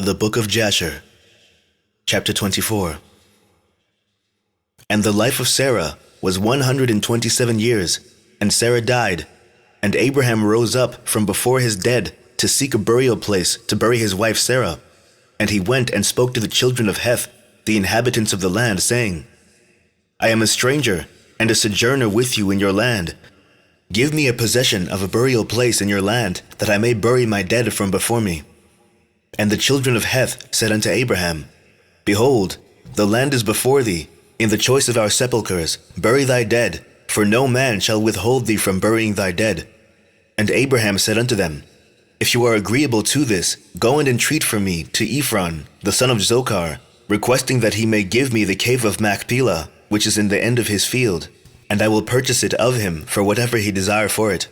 The Book of Jasher, Chapter 24. And the life of Sarah was 127 years, and Sarah died. And Abraham rose up from before his dead to seek a burial place to bury his wife Sarah. And he went and spoke to the children of Heth, the inhabitants of the land, saying, I am a stranger and a sojourner with you in your land. Give me a possession of a burial place in your land, that I may bury my dead from before me. And the children of Heth said unto Abraham, Behold, the land is before thee. In the choice of our sepulchres, bury thy dead, for no man shall withhold thee from burying thy dead. And Abraham said unto them, If you are agreeable to this, go and entreat for me to Ephron, the son of Zochar, requesting that he may give me the cave of Machpelah, which is in the end of his field, and I will purchase it of him for whatever he desire for it.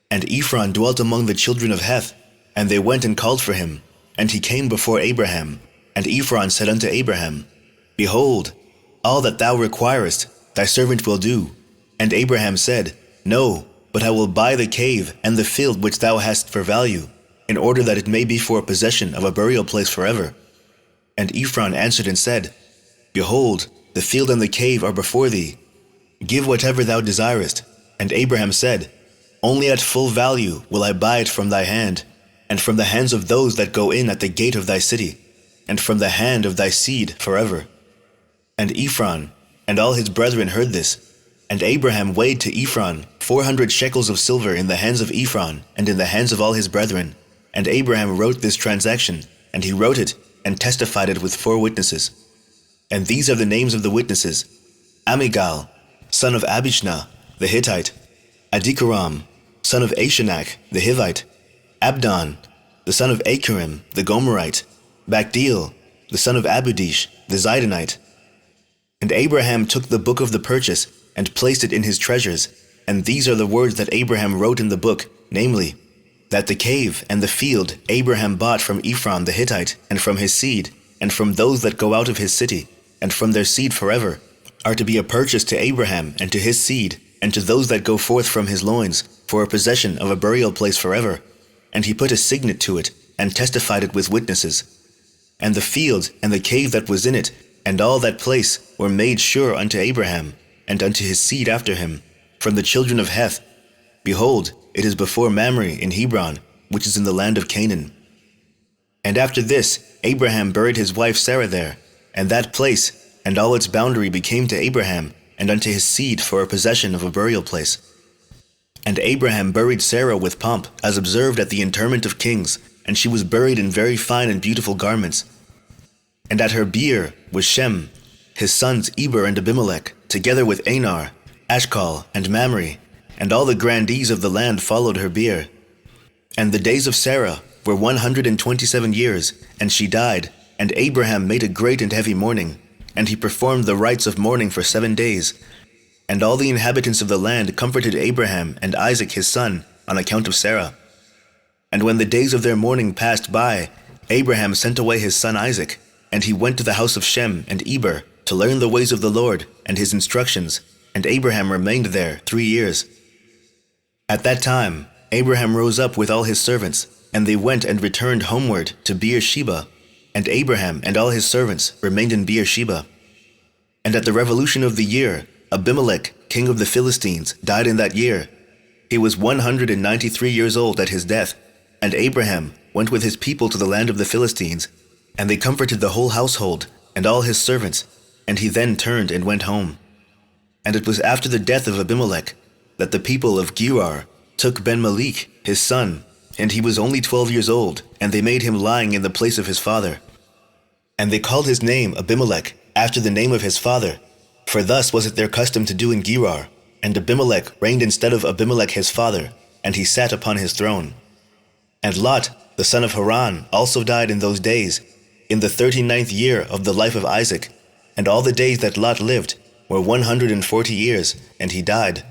And Ephron dwelt among the children of Heth, and they went and called for him. And he came before Abraham. And Ephron said unto Abraham, Behold, all that thou requirest, thy servant will do. And Abraham said, No, but I will buy the cave and the field which thou hast for value, in order that it may be for a possession of a burial place forever. And Ephron answered and said, Behold, the field and the cave are before thee. Give whatever thou desirest. And Abraham said, Only at full value will I buy it from thy hand, and from the hands of those that go in at the gate of thy city, and from the hand of thy seed forever. And Ephron and all his brethren heard this. And Abraham weighed to Ephron 400 shekels of silver in the hands of Ephron and in the hands of all his brethren. And Abraham wrote this transaction, and he wrote it and testified it with 4 witnesses. And these are the names of the witnesses: Amigal, son of Abishna, the Hittite; Adikaram, son of Ashanach, the Hivite; Abdon, the son of Acharim, the Gomerite; Bakdeel, the son of Abudish, the Zidonite. And Abraham took the book of the purchase and placed it in his treasures. And these are the words that Abraham wrote in the book, namely, that the cave and the field Abraham bought from Ephron the Hittite, and from his seed, and from those that go out of his city, and from their seed forever, are to be a purchase to Abraham and to his seed, and to those that go forth from his loins, for a possession of a burial place forever. And he put a signet to it, and testified it with witnesses. And the field and the cave that was in it, and all that place, were made sure unto Abraham, and unto his seed after him, from the children of Heth. Behold, it is before Mamre in Hebron, which is in the land of Canaan. And after this, Abraham buried his wife Sarah there, and that place and all its boundary became to Abraham, and unto his seed for a possession of a burial place. And Abraham buried Sarah with pomp, as observed at the interment of kings, and she was buried in very fine and beautiful garments. And at her bier was Shem, his sons Eber and Abimelech, together with Anar, Ashcal, and Mamre, and all the grandees of the land followed her bier. And the days of Sarah were 127 years, and she died, and Abraham made a great and heavy mourning, and he performed the rites of mourning for 7 days. And all the inhabitants of the land comforted Abraham and Isaac his son on account of Sarah. And when the days of their mourning passed by, Abraham sent away his son Isaac, and he went to the house of Shem and Eber to learn the ways of the Lord and his instructions, and Abraham remained there 3 years. At that time Abraham rose up with all his servants, and they went and returned homeward to Beersheba, and Abraham and all his servants remained in Beersheba. And at the revolution of the year, Abimelech, king of the Philistines, died in that year. He was 193 years old at his death. And Abraham went with his people to the land of the Philistines, and they comforted the whole household and all his servants, and he then turned and went home. And it was after the death of Abimelech that the people of Gerar took Ben-Melech, his son, and he was only 12 years old, and they made him lying in the place of his father. And they called his name Abimelech, after the name of his father, for thus was it their custom to do in Gerar. And Abimelech reigned instead of Abimelech his father, and he sat upon his throne. And Lot, the son of Haran, also died in those days, in the 39th year of the life of Isaac. And all the days that Lot lived were 140 years, and he died.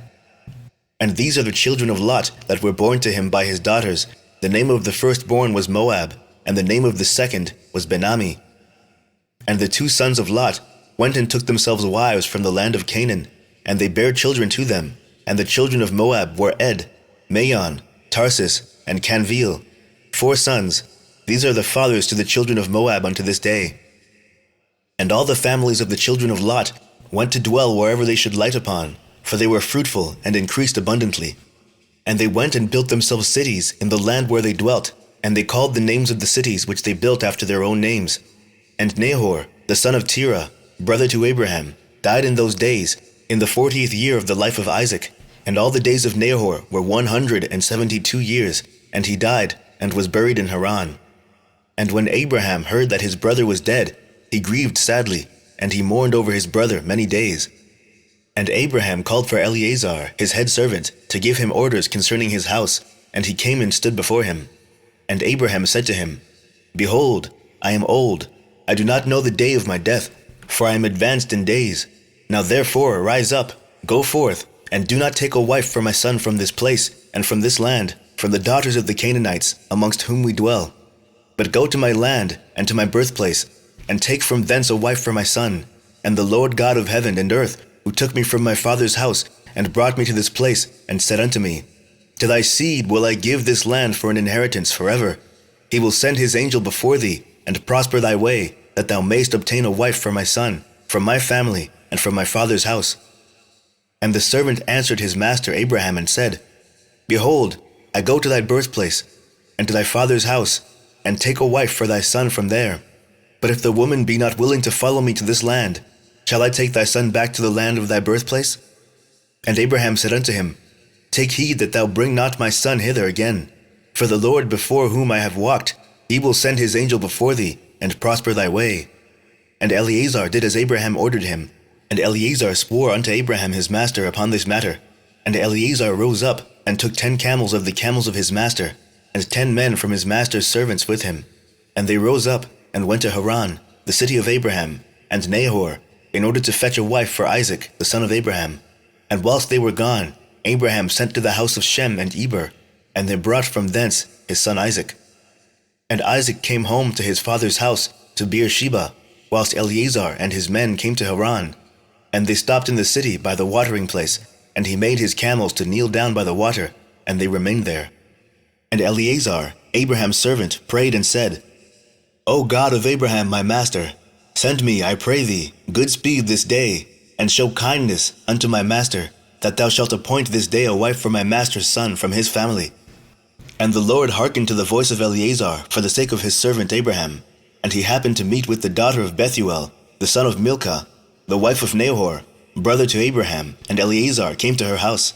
And these are the children of Lot that were born to him by his daughters. The name of the firstborn was Moab, and the name of the second was Ben-Ammi. And the 2 sons of Lot went and took themselves wives from the land of Canaan, and they bare children to them. And the children of Moab were Ed, Maon, Tarsis, and Canveel, 4 sons. These are the fathers to the children of Moab unto this day. And all the families of the children of Lot went to dwell wherever they should light upon, for they were fruitful and increased abundantly. And they went and built themselves cities in the land where they dwelt, and they called the names of the cities which they built after their own names. And Nahor, the son of Terah, brother to Abraham, died in those days, in the 40th year of the life of Isaac. And all the days of Nahor were 172 years, and he died, and was buried in Haran. And when Abraham heard that his brother was dead, he grieved sadly, and he mourned over his brother many days. And Abraham called for Eleazar, his head servant, to give him orders concerning his house, and he came and stood before him. And Abraham said to him, Behold, I am old, I do not know the day of my death, for I am advanced in days. Now therefore rise up, go forth, and do not take a wife for my son from this place, and from this land, from the daughters of the Canaanites, amongst whom we dwell. But go to my land, and to my birthplace, and take from thence a wife for my son. And the Lord God of heaven and earth, who took me from my father's house, and brought me to this place, and said unto me, To thy seed will I give this land for an inheritance forever. He will send his angel before thee, and prosper thy way, that thou mayst obtain a wife for my son, from my family, and from my father's house. And the servant answered his master Abraham, and said, Behold, I go to thy birthplace, and to thy father's house, and take a wife for thy son from there. But if the woman be not willing to follow me to this land, shall I take thy son back to the land of thy birthplace? And Abraham said unto him, Take heed that thou bring not my son hither again. For the Lord before whom I have walked, he will send his angel before thee, and prosper thy way. And Eleazar did as Abraham ordered him. And Eleazar swore unto Abraham his master upon this matter. And Eleazar rose up, and took 10 camels of the camels of his master, and 10 men from his master's servants with him. And they rose up, and went to Haran, the city of Abraham, and Nahor, in order to fetch a wife for Isaac, the son of Abraham. And whilst they were gone, Abraham sent to the house of Shem and Eber, and they brought from thence his son Isaac. And Isaac came home to his father's house to Beersheba, whilst Eleazar and his men came to Haran. And they stopped in the city by the watering place, and he made his camels to kneel down by the water, and they remained there. And Eleazar, Abraham's servant, prayed and said, O God of Abraham my master, send me, I pray thee, good speed this day, and show kindness unto my master, that thou shalt appoint this day a wife for my master's son from his family. And the Lord hearkened to the voice of Eleazar for the sake of his servant Abraham. And he happened to meet with the daughter of Bethuel, the son of Milcah, the wife of Nahor, brother to Abraham, and Eleazar came to her house.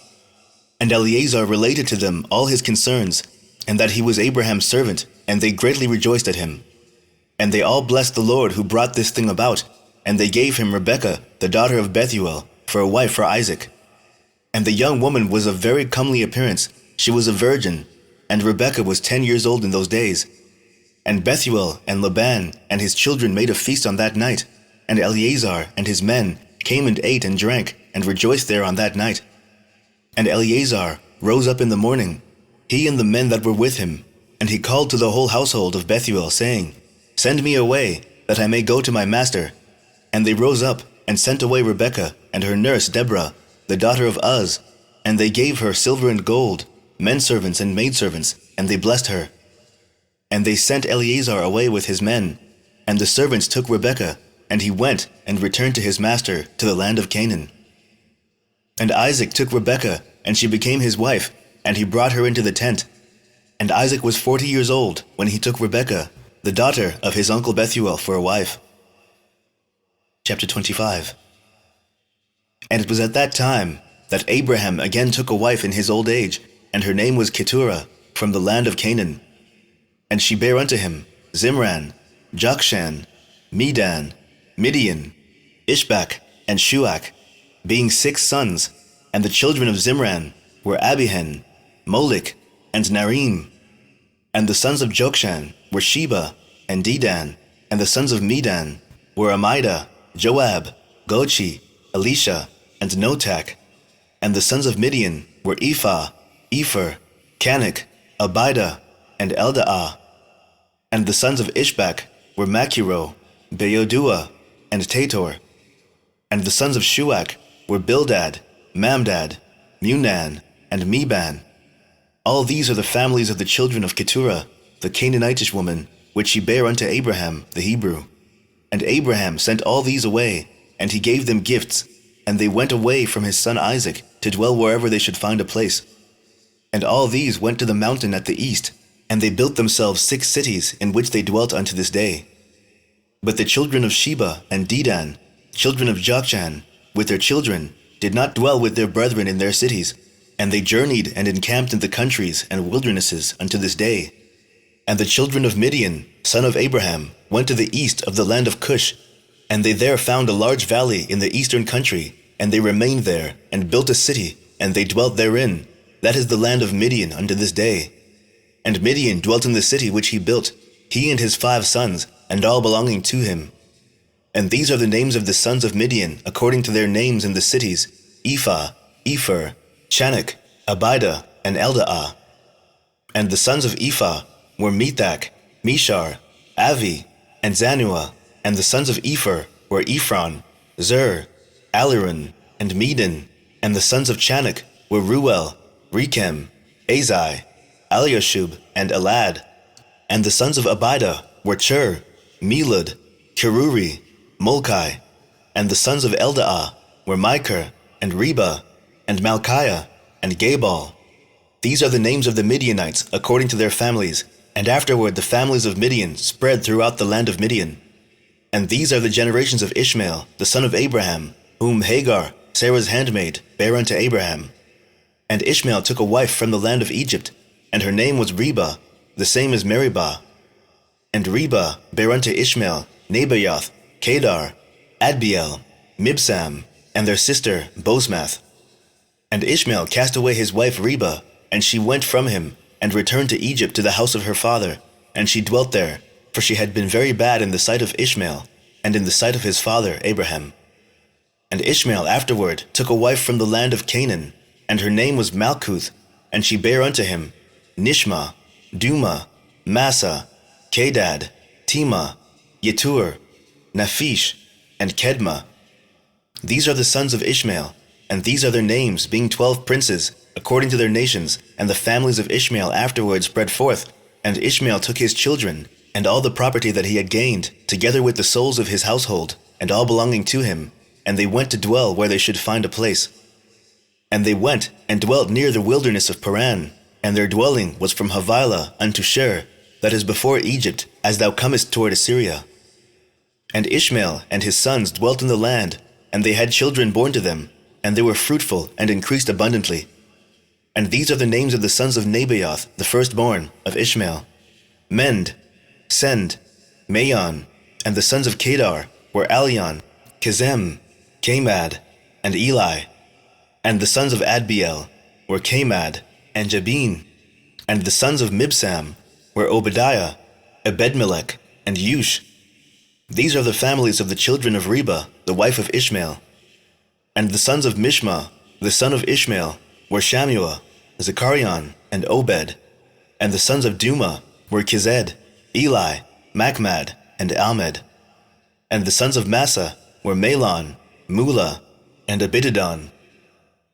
And Eleazar related to them all his concerns, and that he was Abraham's servant, and they greatly rejoiced at him. And they all blessed the Lord who brought this thing about, and they gave him Rebekah, the daughter of Bethuel, for a wife for Isaac. And the young woman was of very comely appearance, she was a virgin, and Rebekah was 10 years old in those days. And Bethuel and Laban and his children made a feast on that night, and Eleazar and his men came and ate and drank, and rejoiced there on that night. And Eleazar rose up in the morning, he and the men that were with him, and he called to the whole household of Bethuel, saying, Send me away, that I may go to my master. And they rose up, and sent away Rebekah, and her nurse Deborah, the daughter of Uz, and they gave her silver and gold, menservants and maidservants, and they blessed her. And they sent Eleazar away with his men, and the servants took Rebekah, and he went and returned to his master to the land of Canaan. And Isaac took Rebekah, and she became his wife, and he brought her into the tent. And Isaac was 40 years old when he took Rebekah, the daughter of his uncle Bethuel, for a wife. Chapter 25. And it was at that time that Abraham again took a wife in his old age, and her name was Keturah, from the land of Canaan. And she bare unto him Zimran, Jokshan, Medan, Midian, Ishbak, and Shuach, being 6 sons. And the children of Zimran were Abihen, Molech, and Narim. And the sons of Jokshan were Sheba and Dedan. And the sons of Medan were Amida, Joab, Gochi, Elisha, and Notak. And the sons of Midian were Ephah, Epher, Canik, Abida, and Eldaah. And the sons of Ishbak were Machiro, Beodua, and Tator. And the sons of Shuach were Bildad, Mamdad, Munan, and Meban. All these are the families of the children of Keturah, the Canaanitish woman, which she bare unto Abraham the Hebrew. And Abraham sent all these away, and he gave them gifts, and they went away from his son Isaac to dwell wherever they should find a place. And all these went to the mountain at the east, and they built themselves 6 cities in which they dwelt unto this day. But the children of Sheba and Dedan, children of Jokshan, with their children, did not dwell with their brethren in their cities, and they journeyed and encamped in the countries and wildernesses unto this day. And the children of Midian, son of Abraham, went to the east of the land of Cush, and they there found a large valley in the eastern country, and they remained there, and built a city, and they dwelt therein. That is the land of Midian unto this day. And Midian dwelt in the city which he built, he and his 5 sons, and all belonging to him. And these are the names of the sons of Midian, according to their names in the cities: Ephah, Epher, Chanach, Abida, and Eldaah. And the sons of Ephah were Methach, Meshar, Avi, and Zanuah. And the sons of Epher were Ephron, Zur, Aliran, and Medan. And the sons of Chanach were Ruel, Rechem, Azai, Eliashub, and Elad. And the sons of Abida were Chur, Melud, Keruri, Mulkai. And the sons of Eldaah were Micah, and Reba, and Malchiah, and Gabal. These are the names of the Midianites according to their families. And afterward the families of Midian spread throughout the land of Midian. And these are the generations of Ishmael, the son of Abraham, whom Hagar, Sarah's handmaid, bare unto Abraham. And Ishmael took a wife from the land of Egypt, and her name was Reba, the same as Meribah. And Reba bare unto Ishmael Nebaioth, Kedar, Adbeel, Mibsam, and their sister Bosmath. And Ishmael cast away his wife Reba, and she went from him, and returned to Egypt to the house of her father, and she dwelt there, for she had been very bad in the sight of Ishmael, and in the sight of his father Abraham. And Ishmael afterward took a wife from the land of Canaan, and her name was Malkuth, and she bare unto him Nishma, Duma, Massa, Kedad, Tema, Yetur, Naphish, and Kedma. These are the sons of Ishmael, and these are their names, being 12 princes, according to their nations. And the families of Ishmael afterward spread forth, and Ishmael took his children, and all the property that he had gained, together with the souls of his household, and all belonging to him, and they went to dwell where they should find a place. And they went and dwelt near the wilderness of Paran, and their dwelling was from Havilah unto Shur, that is before Egypt, as thou comest toward Assyria. And Ishmael and his sons dwelt in the land, and they had children born to them, and they were fruitful and increased abundantly. And these are the names of the sons of Nebaioth, the firstborn of Ishmael: Mend, Send, Maon. And the sons of Kedar were Alion, Kezem, Kamad, and Eli. And the sons of Adbeel were Kamad and Jabin. And the sons of Mibsam were Obadiah, Ebedmelech, and Ush. These are the families of the children of Reba, the wife of Ishmael. And the sons of Mishma, the son of Ishmael, were Shammua, Zecharion, and Obed. And the sons of Duma were Kized, Eli, Machmad, and Almed. And the sons of Massa were Malon, Mula, and Abidadon.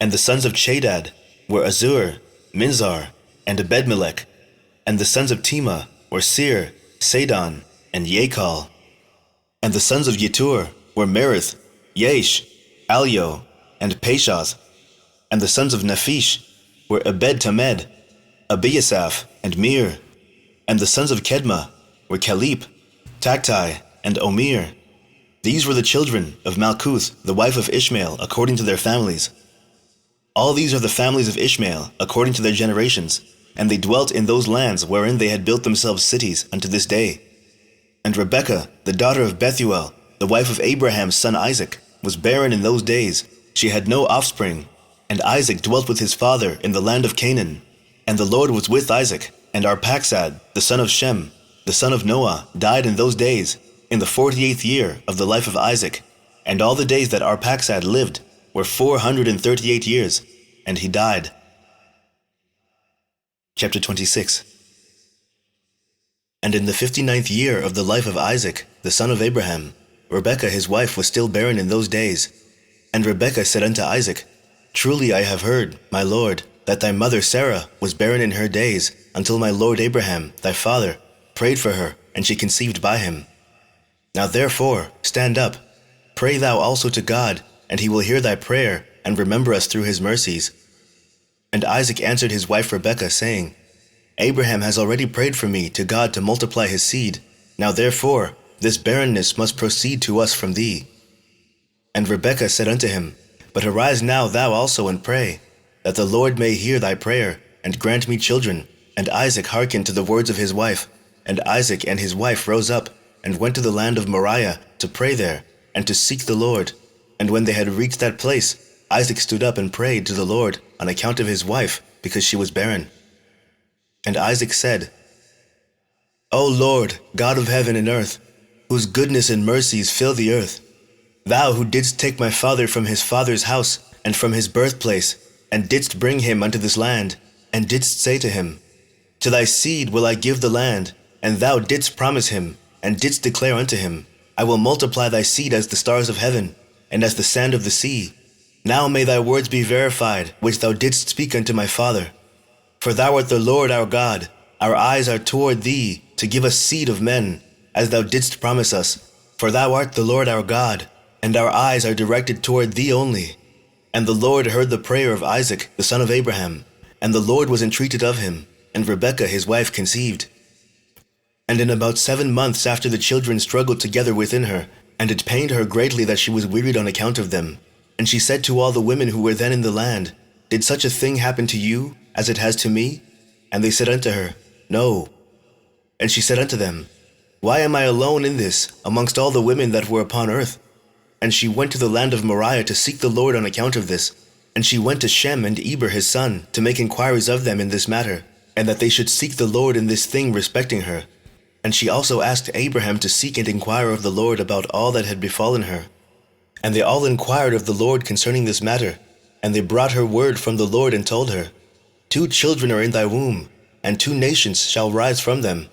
And the sons of Chadad were Azur, Minzar, and Ebedmelech. And the sons of Tema were Seir, Sadon, and Yakal. And the sons of Yetur were Merith, Yesh, Alio, and Pashoth. And the sons of Naphish were Ebed-Tamed, Abiasaph, and Mir. And the sons of Kedma were Calip, Tactai, and Omir. These were the children of Malkuth, the wife of Ishmael, according to their families. All these are the families of Ishmael, according to their generations, and they dwelt in those lands wherein they had built themselves cities unto this day. And Rebekah, the daughter of Bethuel, the wife of Abraham's son Isaac, was barren in those days. She had no offspring. And Isaac dwelt with his father in the land of Canaan. And the Lord was with Isaac. And Arphaxad, the son of Shem, the son of Noah, died in those days, in the 48th year of the life of Isaac. And all the days that Arphaxad lived were 438 years, and he died. Chapter 26. And in the 59th year of the life of Isaac, the son of Abraham, Rebekah his wife was still barren in those days. And Rebekah said unto Isaac, Truly I have heard, my lord, that thy mother Sarah was barren in her days, until my lord Abraham, thy father, prayed for her, and she conceived by him. Now therefore, stand up, pray thou also to God, and he will hear thy prayer, and remember us through his mercies. And Isaac answered his wife Rebekah, saying, Abraham has already prayed for me to God to multiply his seed. Now therefore, this barrenness must proceed to us from thee. And Rebekah said unto him, But arise now thou also and pray, that the Lord may hear thy prayer, and grant me children. And Isaac hearkened to the words of his wife. And Isaac and his wife rose up, and went to the land of Moriah to pray there, and to seek the Lord. And when they had reached that place, Isaac stood up and prayed to the Lord on account of his wife, because she was barren. And Isaac said, O Lord, God of heaven and earth, whose goodness and mercies fill the earth, thou who didst take my father from his father's house and from his birthplace, and didst bring him unto this land, and didst say to him, To thy seed will I give the land, and thou didst promise him, and didst declare unto him, I will multiply thy seed as the stars of heaven, and as the sand of the sea. Now may thy words be verified, which thou didst speak unto my father. For thou art the Lord our God, our eyes are toward thee, to give us seed of men, as thou didst promise us. For thou art the Lord our God, and our eyes are directed toward thee only. And the Lord heard the prayer of Isaac, the son of Abraham, and the Lord was entreated of him, and Rebekah his wife conceived. And in about 7 months after the children struggled together within her, and it pained her greatly that she was wearied on account of them. And she said to all the women who were then in the land, Did such a thing happen to you, as it has to me? And they said unto her, No. And she said unto them, Why am I alone in this, amongst all the women that were upon earth? And she went to the land of Moriah to seek the Lord on account of this. And she went to Shem and Eber his son, to make inquiries of them in this matter, and that they should seek the Lord in this thing respecting her. And she also asked Abraham to seek and inquire of the Lord about all that had befallen her. And they all inquired of the Lord concerning this matter, and they brought her word from the Lord and told her, 2 children are in thy womb, and 2 nations shall rise from them,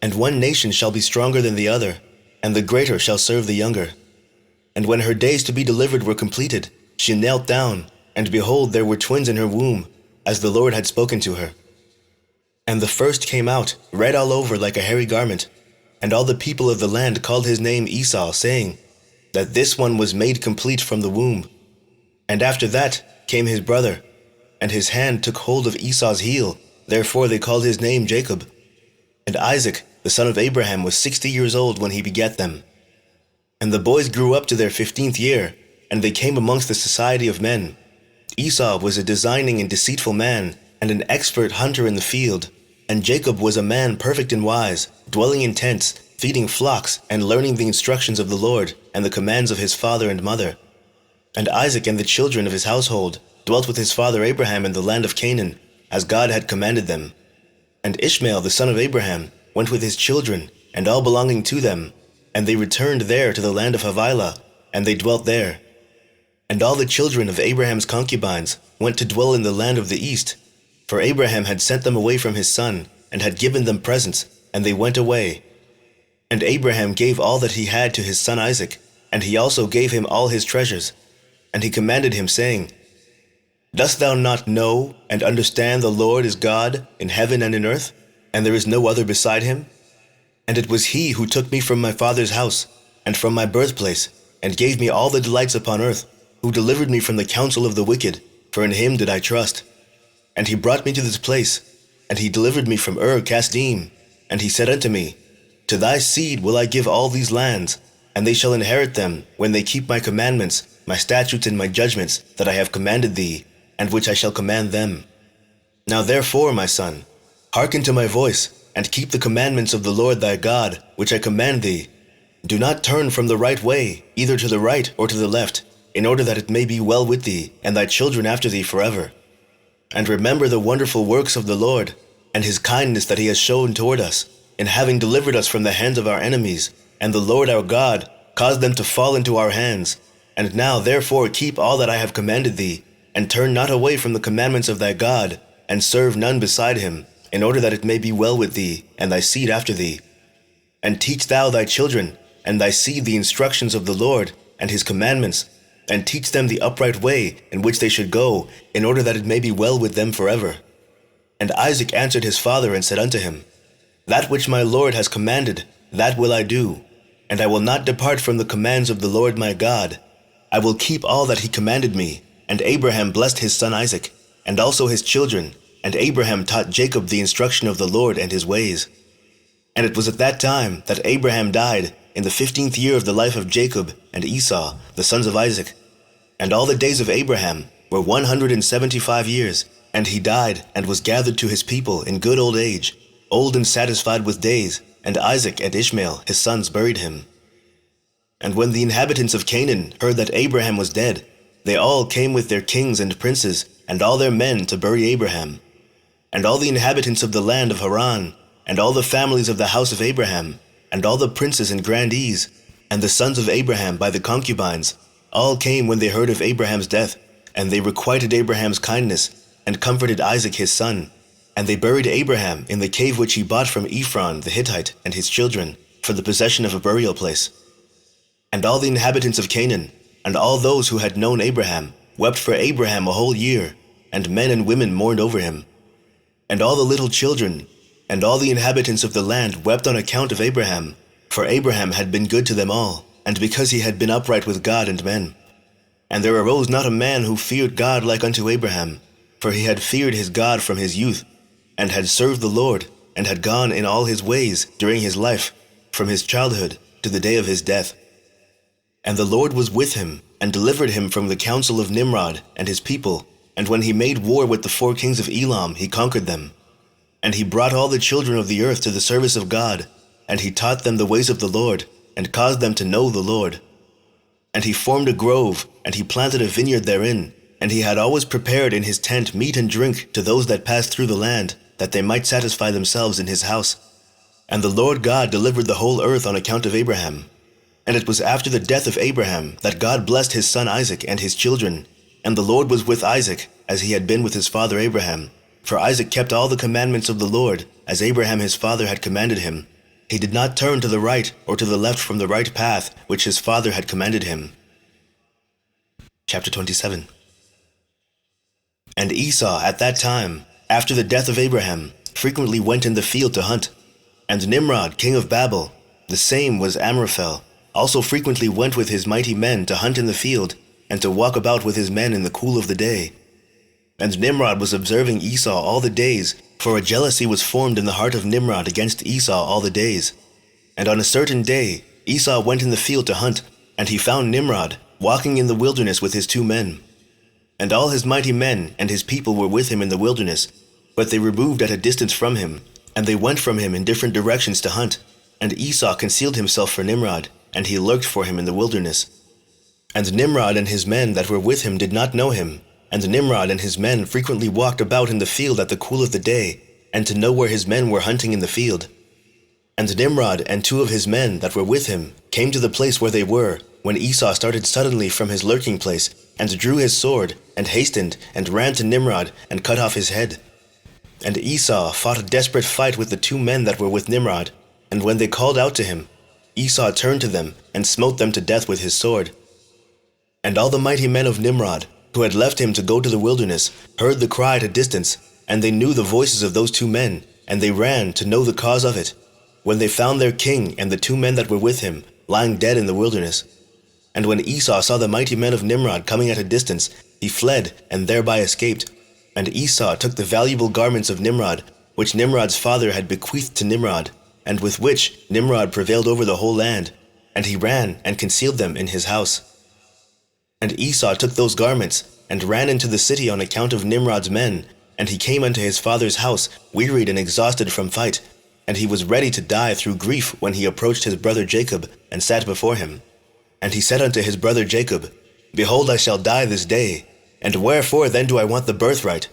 and one nation shall be stronger than the other, and the greater shall serve the younger. And when her days to be delivered were completed, she knelt down, and behold, there were twins in her womb, as the Lord had spoken to her. And the first came out, red all over like a hairy garment, and all the people of the land called his name Esau, saying, that this one was made complete from the womb. And after that came his brother, and his hand took hold of Esau's heel, therefore they called his name Jacob. And Isaac, the son of Abraham, was 60 years old when he begat them. And the boys grew up to their 15th year, and they came amongst the society of men. Esau was a designing and deceitful man, and an expert hunter in the field. And Jacob was a man perfect and wise, dwelling in tents, feeding flocks, and learning the instructions of the Lord, and the commands of his father and mother. And Isaac and the children of his household dwelt with his father Abraham in the land of Canaan, as God had commanded them. And Ishmael the son of Abraham went with his children, and all belonging to them, and they returned there to the land of Havilah, and they dwelt there. And all the children of Abraham's concubines went to dwell in the land of the east, for Abraham had sent them away from his son, and had given them presents, and they went away. And Abraham gave all that he had to his son Isaac, and he also gave him all his treasures. And he commanded him, saying, Dost thou not know and understand the Lord is God in heaven and in earth, and there is no other beside him? And it was he who took me from my father's house, and from my birthplace, and gave me all the delights upon earth, who delivered me from the counsel of the wicked, for in him did I trust. And he brought me to this place, and he delivered me from Ur-Kasdim. And he said unto me, To thy seed will I give all these lands, and they shall inherit them when they keep my commandments, my statutes and my judgments that I have commanded thee, and which I shall command them. Now therefore, my son, hearken to my voice, and keep the commandments of the Lord thy God, which I command thee. Do not turn from the right way, either to the right or to the left, in order that it may be well with thee, and thy children after thee forever. And remember the wonderful works of the Lord, and his kindness that he has shown toward us, in having delivered us from the hands of our enemies, and the Lord our God caused them to fall into our hands. And now therefore keep all that I have commanded thee, and turn not away from the commandments of thy God, and serve none beside him, in order that it may be well with thee, and thy seed after thee. And teach thou thy children, and thy seed the instructions of the Lord, and his commandments, and teach them the upright way in which they should go, in order that it may be well with them forever. And Isaac answered his father and said unto him, That which my Lord has commanded, that will I do, and I will not depart from the commands of the Lord my God. I will keep all that he commanded me. And Abraham blessed his son Isaac, and also his children, and Abraham taught Jacob the instruction of the Lord and his ways. And it was at that time that Abraham died, in the 15th year of the life of Jacob and Esau, the sons of Isaac. And all the days of Abraham were 175 years, and he died and was gathered to his people in good old age, old and satisfied with days, and Isaac and Ishmael his sons buried him. And when the inhabitants of Canaan heard that Abraham was dead, they all came with their kings and princes, and all their men to bury Abraham. And all the inhabitants of the land of Haran, and all the families of the house of Abraham, and all the princes and grandees, and the sons of Abraham by the concubines, all came when they heard of Abraham's death, and they requited Abraham's kindness, and comforted Isaac his son. And they buried Abraham in the cave which he bought from Ephron the Hittite and his children, for the possession of a burial place. And all the inhabitants of Canaan, and all those who had known Abraham, wept for Abraham a whole year, and men and women mourned over him. And all the little children, and all the inhabitants of the land wept on account of Abraham, for Abraham had been good to them all, and because he had been upright with God and men. And there arose not a man who feared God like unto Abraham, for he had feared his God from his youth, and had served the Lord, and had gone in all his ways during his life, from his childhood to the day of his death. And the Lord was with him, and delivered him from the counsel of Nimrod and his people. And when he made war with the 4 kings of Elam, he conquered them. And he brought all the children of the earth to the service of God, and he taught them the ways of the Lord, and caused them to know the Lord. And he formed a grove, and he planted a vineyard therein, and he had always prepared in his tent meat and drink to those that passed through the land, that they might satisfy themselves in his house. And the Lord God delivered the whole earth on account of Abraham. And it was after the death of Abraham that God blessed his son Isaac and his children. And the Lord was with Isaac, as he had been with his father Abraham. For Isaac kept all the commandments of the Lord, as Abraham his father had commanded him. He did not turn to the right or to the left from the right path which his father had commanded him. Chapter 27. And Esau at that time, after the death of Abraham, frequently went in the field to hunt. And Nimrod, king of Babel, the same was Amraphel, also frequently went with his mighty men to hunt in the field, and to walk about with his men in the cool of the day. And Nimrod was observing Esau all the days, for a jealousy was formed in the heart of Nimrod against Esau all the days. And on a certain day Esau went in the field to hunt, and he found Nimrod walking in the wilderness with his 2 men. And all his mighty men and his people were with him in the wilderness, but they removed at a distance from him, and they went from him in different directions to hunt. And Esau concealed himself for Nimrod, and he lurked for him in the wilderness. And Nimrod and his men that were with him did not know him, and Nimrod and his men frequently walked about in the field at the cool of the day, and to know where his men were hunting in the field. And Nimrod and 2 of his men that were with him came to the place where they were, when Esau started suddenly from his lurking place, and drew his sword, and hastened, and ran to Nimrod, and cut off his head. And Esau fought a desperate fight with the 2 men that were with Nimrod, and when they called out to him, Esau turned to them, and smote them to death with his sword. And all the mighty men of Nimrod, who had left him to go to the wilderness, heard the cry at a distance, and they knew the voices of those 2 men, and they ran to know the cause of it, when they found their king and the 2 men that were with him, lying dead in the wilderness. And when Esau saw the mighty men of Nimrod coming at a distance, he fled, and thereby escaped. And Esau took the valuable garments of Nimrod, which Nimrod's father had bequeathed to Nimrod, and with which Nimrod prevailed over the whole land, and he ran and concealed them in his house. And Esau took those garments, and ran into the city on account of Nimrod's men, and he came unto his father's house, wearied and exhausted from fight, and he was ready to die through grief when he approached his brother Jacob, and sat before him. And he said unto his brother Jacob, Behold, I shall die this day, and wherefore then do I want the birthright?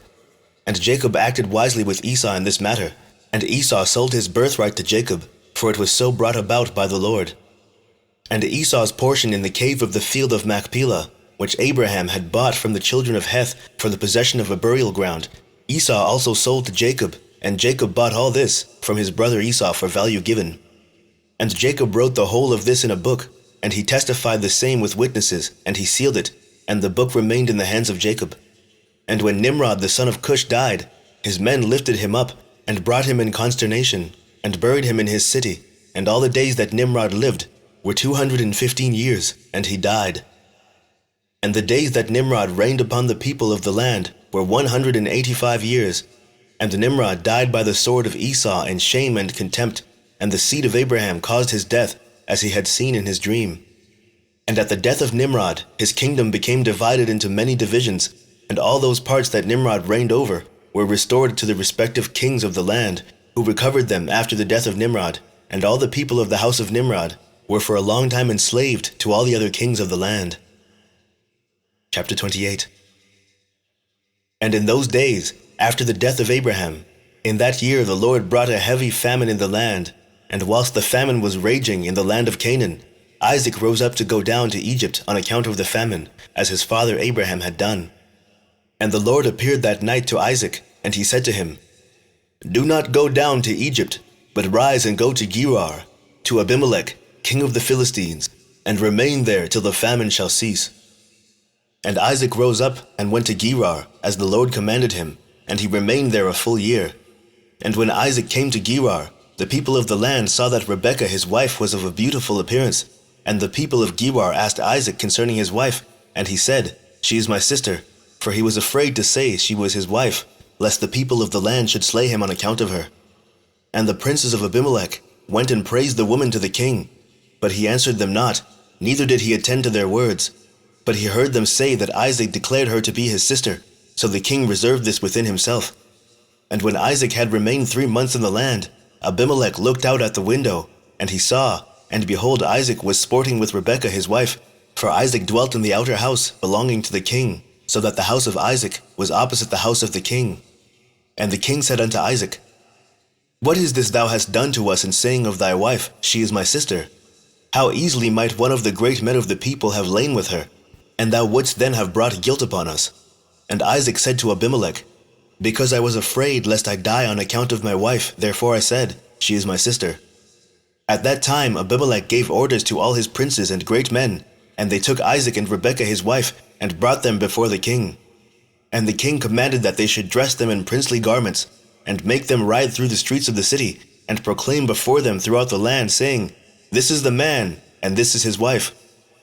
And Jacob acted wisely with Esau in this matter, and Esau sold his birthright to Jacob, for it was so brought about by the Lord. And Esau's portion in the cave of the field of Machpelah, which Abraham had bought from the children of Heth for the possession of a burial ground, Esau also sold to Jacob, and Jacob bought all this from his brother Esau for value given. And Jacob wrote the whole of this in a book, and he testified the same with witnesses, and he sealed it, and the book remained in the hands of Jacob. And when Nimrod the son of Cush died, his men lifted him up, and brought him in consternation, and buried him in his city, and all the days that Nimrod lived were 215 years, and he died. And the days that Nimrod reigned upon the people of the land were 185 years, and Nimrod died by the sword of Esau in shame and contempt, and the seed of Abraham caused his death, as he had seen in his dream. And at the death of Nimrod, his kingdom became divided into many divisions, and all those parts that Nimrod reigned over were restored to the respective kings of the land, who recovered them after the death of Nimrod, and all the people of the house of Nimrod were for a long time enslaved to all the other kings of the land. Chapter 28. And in those days, after the death of Abraham, in that year the Lord brought a heavy famine in the land, and whilst the famine was raging in the land of Canaan, Isaac rose up to go down to Egypt on account of the famine, as his father Abraham had done. And the Lord appeared that night to Isaac, and he said to him, "Do not go down to Egypt, but rise and go to Gerar, to Abimelech, king of the Philistines, and remain there till the famine shall cease." And Isaac rose up and went to Gerar, as the Lord commanded him, and he remained there a full year. And when Isaac came to Gerar, the people of the land saw that Rebekah his wife was of a beautiful appearance, and the people of Gerar asked Isaac concerning his wife, and he said, "She is my sister," for he was afraid to say she was his wife, lest the people of the land should slay him on account of her. And the princes of Abimelech went and praised the woman to the king, but he answered them not, neither did he attend to their words. But he heard them say that Isaac declared her to be his sister, so the king reserved this within himself. And when Isaac had remained 3 months in the land, Abimelech looked out at the window, and he saw, and behold, Isaac was sporting with Rebekah his wife, for Isaac dwelt in the outer house belonging to the king, so that the house of Isaac was opposite the house of the king. And the king said unto Isaac, "What is this thou hast done to us in saying of thy wife, She is my sister? How easily might one of the great men of the people have lain with her, and thou wouldst then have brought guilt upon us." And Isaac said to Abimelech, "Because I was afraid lest I die on account of my wife, therefore I said, She is my sister." At that time Abimelech gave orders to all his princes and great men, and they took Isaac and Rebekah his wife, and brought them before the king. And the king commanded that they should dress them in princely garments, and make them ride through the streets of the city, and proclaim before them throughout the land, saying, "This is the man, and this is his wife.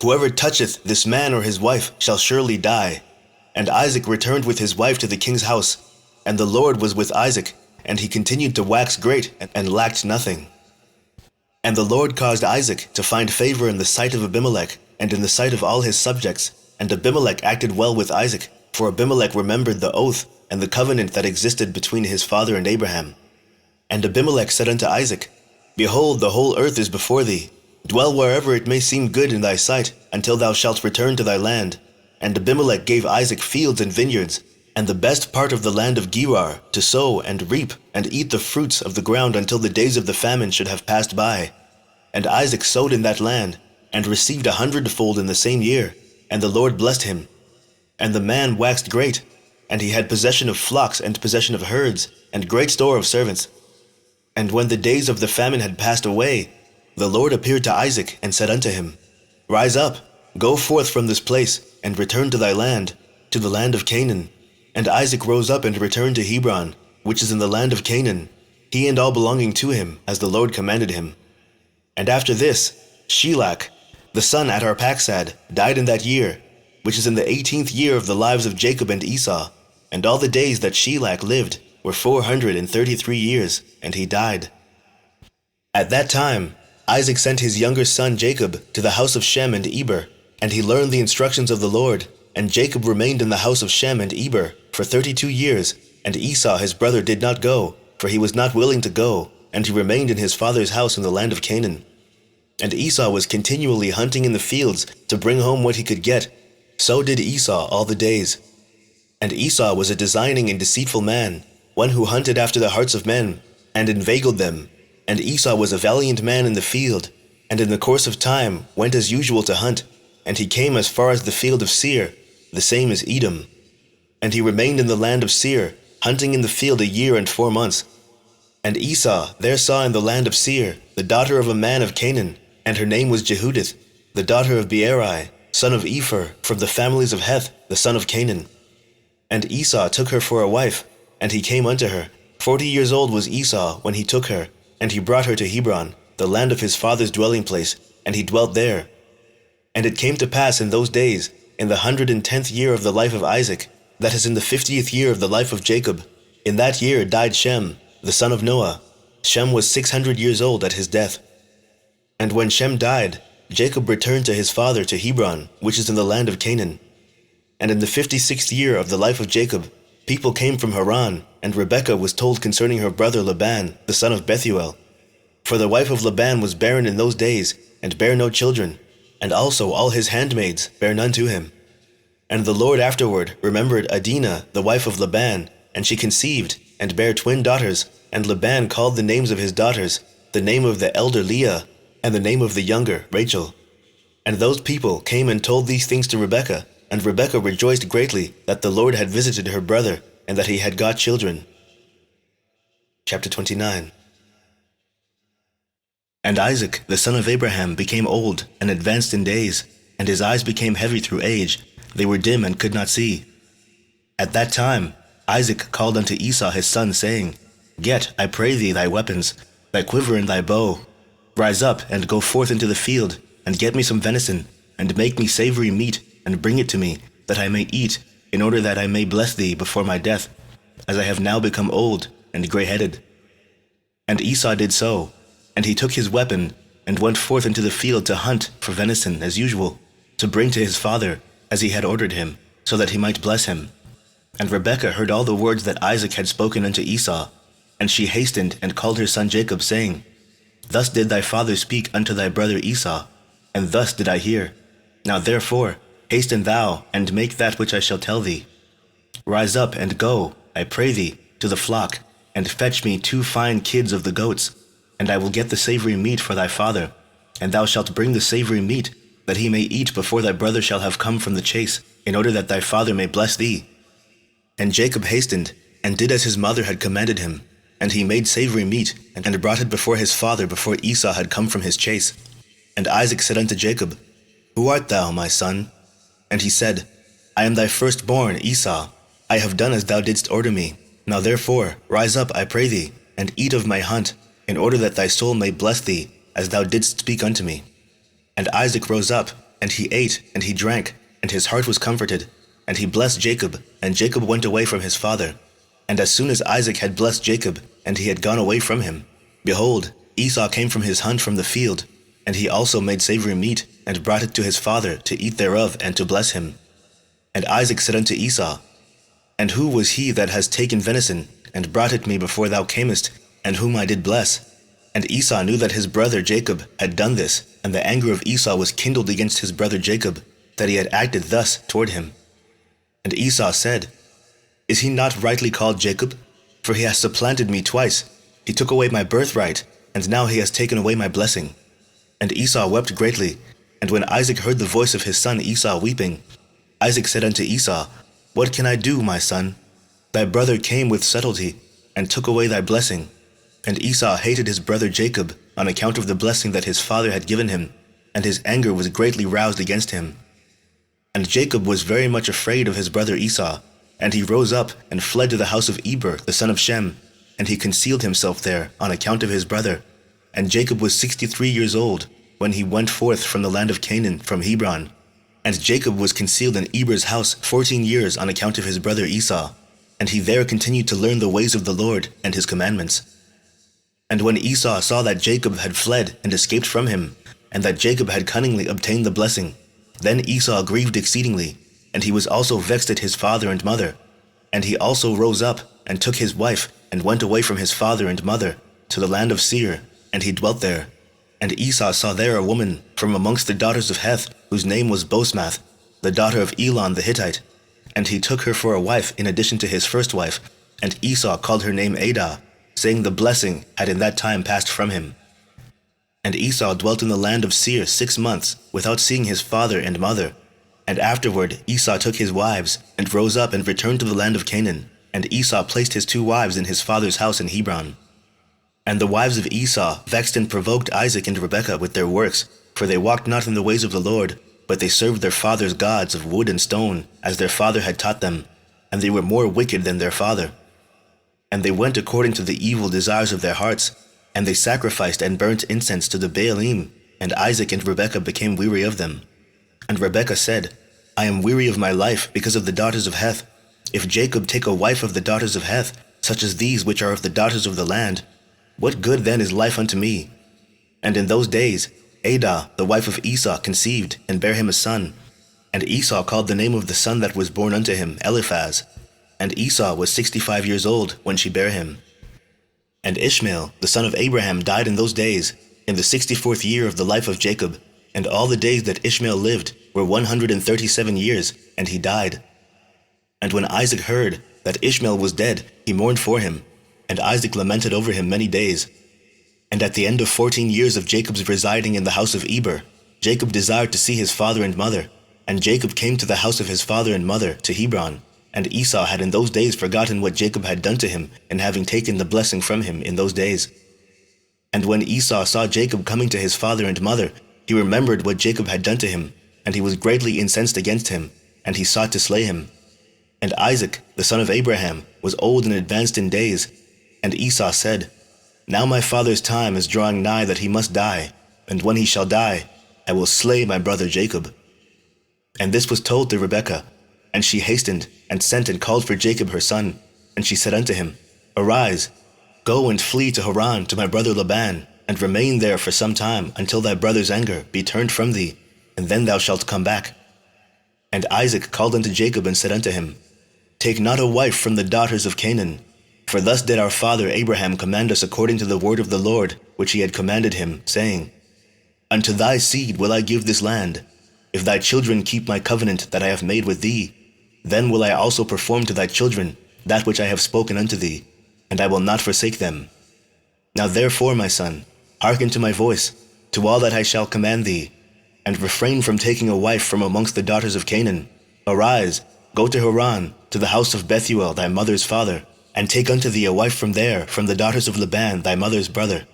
Whoever toucheth this man or his wife shall surely die." And Isaac returned with his wife to the king's house, and the Lord was with Isaac, and he continued to wax great, and lacked nothing. And the Lord caused Isaac to find favor in the sight of Abimelech, and in the sight of all his subjects, and Abimelech acted well with Isaac, for Abimelech remembered the oath and the covenant that existed between his father and Abraham. And Abimelech said unto Isaac, "Behold, the whole earth is before thee. Dwell wherever it may seem good in thy sight, until thou shalt return to thy land." And Abimelech gave Isaac fields and vineyards, and the best part of the land of Gerar, to sow and reap and eat the fruits of the ground until the days of the famine should have passed by. And Isaac sowed in that land, and received 100-fold in the same year, and the Lord blessed him. And the man waxed great, and he had possession of flocks and possession of herds, and great store of servants. And when the days of the famine had passed away, the Lord appeared to Isaac, and said unto him, "Rise up, go forth from this place, and return to thy land, to the land of Canaan." And Isaac rose up and returned to Hebron, which is in the land of Canaan, he and all belonging to him, as the Lord commanded him. And after this, Shelach, the son at Arphaxad, died in that year, which is in the 18th year of the lives of Jacob and Esau. And all the days that Shelach lived were 433 years, and he died. At that time, Isaac sent his younger son Jacob to the house of Shem and Eber, and he learned the instructions of the Lord. And Jacob remained in the house of Shem and Eber for 32 years, and Esau his brother did not go, for he was not willing to go, and he remained in his father's house in the land of Canaan. And Esau was continually hunting in the fields to bring home what he could get. So did Esau all the days. And Esau was a designing and deceitful man, one who hunted after the hearts of men, and inveigled them. And Esau was a valiant man in the field, and in the course of time went as usual to hunt, and he came as far as the field of Seir, the same as Edom. And he remained in the land of Seir, hunting in the field 1 year and 4 months. And Esau there saw in the land of Seir the daughter of a man of Canaan, and her name was Jehudith, the daughter of Beeri, son of Epher, from the families of Heth, the son of Canaan. And Esau took her for a wife, and he came unto her. 40 years old was Esau when he took her, and he brought her to Hebron. the land of his father's dwelling place, and he dwelt there. And it came to pass in those days, in the 110th year of the life of Isaac, that is in the 50th year of the life of Jacob, in that year died Shem, the son of Noah. Shem was 600 years old at his death. And when Shem died, Jacob returned to his father to Hebron, which is in the land of Canaan. And in the 56th year of the life of Jacob, people came from Haran, and Rebekah was told concerning her brother Laban, the son of Bethuel. For the wife of Laban was barren in those days, and bare no children, and also all his handmaids bare none to him. And the Lord afterward remembered Adinah, the wife of Laban, and she conceived, and bare twin daughters, and Laban called the names of his daughters, the name of the elder Leah, and the name of the younger Rachel. And those people came and told these things to Rebekah, and Rebekah rejoiced greatly that the Lord had visited her brother, and that he had got children. Chapter 29. And Isaac, the son of Abraham, became old, and advanced in days, and his eyes became heavy through age, they were dim and could not see. At that time Isaac called unto Esau his son, saying, Get, I pray thee, thy weapons, thy quiver and thy bow. Rise up, and go forth into the field, and get me some venison, and make me savory meat, and bring it to me, that I may eat, in order that I may bless thee before my death, as I have now become old and grey-headed. And Esau did so, and he took his weapon, and went forth into the field to hunt for venison as usual, to bring to his father, as he had ordered him, so that he might bless him. And Rebekah heard all the words that Isaac had spoken unto Esau, and she hastened and called her son Jacob, saying, Thus did thy father speak unto thy brother Esau, and thus did I hear. Now therefore hasten thou, and make that which I shall tell thee. Rise up and go, I pray thee, to the flock, and fetch me 2 fine kids of the goats, and I will get the savory meat for thy father, and thou shalt bring the savory meat, that he may eat before thy brother shall have come from the chase, in order that thy father may bless thee. And Jacob hastened, and did as his mother had commanded him, and he made savory meat, and brought it before his father before Esau had come from his chase. And Isaac said unto Jacob, Who art thou, my son? And he said, I am thy firstborn, Esau. I have done as thou didst order me. Now therefore rise up, I pray thee, and eat of my hunt, in order that thy soul may bless thee, as thou didst speak unto me. And Isaac rose up, and he ate, and he drank, and his heart was comforted. And he blessed Jacob, and Jacob went away from his father. And as soon as Isaac had blessed Jacob, and he had gone away from him, behold, Esau came from his hunt from the field, and he also made savory meat, and brought it to his father to eat thereof, and to bless him. And Isaac said unto Esau, And who was he that has taken venison, and brought it me before thou camest, and whom I did bless? And Esau knew that his brother Jacob had done this, and the anger of Esau was kindled against his brother Jacob, that he had acted thus toward him. And Esau said, Is he not rightly called Jacob? For he has supplanted me twice. He took away my birthright, and now he has taken away my blessing. And Esau wept greatly. And when Isaac heard the voice of his son Esau weeping, Isaac said unto Esau, What can I do, my son? Thy brother came with subtlety, and took away thy blessing. And Esau hated his brother Jacob on account of the blessing that his father had given him, and his anger was greatly roused against him. And Jacob was very much afraid of his brother Esau, and he rose up and fled to the house of Eber, the son of Shem, and he concealed himself there on account of his brother. And Jacob was 63 years old when he went forth from the land of Canaan from Hebron. And Jacob was concealed in Eber's house 14 years on account of his brother Esau, and he there continued to learn the ways of the Lord and his commandments. And when Esau saw that Jacob had fled and escaped from him, and that Jacob had cunningly obtained the blessing, then Esau grieved exceedingly, and he was also vexed at his father and mother. And he also rose up, and took his wife, and went away from his father and mother, to the land of Seir, and he dwelt there. And Esau saw there a woman from amongst the daughters of Heth, whose name was Bosmath, the daughter of Elon the Hittite. And he took her for a wife in addition to his first wife, and Esau called her name Adah, saying the blessing had in that time passed from him. And Esau dwelt in the land of Seir 6 months, without seeing his father and mother. And afterward Esau took his wives, and rose up and returned to the land of Canaan. And Esau placed his 2 wives in his father's house in Hebron. And the wives of Esau vexed and provoked Isaac and Rebekah with their works, for they walked not in the ways of the Lord, but they served their father's gods of wood and stone, as their father had taught them, and they were more wicked than their father. And they went according to the evil desires of their hearts, And they sacrificed and burnt incense to the Baalim, and Isaac and Rebekah became weary of them. And Rebekah said, I am weary of my life because of the daughters of Heth. If Jacob take a wife of the daughters of Heth, such as these which are of the daughters of the land, what good then is life unto me? And in those days Adah, the wife of Esau, conceived, and bare him a son. And Esau called the name of the son that was born unto him Eliphaz. And Esau was 65 years old when she bare him. And Ishmael, the son of Abraham, died in those days, in the 64th year of the life of Jacob. And all the days that Ishmael lived were 137 years, and he died. And when Isaac heard that Ishmael was dead, he mourned for him, and Isaac lamented over him many days. And at the end of 14 years of Jacob's residing in the house of Eber, Jacob desired to see his father and mother. And Jacob came to the house of his father and mother, to Hebron. And Esau had in those days forgotten what Jacob had done to him, in having taken the blessing from him in those days. And when Esau saw Jacob coming to his father and mother, he remembered what Jacob had done to him, and he was greatly incensed against him, and he sought to slay him. And Isaac, the son of Abraham, was old and advanced in days. And Esau said, Now my father's time is drawing nigh that he must die, and when he shall die, I will slay my brother Jacob. And this was told to Rebekah, and she hastened, and sent and called for Jacob her son. And she said unto him, Arise, go and flee to Haran to my brother Laban, and remain there for some time, until thy brother's anger be turned from thee, and then thou shalt come back. And Isaac called unto Jacob, and said unto him, Take not a wife from the daughters of Canaan, for thus did our father Abraham command us according to the word of the Lord, which he had commanded him, saying, Unto thy seed will I give this land. If thy children keep my covenant that I have made with thee, then will I also perform to thy children that which I have spoken unto thee, and I will not forsake them. Now therefore, my son, hearken to my voice, to all that I shall command thee, and refrain from taking a wife from amongst the daughters of Canaan. Arise, go to Haran, to the house of Bethuel thy mother's father, and take unto thee a wife from there, from the daughters of Laban thy mother's brother.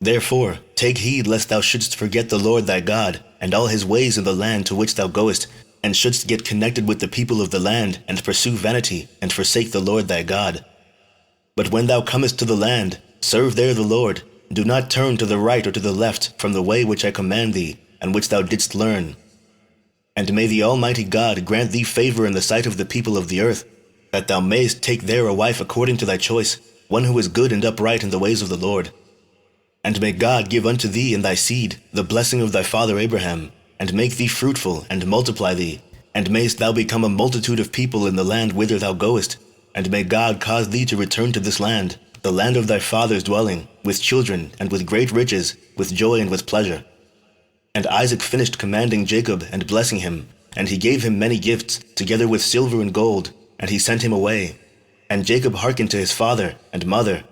Therefore take heed lest thou shouldst forget the Lord thy God, and all his ways in the land to which thou goest, and shouldst get connected with the people of the land, and pursue vanity, and forsake the Lord thy God. But when thou comest to the land, serve there the Lord. Do not turn to the right or to the left from the way which I command thee, and which thou didst learn. And may the Almighty God grant thee favor in the sight of the people of the earth, that thou mayest take there a wife according to thy choice, one who is good and upright in the ways of the Lord. And may God give unto thee and thy seed the blessing of thy father Abraham, and make thee fruitful, and multiply thee, and mayst thou become a multitude of people in the land whither thou goest, and may God cause thee to return to this land, the land of thy father's dwelling, with children, and with great riches, with joy and with pleasure. And Isaac finished commanding Jacob and blessing him, and he gave him many gifts, together with silver and gold, and he sent him away. And Jacob hearkened to his father and mother.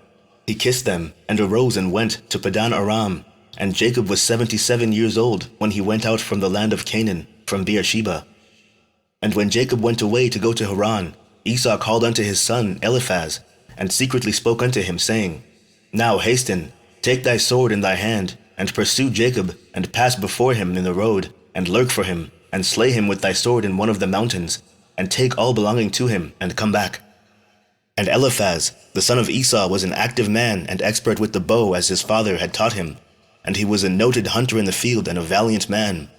He kissed them, and arose and went to Padan Aram. And Jacob was 77 years old when he went out from the land of Canaan, from Beersheba. And when Jacob went away to go to Haran, Esau called unto his son Eliphaz, and secretly spoke unto him, saying, Now hasten, take thy sword in thy hand, and pursue Jacob, and pass before him in the road, and lurk for him, and slay him with thy sword in one of the mountains, and take all belonging to him, and come back. And Eliphaz, the son of Esau, was an active man and expert with the bow, as his father had taught him, and he was a noted hunter in the field and a valiant man.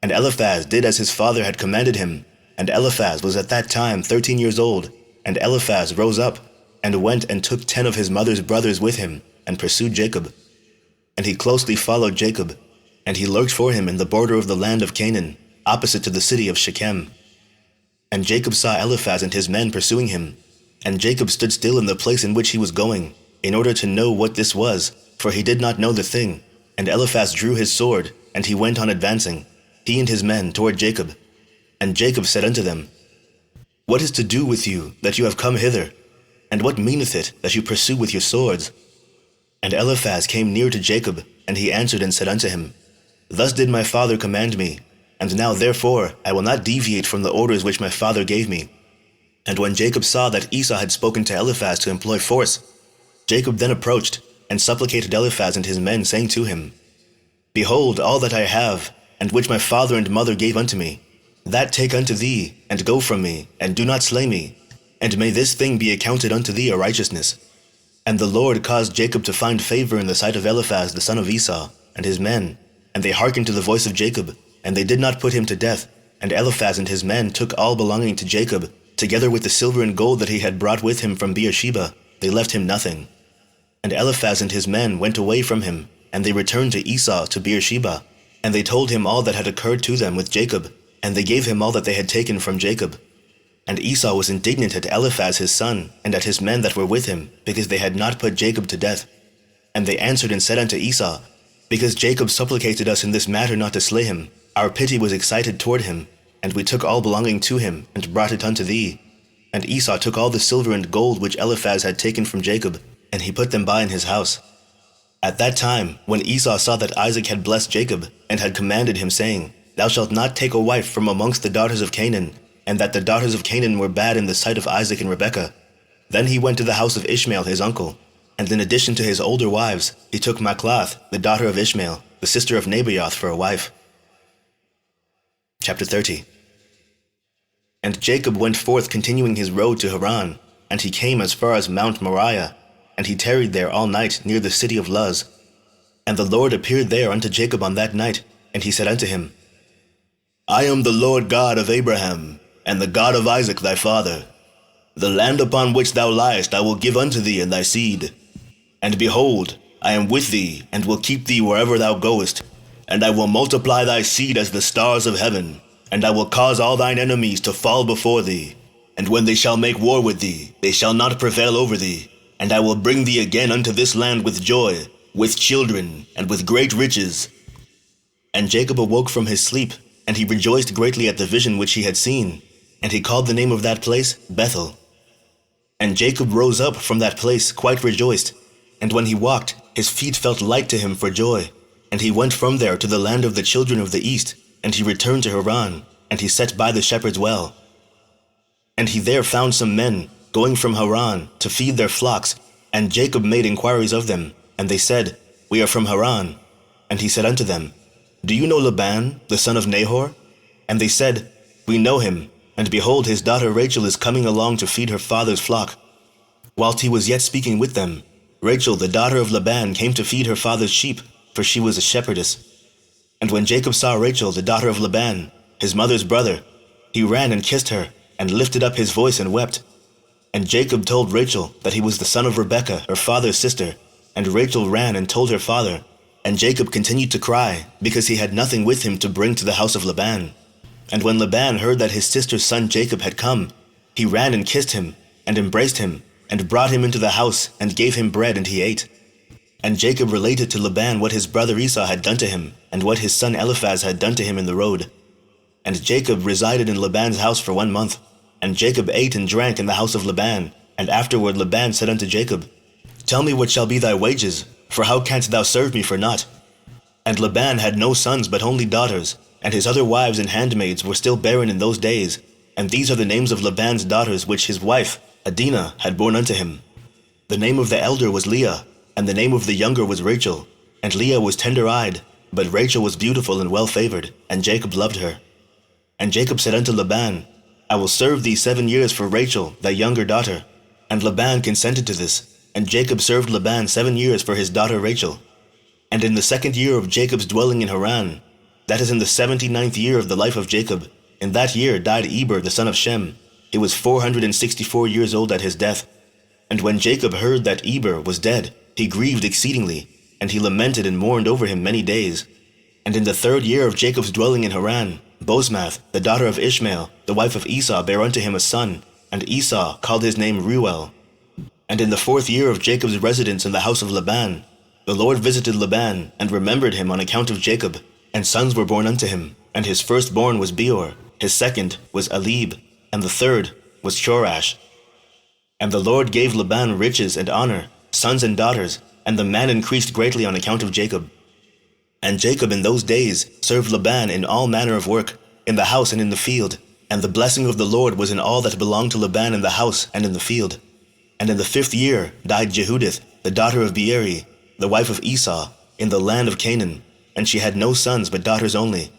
And Eliphaz did as his father had commanded him, and Eliphaz was at that time 13 years old. And Eliphaz rose up, and went and took 10 of his mother's brothers with him, and pursued Jacob. And he closely followed Jacob, and he lurked for him in the border of the land of Canaan, opposite to the city of Shechem. And Jacob saw Eliphaz and his men pursuing him, and Jacob stood still in the place in which he was going, in order to know what this was, for he did not know the thing. And Eliphaz drew his sword, and he went on advancing, he and his men, toward Jacob. And Jacob said unto them, What is to do with you, that you have come hither? And what meaneth it, that you pursue with your swords? And Eliphaz came near to Jacob, and he answered and said unto him, Thus did my father command me, and now therefore I will not deviate from the orders which my father gave me. And when Jacob saw that Esau had spoken to Eliphaz to employ force, Jacob then approached, and supplicated Eliphaz and his men, saying to him, Behold all that I have, and which my father and mother gave unto me, that take unto thee, and go from me, and do not slay me, and may this thing be accounted unto thee a righteousness. And the Lord caused Jacob to find favor in the sight of Eliphaz the son of Esau, and his men, and they hearkened to the voice of Jacob, and they did not put him to death. And Eliphaz and his men took all belonging to Jacob, together with the silver and gold that he had brought with him from Beersheba. They left him nothing. And Eliphaz and his men went away from him, and they returned to Esau to Beersheba. And they told him all that had occurred to them with Jacob, and they gave him all that they had taken from Jacob. And Esau was indignant at Eliphaz his son, and at his men that were with him, because they had not put Jacob to death. And they answered and said unto Esau, Because Jacob supplicated us in this matter not to slay him, our pity was excited toward him, and we took all belonging to him, and brought it unto thee. And Esau took all the silver and gold which Eliphaz had taken from Jacob, and he put them by in his house. At that time, when Esau saw that Isaac had blessed Jacob, and had commanded him, saying, Thou shalt not take a wife from amongst the daughters of Canaan, and that the daughters of Canaan were bad in the sight of Isaac and Rebekah, then he went to the house of Ishmael his uncle, and in addition to his older wives, he took Machlath, the daughter of Ishmael, the sister of Nebaioth, for a wife. Chapter 30. And Jacob went forth continuing his road to Haran, and he came as far as Mount Moriah, and he tarried there all night near the city of Luz. And the Lord appeared there unto Jacob on that night, and he said unto him, I am the Lord God of Abraham, and the God of Isaac thy father. The land upon which thou liest I will give unto thee and thy seed. And behold, I am with thee, and will keep thee wherever thou goest, and I will multiply thy seed as the stars of heaven, and I will cause all thine enemies to fall before thee. And when they shall make war with thee, they shall not prevail over thee. And I will bring thee again unto this land with joy, with children, and with great riches. And Jacob awoke from his sleep, and he rejoiced greatly at the vision which he had seen, and he called the name of that place Bethel. And Jacob rose up from that place quite rejoiced, and when he walked, his feet felt light to him for joy. And he went from there to the land of the children of the east, and he returned to Haran, and he sat by the shepherd's well. And he there found some men going from Haran to feed their flocks, and Jacob made inquiries of them, and they said, We are from Haran. And he said unto them, Do you know Laban, the son of Nahor? And they said, We know him, and behold, his daughter Rachel is coming along to feed her father's flock. Whilst he was yet speaking with them, Rachel, the daughter of Laban, came to feed her father's sheep, for she was a shepherdess. And when Jacob saw Rachel, the daughter of Laban, his mother's brother, he ran and kissed her, and lifted up his voice and wept. And Jacob told Rachel that he was the son of Rebekah, her father's sister. And Rachel ran and told her father. And Jacob continued to cry, because he had nothing with him to bring to the house of Laban. And when Laban heard that his sister's son Jacob had come, he ran and kissed him, and embraced him, and brought him into the house, and gave him bread, and he ate. And Jacob related to Laban what his brother Esau had done to him, and what his son Eliphaz had done to him in the road. And Jacob resided in Laban's house for 1 month. And Jacob ate and drank in the house of Laban. And afterward Laban said unto Jacob, Tell me what shall be thy wages, for how canst thou serve me for naught? And Laban had no sons but only daughters, and his other wives and handmaids were still barren in those days. And these are the names of Laban's daughters which his wife, Adinah, had borne unto him. The name of the elder was Leah, and the name of the younger was Rachel. And Leah was tender-eyed, but Rachel was beautiful and well-favored, and Jacob loved her. And Jacob said unto Laban, I will serve thee 7 years for Rachel, thy younger daughter. And Laban consented to this, and Jacob served Laban 7 years for his daughter Rachel. And in the 2nd year of Jacob's dwelling in Haran, that is in the 79th year of the life of Jacob, in that year died Eber the son of Shem. He was 464 years old at his death. And when Jacob heard that Eber was dead, he grieved exceedingly, and he lamented and mourned over him many days. And in the 3rd year of Jacob's dwelling in Haran, Bosmath, the daughter of Ishmael, the wife of Esau, bare unto him a son, and Esau called his name Reuel. And in the 4th year of Jacob's residence in the house of Laban, the Lord visited Laban, and remembered him on account of Jacob, and sons were born unto him. And his firstborn was Beor, his second was Elib, and the third was Chorash. And the Lord gave Laban riches and honor, sons and daughters, and the man increased greatly on account of Jacob. And Jacob in those days served Laban in all manner of work, in the house and in the field. And the blessing of the Lord was in all that belonged to Laban in the house and in the field. And in the 5th year died Jehudith, the daughter of Beeri, the wife of Esau, in the land of Canaan. And she had no sons but daughters only.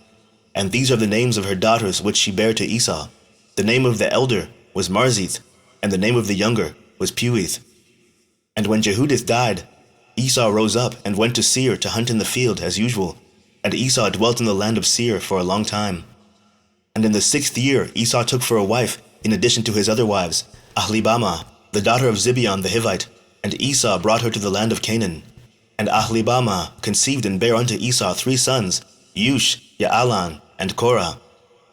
And these are the names of her daughters which she bare to Esau. The name of the elder was Marzith, and the name of the younger was Puith. And when Jehudith died, Esau rose up and went to Seir to hunt in the field as usual, and Esau dwelt in the land of Seir for a long time. And in the 6th year Esau took for a wife, in addition to his other wives, Ahlibamah, the daughter of Zibeon the Hivite, and Esau brought her to the land of Canaan. And Ahlibamah conceived and bare unto Esau 3 sons, Yush, Yaalan, and Korah.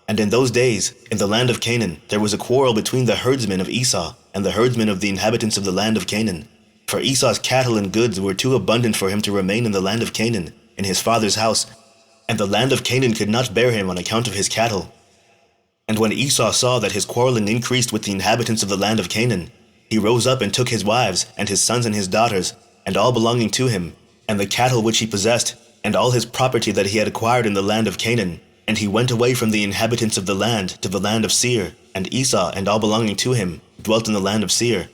And in those days, in the land of Canaan, there was a quarrel between the herdsmen of Esau and the herdsmen of the inhabitants of the land of Canaan. For Esau's cattle and goods were too abundant for him to remain in the land of Canaan, in his father's house, and the land of Canaan could not bear him on account of his cattle. And when Esau saw that his quarreling increased with the inhabitants of the land of Canaan, he rose up and took his wives, and his sons and his daughters, and all belonging to him, and the cattle which he possessed, and all his property that he had acquired in the land of Canaan, and he went away from the inhabitants of the land to the land of Seir, and Esau and all belonging to him dwelt in the land of Seir.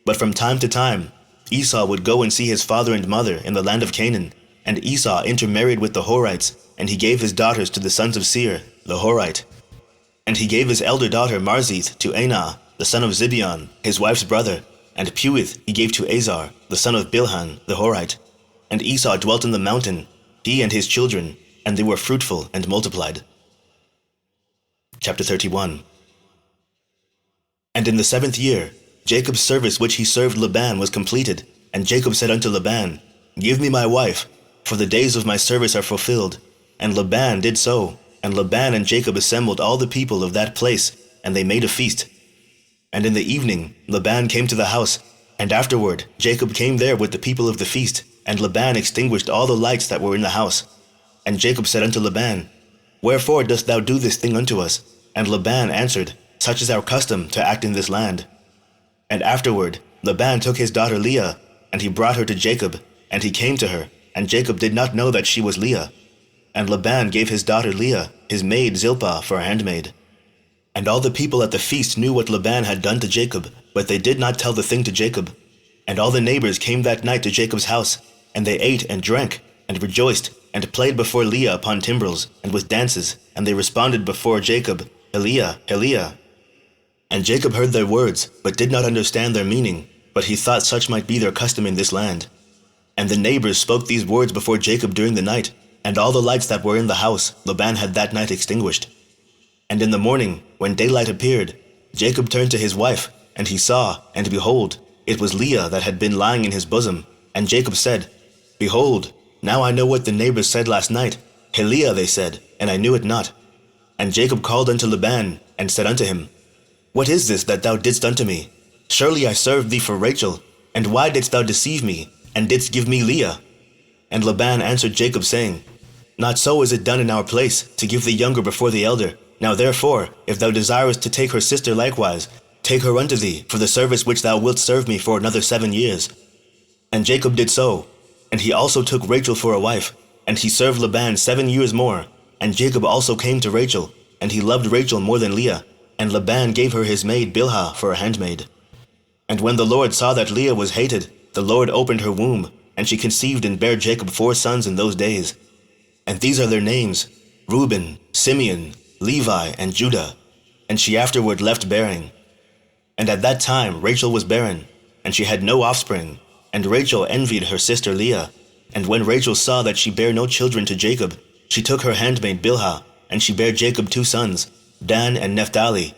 But from time to time Esau would go and see his father and mother in the land of Canaan, and Esau intermarried with the Horites, and he gave his daughters to the sons of Seir, the Horite. And he gave his elder daughter Marzith to Anah, the son of Zibeon, his wife's brother, and Puith he gave to Azar, the son of Bilhan, the Horite. And Esau dwelt in the mountain, he and his children, and they were fruitful and multiplied. Chapter 31. And in the 7th year, Jacob's service which he served Laban was completed, and Jacob said unto Laban, Give me my wife, for the days of my service are fulfilled. And Laban did so, and Laban and Jacob assembled all the people of that place, and they made a feast. And in the evening Laban came to the house, and afterward Jacob came there with the people of the feast, and Laban extinguished all the lights that were in the house. And Jacob said unto Laban, Wherefore dost thou do this thing unto us? And Laban answered, Such is our custom to act in this land. And afterward Laban took his daughter Leah, and he brought her to Jacob, and he came to her, and Jacob did not know that she was Leah. And Laban gave his daughter Leah, his maid Zilpah, for a handmaid. And all the people at the feast knew what Laban had done to Jacob, but they did not tell the thing to Jacob. And all the neighbors came that night to Jacob's house, and they ate and drank, and rejoiced, and played before Leah upon timbrels, and with dances, and they responded before Jacob, Eliah, Eliah. And Jacob heard their words, but did not understand their meaning, but he thought such might be their custom in this land. And the neighbors spoke these words before Jacob during the night, and all the lights that were in the house Laban had that night extinguished. And in the morning, when daylight appeared, Jacob turned to his wife, and he saw, and behold, it was Leah that had been lying in his bosom. And Jacob said, Behold, now I know what the neighbors said last night. Leah, they said, and I knew it not. And Jacob called unto Laban, and said unto him, What is this that thou didst unto me? Surely I served thee for Rachel, and why didst thou deceive me, and didst give me Leah? And Laban answered Jacob, saying, Not so is it done in our place, to give the younger before the elder. Now therefore, if thou desirest to take her sister likewise, take her unto thee, for the service which thou wilt serve me for another 7 years. And Jacob did so, and he also took Rachel for a wife, and he served Laban 7 years more. And Jacob also came to Rachel, and he loved Rachel more than Leah, and Laban gave her his maid Bilhah for a handmaid. And when the Lord saw that Leah was hated, the Lord opened her womb, and she conceived and bare Jacob 4 sons in those days. And these are their names, Reuben, Simeon, Levi, and Judah. And she afterward left bearing. And at that time Rachel was barren, and she had no offspring. And Rachel envied her sister Leah. And when Rachel saw that she bare no children to Jacob, she took her handmaid Bilhah, and she bare Jacob 2 sons, Dan and Naphtali.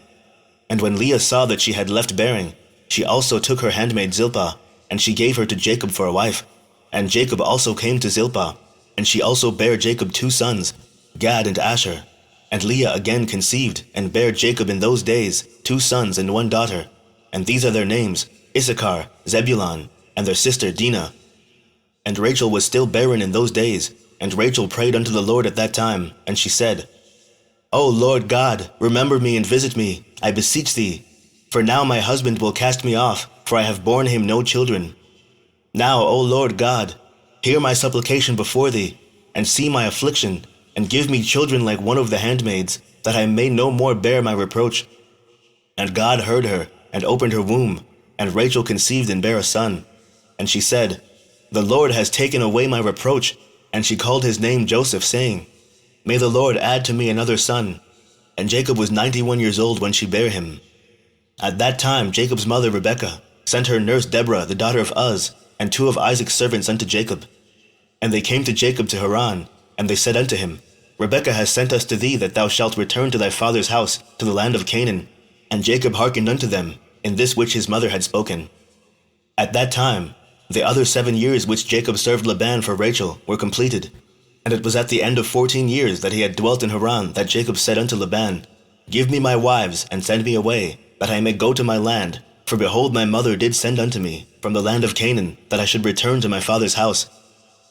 And when Leah saw that she had left bearing, she also took her handmaid Zilpah, and she gave her to Jacob for a wife. And Jacob also came to Zilpah, and she also bare Jacob 2 sons, Gad and Asher. And Leah again conceived, and bare Jacob in those days 2 sons and 1 daughter. And these are their names, Issachar, Zebulun, and their sister Dinah. And Rachel was still barren in those days, and Rachel prayed unto the Lord at that time, and she said, O Lord God, remember me and visit me, I beseech thee. For now my husband will cast me off, for I have borne him no children. Now, O Lord God, hear my supplication before thee, and see my affliction, and give me children like one of the handmaids, that I may no more bear my reproach. And God heard her, and opened her womb, and Rachel conceived and bare a son. And she said, The Lord has taken away my reproach, and she called his name Joseph, saying, May the Lord add to me another son. And Jacob was 91 years old when she bare him. At that time Jacob's mother Rebekah sent her nurse Deborah, the daughter of Uz, and 2 of Isaac's servants unto Jacob. And they came to Jacob to Haran, and they said unto him, Rebekah has sent us to thee, that thou shalt return to thy father's house, to the land of Canaan. And Jacob hearkened unto them, in this which his mother had spoken. At that time, the other 7 years which Jacob served Laban for Rachel were completed. And it was at the end of 14 years that he had dwelt in Haran, that Jacob said unto Laban, Give me my wives, and send me away, that I may go to my land. For behold, my mother did send unto me from the land of Canaan, that I should return to my father's house.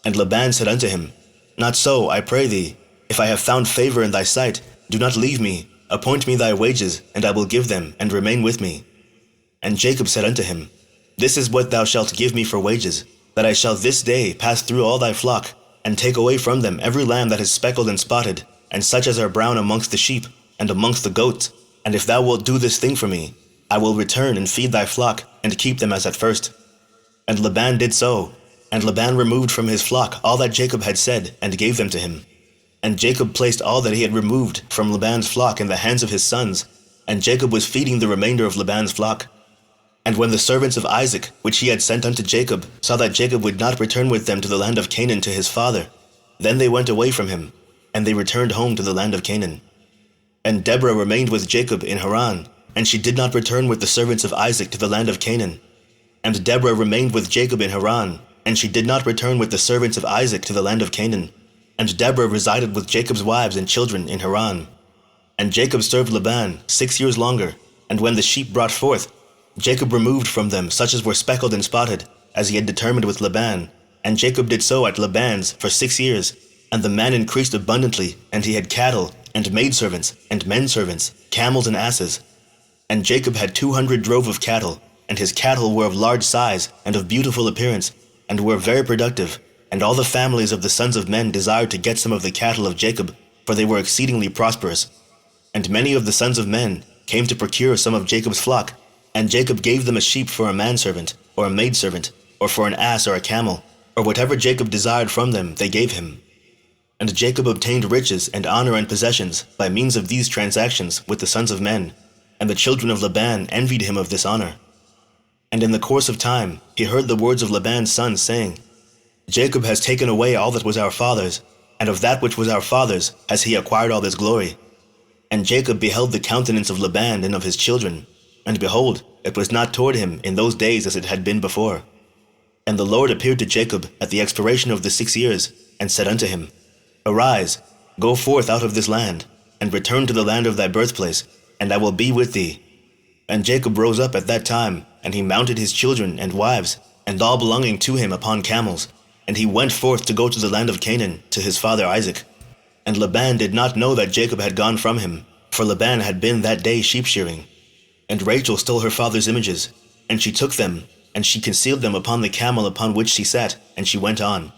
And Laban said unto him, Not so, I pray thee. If I have found favor in thy sight, do not leave me. Appoint me thy wages, and I will give them, and remain with me. And Jacob said unto him, This is what thou shalt give me for wages, that I shall this day pass through all thy flock, and take away from them every lamb that is speckled and spotted, and such as are brown amongst the sheep, and amongst the goats. And if thou wilt do this thing for me, I will return and feed thy flock, and keep them as at first. And Laban did so, and Laban removed from his flock all that Jacob had said, and gave them to him. And Jacob placed all that he had removed from Laban's flock in the hands of his sons, and Jacob was feeding the remainder of Laban's flock. And when the servants of Isaac, which he had sent unto Jacob, saw that Jacob would not return with them to the land of Canaan to his father, then they went away from him, and they returned home to the land of Canaan. And Deborah remained with Jacob in Haran, and she did not return with the servants of Isaac to the land of Canaan. And Deborah remained with Jacob in Haran, and she did not return with the servants of Isaac to the land of Canaan. And Deborah resided with Jacob's wives and children in Haran. And Jacob served Laban 6 years longer, and when the sheep brought forth, Jacob removed from them such as were speckled and spotted, as he had determined with Laban. And Jacob did so at Laban's for 6 years. And the man increased abundantly, and he had cattle, and maidservants, and menservants, camels and asses. And Jacob had 200 drove of cattle, and his cattle were of large size, and of beautiful appearance, and were very productive. And all the families of the sons of men desired to get some of the cattle of Jacob, for they were exceedingly prosperous. And many of the sons of men came to procure some of Jacob's flock, and Jacob gave them a sheep for a manservant, or a maidservant, or for an ass or a camel, or whatever Jacob desired from them they gave him. And Jacob obtained riches and honor and possessions by means of these transactions with the sons of men, and the children of Laban envied him of this honor. And in the course of time he heard the words of Laban's sons, saying, Jacob has taken away all that was our father's, and of that which was our father's has he acquired all this glory. And Jacob beheld the countenance of Laban and of his children, and behold, it was not toward him in those days as it had been before. And the Lord appeared to Jacob at the expiration of the 6 years, and said unto him, Arise, go forth out of this land, and return to the land of thy birthplace, and I will be with thee. And Jacob rose up at that time, and he mounted his children and wives, and all belonging to him upon camels, and he went forth to go to the land of Canaan, to his father Isaac. And Laban did not know that Jacob had gone from him, for Laban had been that day sheep-shearing. And Rachel stole her father's images, and she took them, and she concealed them upon the camel upon which she sat, and she went on.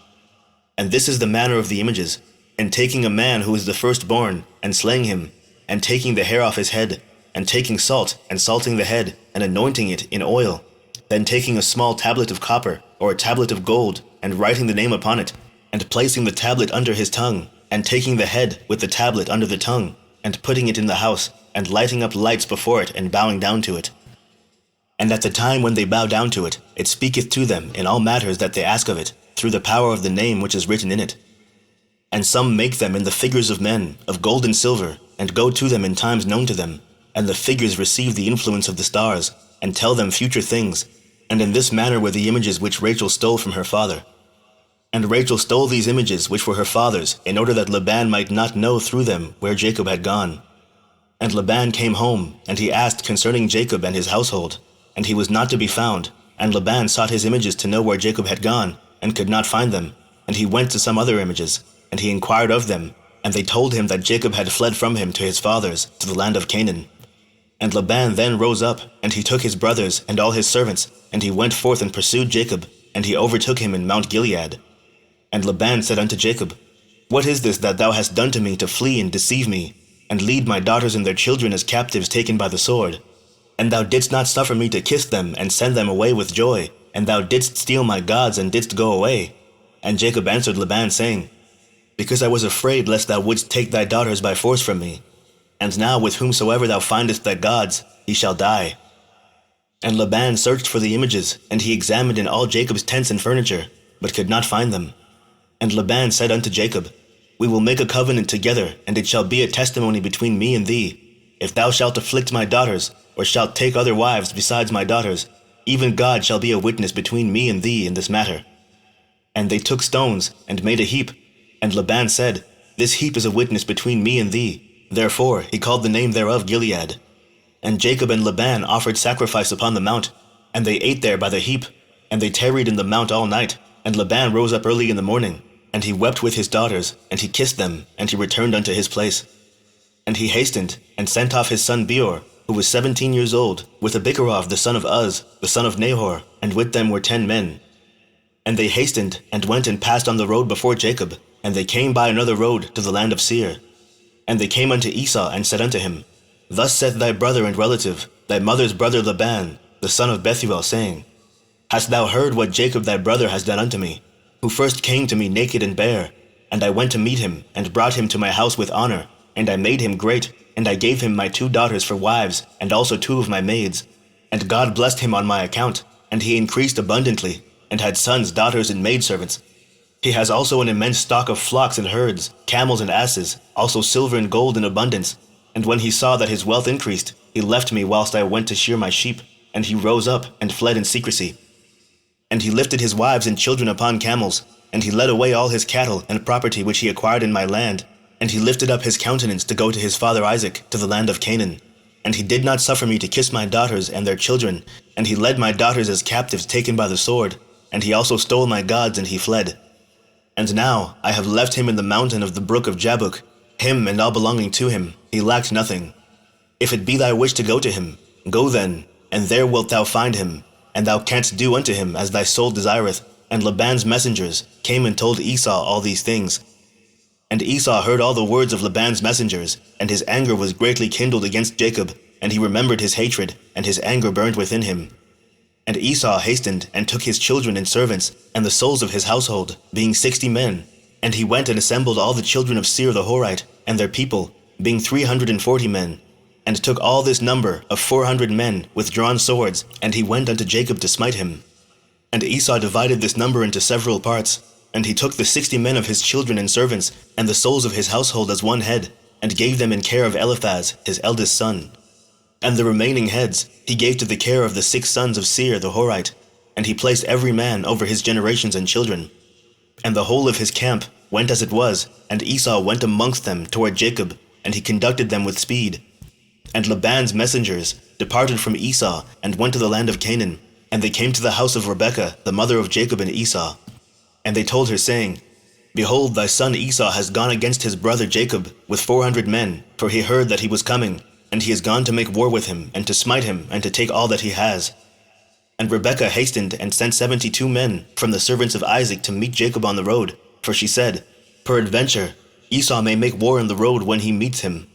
And this is the manner of the images: and taking a man who is the firstborn, and slaying him, and taking the hair off his head, and taking salt, and salting the head, and anointing it in oil, then taking a small tablet of copper, or a tablet of gold, and writing the name upon it, and placing the tablet under his tongue, and taking the head with the tablet under the tongue, and putting it in the house, and lighting up lights before it, and bowing down to it. And at the time when they bow down to it, it speaketh to them in all matters that they ask of it, through the power of the name which is written in it. And some make them in the figures of men, of gold and silver, and go to them in times known to them, and the figures receive the influence of the stars, and tell them future things. And in this manner were the images which Rachel stole from her father. And Rachel stole these images which were her father's, in order that Laban might not know through them where Jacob had gone. And Laban came home, and he asked concerning Jacob and his household, and he was not to be found. And Laban sought his images to know where Jacob had gone, and could not find them. And he went to some other images, and he inquired of them, and they told him that Jacob had fled from him to his fathers, to the land of Canaan. And Laban then rose up, and he took his brothers and all his servants, and he went forth and pursued Jacob, and he overtook him in Mount Gilead. And Laban said unto Jacob, What is this that thou hast done to me to flee and deceive me, and lead my daughters and their children as captives taken by the sword? And thou didst not suffer me to kiss them and send them away with joy, and thou didst steal my gods and didst go away. And Jacob answered Laban, saying, Because I was afraid lest thou wouldst take thy daughters by force from me. And now with whomsoever thou findest thy gods, he shall die. And Laban searched for the images, and he examined in all Jacob's tents and furniture, but could not find them. And Laban said unto Jacob, We will make a covenant together, and it shall be a testimony between me and thee. If thou shalt afflict my daughters, or shalt take other wives besides my daughters, even God shall be a witness between me and thee in this matter. And they took stones, and made a heap. And Laban said, This heap is a witness between me and thee. Therefore he called the name thereof Gilead. And Jacob and Laban offered sacrifice upon the mount, and they ate there by the heap, and they tarried in the mount all night. And Laban rose up early in the morning, and he wept with his daughters, and he kissed them, and he returned unto his place. And he hastened, and sent off his son Beor, who was 17 years old, with Abicharov the son of Uz, the son of Nahor, and with them were 10 men. And they hastened, and went and passed on the road before Jacob, and they came by another road to the land of Seir. And they came unto Esau, and said unto him, Thus saith thy brother and relative, thy mother's brother Laban, the son of Bethuel, saying, Hast thou heard what Jacob thy brother has done unto me, who first came to me naked and bare? And I went to meet him, and brought him to my house with honor, and I made him great, and I gave him my 2 daughters for wives, and also 2 of my maids. And God blessed him on my account, and he increased abundantly, and had sons, daughters, and maidservants. He has also an immense stock of flocks and herds, camels and asses, also silver and gold in abundance. And when he saw that his wealth increased, he left me whilst I went to shear my sheep, and he rose up and fled in secrecy. And he lifted his wives and children upon camels, and he led away all his cattle and property which he acquired in my land, and he lifted up his countenance to go to his father Isaac to the land of Canaan. And he did not suffer me to kiss my daughters and their children, and he led my daughters as captives taken by the sword, and he also stole my gods, and he fled. And now I have left him in the mountain of the brook of Jabbok, him and all belonging to him, he lacked nothing. If it be thy wish to go to him, go then, and there wilt thou find him, and thou canst do unto him as thy soul desireth. And Laban's messengers came and told Esau all these things. And Esau heard all the words of Laban's messengers, and his anger was greatly kindled against Jacob, and he remembered his hatred, and his anger burned within him. And Esau hastened, and took his children and servants, and the souls of his household, being 60 men. And he went and assembled all the children of Seir the Horite, and their people, being 340 men, and took all this number of 400 men with drawn swords, and he went unto Jacob to smite him. And Esau divided this number into several parts, and he took the 60 men of his children and servants, and the souls of his household as one head, and gave them in care of Eliphaz, his eldest son. And the remaining heads he gave to the care of the 6 sons of Seir the Horite, and he placed every man over his generations and children. And the whole of his camp went as it was, and Esau went amongst them toward Jacob, and he conducted them with speed. And Laban's messengers departed from Esau, and went to the land of Canaan, and they came to the house of Rebekah, the mother of Jacob and Esau. And they told her, saying, Behold, thy son Esau has gone against his brother Jacob with 400 men, for he heard that he was coming, and he is gone to make war with him, and to smite him, and to take all that he has. And Rebekah hastened and sent 72 men from the servants of Isaac to meet Jacob on the road, for she said, Peradventure, Esau may make war on the road when he meets him.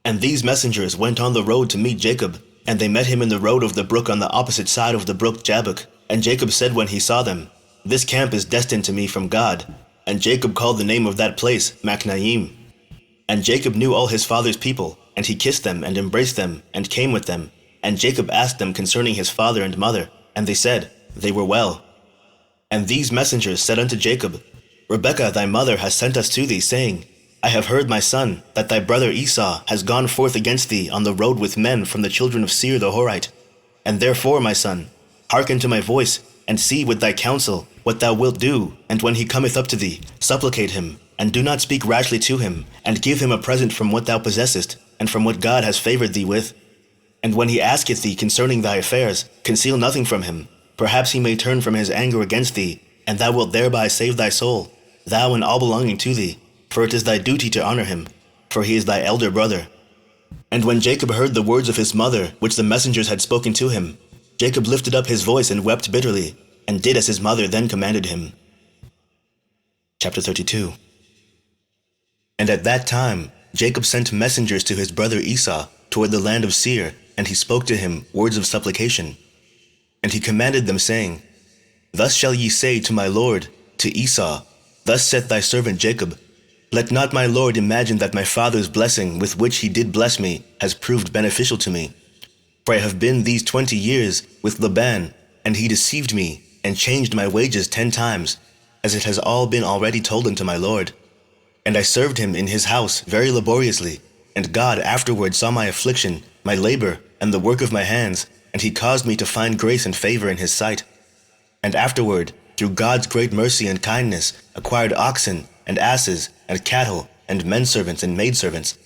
And these messengers went on the road to meet Jacob, and they met him in the road of the brook on the opposite side of the brook Jabbok. And Jacob said when he saw them, This camp is destined to me from God. And Jacob called the name of that place Machnaim. And Jacob knew all his father's people, and he kissed them and embraced them, and came with them. And Jacob asked them concerning his father and mother, and they said, They were well. And these messengers said unto Jacob, Rebekah thy mother has sent us to thee, saying, I have heard, my son, that thy brother Esau has gone forth against thee on the road with men from the children of Seir the Horite. And therefore, my son, hearken to my voice, and see with thy counsel what thou wilt do, and when he cometh up to thee, supplicate him, and do not speak rashly to him, and give him a present from what thou possessest, and from what God has favored thee with. And when he asketh thee concerning thy affairs, conceal nothing from him. Perhaps he may turn from his anger against thee, and thou wilt thereby save thy soul, thou and all belonging to thee. For it is thy duty to honor him, for he is thy elder brother. And when Jacob heard the words of his mother, which the messengers had spoken to him, Jacob lifted up his voice and wept bitterly, and did as his mother then commanded him. Chapter 32. And at that time Jacob sent messengers to his brother Esau toward the land of Seir, and he spoke to him words of supplication. And he commanded them, saying, Thus shall ye say to my lord, to Esau, Thus saith thy servant Jacob, Let not my lord imagine that my father's blessing with which he did bless me has proved beneficial to me. For I have been these 20 years with Laban, and he deceived me, and changed my wages 10 times, as it has all been already told unto my Lord. And I served him in his house very laboriously, and God afterward saw my affliction, my labor, and the work of my hands, and he caused me to find grace and favor in his sight. And afterward, through God's great mercy and kindness, acquired oxen, and asses, and cattle, and menservants and maidservants.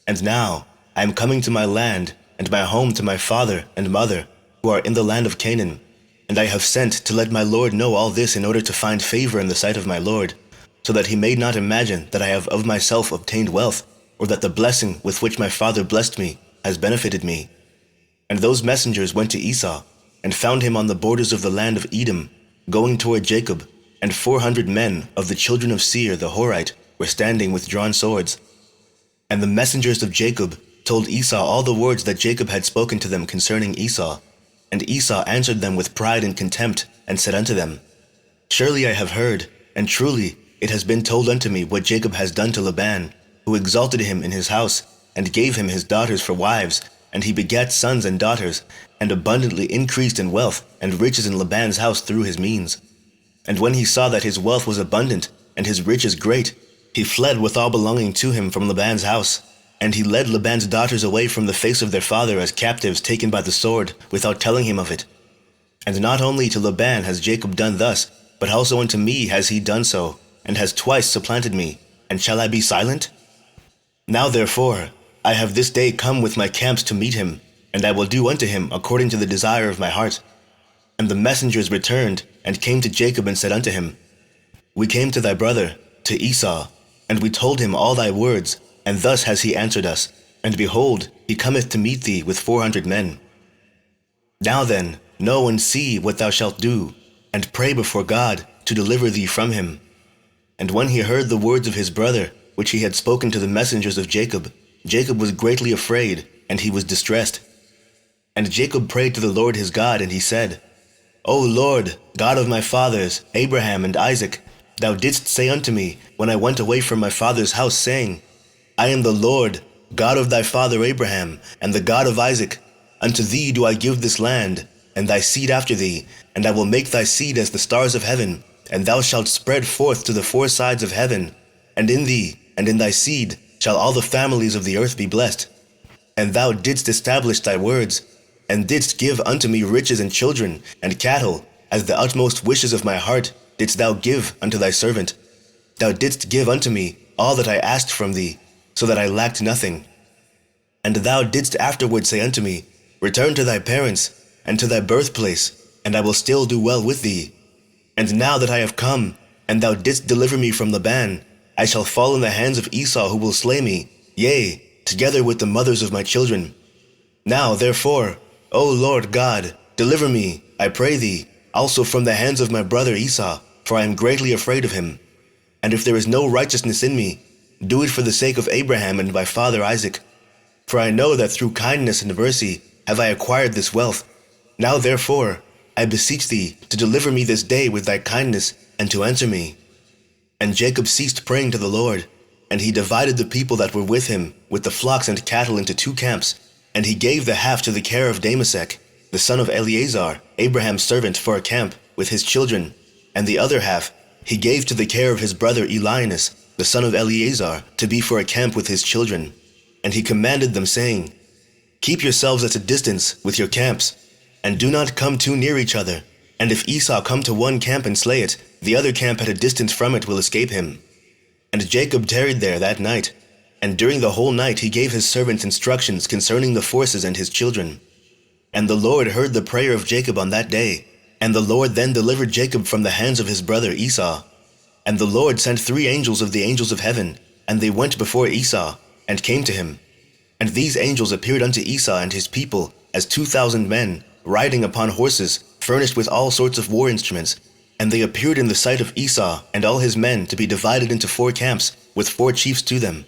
And now I am coming to my land, and my home to my father and mother, who are in the land of Canaan. And I have sent to let my Lord know all this in order to find favor in the sight of my Lord, so that he may not imagine that I have of myself obtained wealth, or that the blessing with which my father blessed me has benefited me. And those messengers went to Esau, and found him on the borders of the land of Edom, going toward Jacob, and 400 men of the children of Seir the Horite were standing with drawn swords. And the messengers of Jacob told Esau all the words that Jacob had spoken to them concerning Esau. And Esau answered them with pride and contempt, and said unto them, Surely I have heard, and truly it has been told unto me what Jacob has done to Laban, who exalted him in his house, and gave him his daughters for wives, and he begat sons and daughters, and abundantly increased in wealth and riches in Laban's house through his means. And when he saw that his wealth was abundant, and his riches great, he fled with all belonging to him from Laban's house. And he led Laban's daughters away from the face of their father as captives taken by the sword, without telling him of it. And not only to Laban has Jacob done thus, but also unto me has he done so, and has twice supplanted me. And shall I be silent? Now therefore, I have this day come with my camps to meet him, and I will do unto him according to the desire of my heart. And the messengers returned, and came to Jacob, and said unto him, We came to thy brother, to Esau, and we told him all thy words, and thus has he answered us. And behold, he cometh to meet thee with 400 men. Now then, know and see what thou shalt do, and pray before God to deliver thee from him. And when he heard the words of his brother, which he had spoken to the messengers of Jacob, Jacob was greatly afraid, and he was distressed. And Jacob prayed to the Lord his God, and he said, O Lord, God of my fathers, Abraham and Isaac, thou didst say unto me, when I went away from my father's house, saying, I am the Lord, God of thy father Abraham, and the God of Isaac. Unto thee do I give this land, and thy seed after thee, and I will make thy seed as the stars of heaven, and thou shalt spread forth to the four sides of heaven. And in thee, and in thy seed, shall all the families of the earth be blessed. And thou didst establish thy words, and didst give unto me riches and children, and cattle, as the utmost wishes of my heart didst thou give unto thy servant. Thou didst give unto me all that I asked from thee, so that I lacked nothing. And thou didst afterward say unto me, Return to thy parents, and to thy birthplace, and I will still do well with thee. And now that I have come, and thou didst deliver me from Laban, I shall fall in the hands of Esau, who will slay me, yea, together with the mothers of my children. Now, therefore, O Lord God, deliver me, I pray thee, also from the hands of my brother Esau, for I am greatly afraid of him. And if there is no righteousness in me, do it for the sake of Abraham and my father Isaac. For I know that through kindness and mercy have I acquired this wealth. Now therefore, I beseech thee to deliver me this day with thy kindness, and to answer me. And Jacob ceased praying to the Lord, and he divided the people that were with him with the flocks and cattle into 2 camps, and he gave the half to the care of Damasek, the son of Eleazar, Abraham's servant, for a camp, with his children, and the other half he gave to the care of his brother Elias, the son of Eleazar, to be for a camp with his children. And he commanded them, saying, Keep yourselves at a distance with your camps, and do not come too near each other. And if Esau come to one camp and slay it, the other camp at a distance from it will escape him. And Jacob tarried there that night, and during the whole night he gave his servants instructions concerning the forces and his children. And the Lord heard the prayer of Jacob on that day, and the Lord then delivered Jacob from the hands of his brother Esau. And the Lord sent 3 angels of the angels of heaven, and they went before Esau, and came to him. And these angels appeared unto Esau and his people as 2,000 men, riding upon horses, furnished with all sorts of war instruments. And they appeared in the sight of Esau and all his men to be divided into 4 camps, with 4 chiefs to them.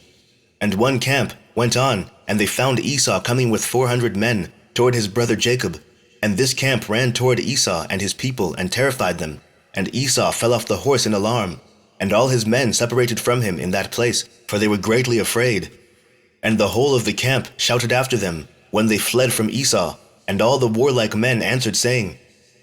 And one camp went on, and they found Esau coming with 400 men toward his brother Jacob. And this camp ran toward Esau and his people, and terrified them. And Esau fell off the horse in alarm, and all his men separated from him in that place, for they were greatly afraid. And the whole of the camp shouted after them, when they fled from Esau, And all the warlike men answered, saying,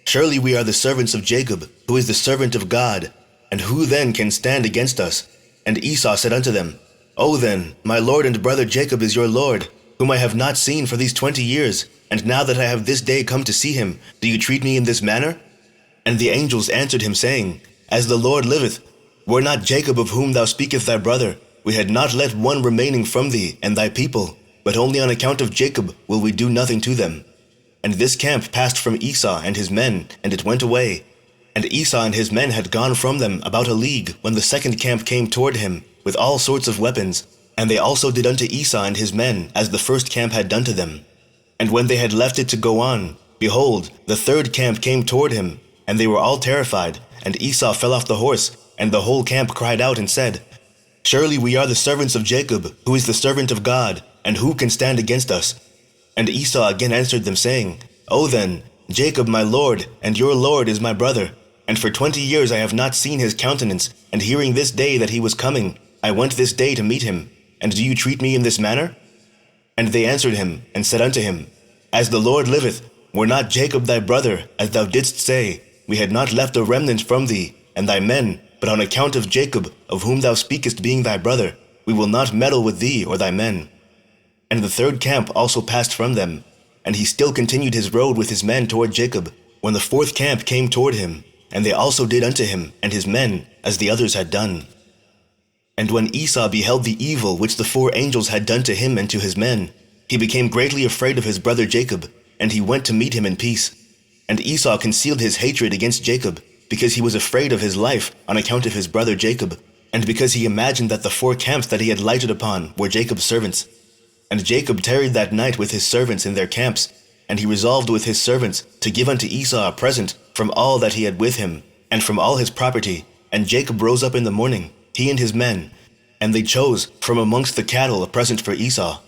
Surely we are the servants of Jacob, who is the servant of God. And who then can stand against us? And Esau said unto them, O then, my lord and brother Jacob is your lord, whom I have not seen for these 20 years. And now that I have this day come to see him, do you treat me in this manner? And the angels answered him, saying, As the Lord liveth, were not Jacob of whom thou speakest thy brother, we had not let one remaining from thee and thy people, but only on account of Jacob will we do nothing to them. And this camp passed from Esau and his men, and it went away. And Esau and his men had gone from them about a league, when the second camp came toward him, with all sorts of weapons. And they also did unto Esau and his men, as the first camp had done to them. And when they had left it to go on, behold, the third camp came toward him, and they were all terrified. And Esau fell off the horse, and the whole camp cried out and said, Surely we are the servants of Jacob, who is the servant of God, and who can stand against us? And Esau again answered them, saying, O then, Jacob my lord, and your lord is my brother. And for 20 years I have not seen his countenance, and hearing this day that he was coming, I went this day to meet him. And do you treat me in this manner? And they answered him, and said unto him, As the Lord liveth, were not Jacob thy brother, as thou didst say, we had not left a remnant from thee, and thy men, but on account of Jacob, of whom thou speakest being thy brother, we will not meddle with thee or thy men. And the third camp also passed from them, and he still continued his road with his men toward Jacob, when the fourth camp came toward him, and they also did unto him and his men as the others had done. And when Esau beheld the evil which the 4 angels had done to him and to his men, he became greatly afraid of his brother Jacob, and he went to meet him in peace. And Esau concealed his hatred against Jacob, because he was afraid of his life on account of his brother Jacob, and because he imagined that the 4 camps that he had lighted upon were Jacob's servants. And Jacob tarried that night with his servants in their camps, and he resolved with his servants to give unto Esau a present from all that he had with him, and from all his property. And Jacob rose up in the morning, he and his men, and they chose from amongst the cattle a present for Esau.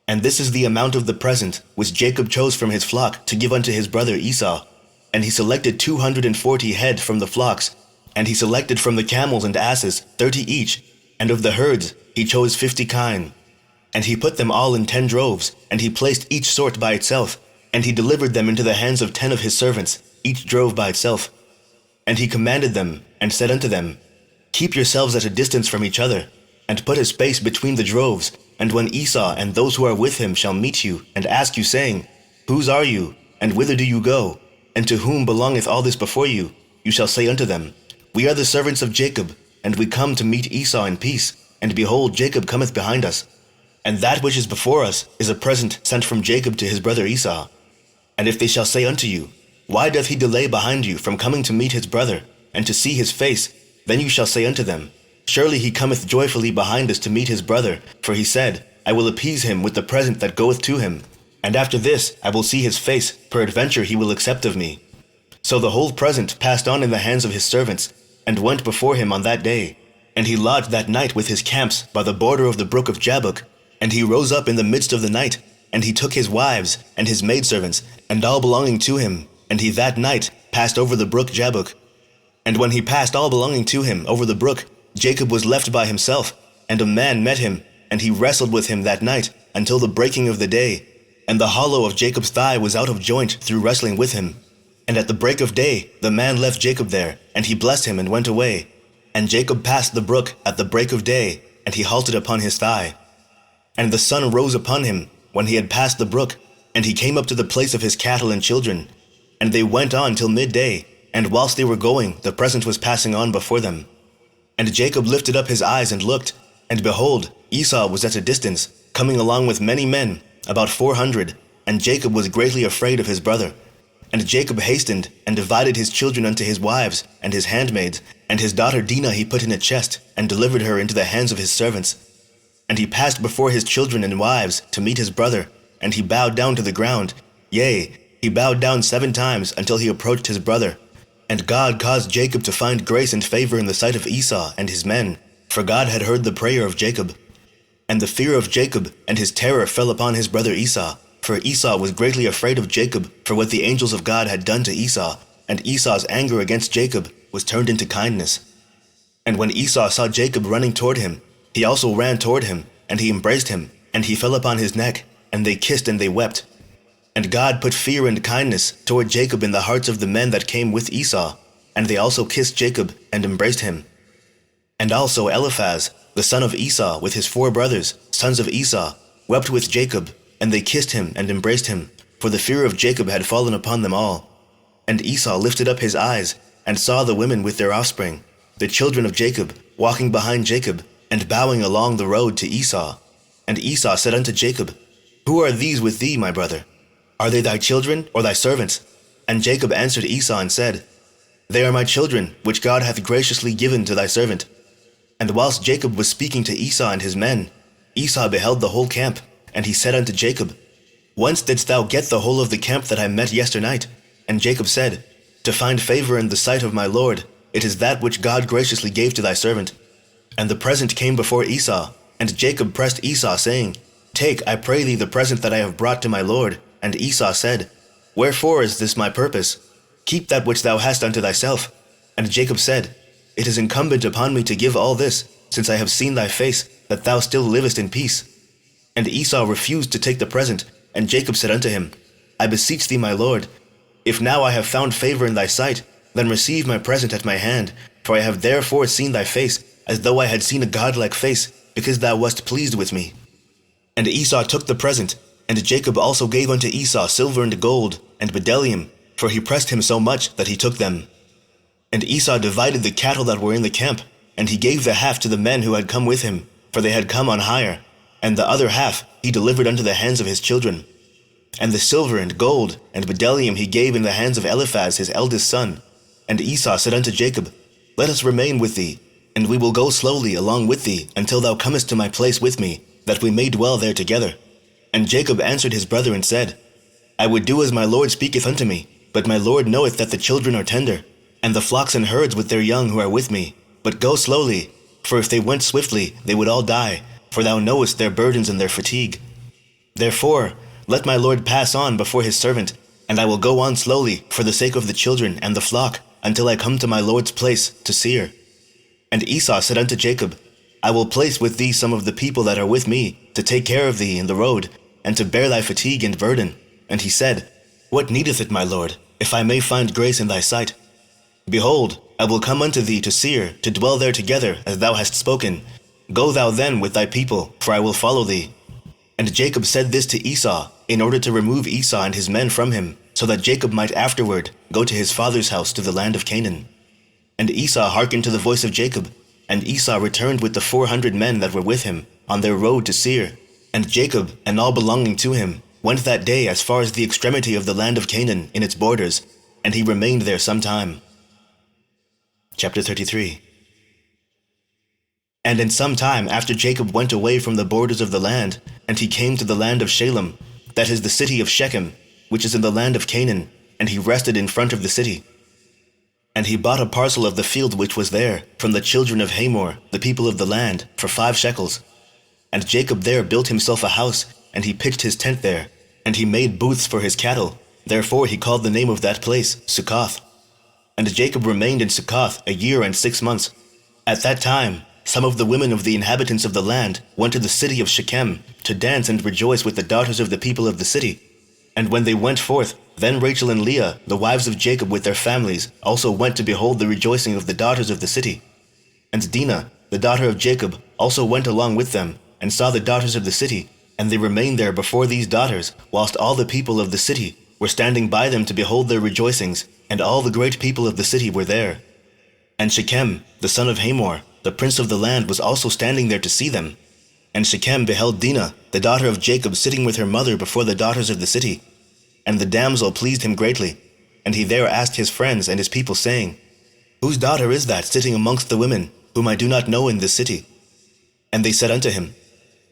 And this is the amount of the present which Jacob chose from his flock to give unto his brother Esau. And he selected 240 head from the flocks, and he selected from the camels and asses 30 each, and of the herds he chose 50 kine. And he put them all in 10 droves, and he placed each sort by itself, and he delivered them into the hands of 10 of his servants, each drove by itself. And he commanded them, and said unto them, Keep yourselves at a distance from each other, and put a space between the droves, and when Esau and those who are with him shall meet you, and ask you, saying, Whose are you, and whither do you go? And to whom belongeth all this before you? You shall say unto them, We are the servants of Jacob, and we come to meet Esau in peace, and behold, Jacob cometh behind us. And that which is before us is a present sent from Jacob to his brother Esau. And if they shall say unto you, Why doth he delay behind you from coming to meet his brother, and to see his face? Then you shall say unto them, Surely he cometh joyfully behind us to meet his brother, for he said, I will appease him with the present that goeth to him. And after this I will see his face, peradventure he will accept of me. So the whole present passed on in the hands of his servants, and went before him on that day. And he lodged that night with his camps by the border of the brook of Jabbok. And he rose up in the midst of the night, and he took his wives, and his maidservants, and all belonging to him, and he that night passed over the brook Jabbok. And when he passed all belonging to him over the brook, Jacob was left by himself, and a man met him, and he wrestled with him that night until the breaking of the day. And the hollow of Jacob's thigh was out of joint through wrestling with him. And at the break of day the man left Jacob there, and he blessed him and went away. And Jacob passed the brook at the break of day, and he halted upon his thigh. And the sun rose upon him when he had passed the brook, and he came up to the place of his cattle and children. And they went on till midday, and whilst they were going, the present was passing on before them. And Jacob lifted up his eyes and looked, and behold, Esau was at a distance, coming along with many men, about 400, and Jacob was greatly afraid of his brother. And Jacob hastened, and divided his children unto his wives, and his handmaids, and his daughter Dinah he put in a chest, and delivered her into the hands of his servants. And he passed before his children and wives to meet his brother, and he bowed down to the ground. Yea, he bowed down 7 times until he approached his brother. And God caused Jacob to find grace and favor in the sight of Esau and his men, for God had heard the prayer of Jacob. And the fear of Jacob and his terror fell upon his brother Esau, for Esau was greatly afraid of Jacob for what the angels of God had done to Esau, and Esau's anger against Jacob was turned into kindness. And when Esau saw Jacob running toward him, he also ran toward him, and he embraced him, and he fell upon his neck, and they kissed and they wept. And God put fear and kindness toward Jacob in the hearts of the men that came with Esau, and they also kissed Jacob and embraced him. And also Eliphaz, the son of Esau, with his 4 brothers, sons of Esau, wept with Jacob, and they kissed him and embraced him, for the fear of Jacob had fallen upon them all. And Esau lifted up his eyes, and saw the women with their offspring, the children of Jacob, walking behind Jacob, and bowing along the road to Esau. And Esau said unto Jacob, Who are these with thee, my brother? Are they thy children, or thy servants? And Jacob answered Esau and said, They are my children, which God hath graciously given to thy servant. And whilst Jacob was speaking to Esau and his men, Esau beheld the whole camp, and he said unto Jacob, Whence didst thou get the whole of the camp that I met yesternight? And Jacob said, To find favor in the sight of my Lord, it is that which God graciously gave to thy servant. And the present came before Esau, and Jacob pressed Esau, saying, Take, I pray thee, the present that I have brought to my Lord. And Esau said, Wherefore is this my purpose? Keep that which thou hast unto thyself. And Jacob said, It is incumbent upon me to give all this, since I have seen thy face, that thou still livest in peace. And Esau refused to take the present, and Jacob said unto him, I beseech thee, my Lord, if now I have found favor in thy sight, then receive my present at my hand, for I have therefore seen thy face, as though I had seen a godlike face, because thou wast pleased with me. And Esau took the present, and Jacob also gave unto Esau silver and gold, and bdellium, for he pressed him so much that he took them. And Esau divided the cattle that were in the camp, and he gave the half to the men who had come with him, for they had come on hire, and the other half he delivered unto the hands of his children. And the silver and gold and bdellium he gave in the hands of Eliphaz his eldest son. And Esau said unto Jacob, Let us remain with thee, and we will go slowly along with thee until thou comest to my place with me, that we may dwell there together. And Jacob answered his brother and said, I would do as my Lord speaketh unto me, but my Lord knoweth that the children are tender, and the flocks and herds with their young who are with me. But go slowly, for if they went swiftly, they would all die, for thou knowest their burdens and their fatigue. Therefore, let my Lord pass on before his servant, and I will go on slowly for the sake of the children and the flock, until I come to my Lord's place to Seir. And Esau said unto Jacob, I will place with thee some of the people that are with me, to take care of thee in the road, and to bear thy fatigue and burden. And he said, What needeth it, my Lord, if I may find grace in thy sight? Behold, I will come unto thee to Seir, to dwell there together, as thou hast spoken. Go thou then with thy people, for I will follow thee. And Jacob said this to Esau, in order to remove Esau and his men from him, so that Jacob might afterward go to his father's house to the land of Canaan. And Esau hearkened to the voice of Jacob, and Esau returned with the 400 men that were with him, on their road to Seir. And Jacob, and all belonging to him, went that day as far as the extremity of the land of Canaan in its borders, and he remained there some time. Chapter 33. And in some time after Jacob went away from the borders of the land, and he came to the land of Shalem, that is the city of Shechem, which is in the land of Canaan, and he rested in front of the city. And he bought a parcel of the field which was there, from the children of Hamor, the people of the land, for 5 shekels. And Jacob there built himself a house, and he pitched his tent there, and he made booths for his cattle. Therefore he called the name of that place Succoth. And Jacob remained in Succoth 1 year and 6 months. At that time, some of the women of the inhabitants of the land went to the city of Shechem to dance and rejoice with the daughters of the people of the city. And when they went forth, then Rachel and Leah, the wives of Jacob with their families, also went to behold the rejoicing of the daughters of the city. And Dinah, the daughter of Jacob, also went along with them, and saw the daughters of the city, and they remained there before these daughters, whilst all the people of the city were standing by them to behold their rejoicings, and all the great people of the city were there. And Shechem, the son of Hamor, the prince of the land, was also standing there to see them. And Shechem beheld Dinah, the daughter of Jacob, sitting with her mother before the daughters of the city. And the damsel pleased him greatly. And he there asked his friends and his people, saying, Whose daughter is that sitting amongst the women, whom I do not know in this city? And they said unto him,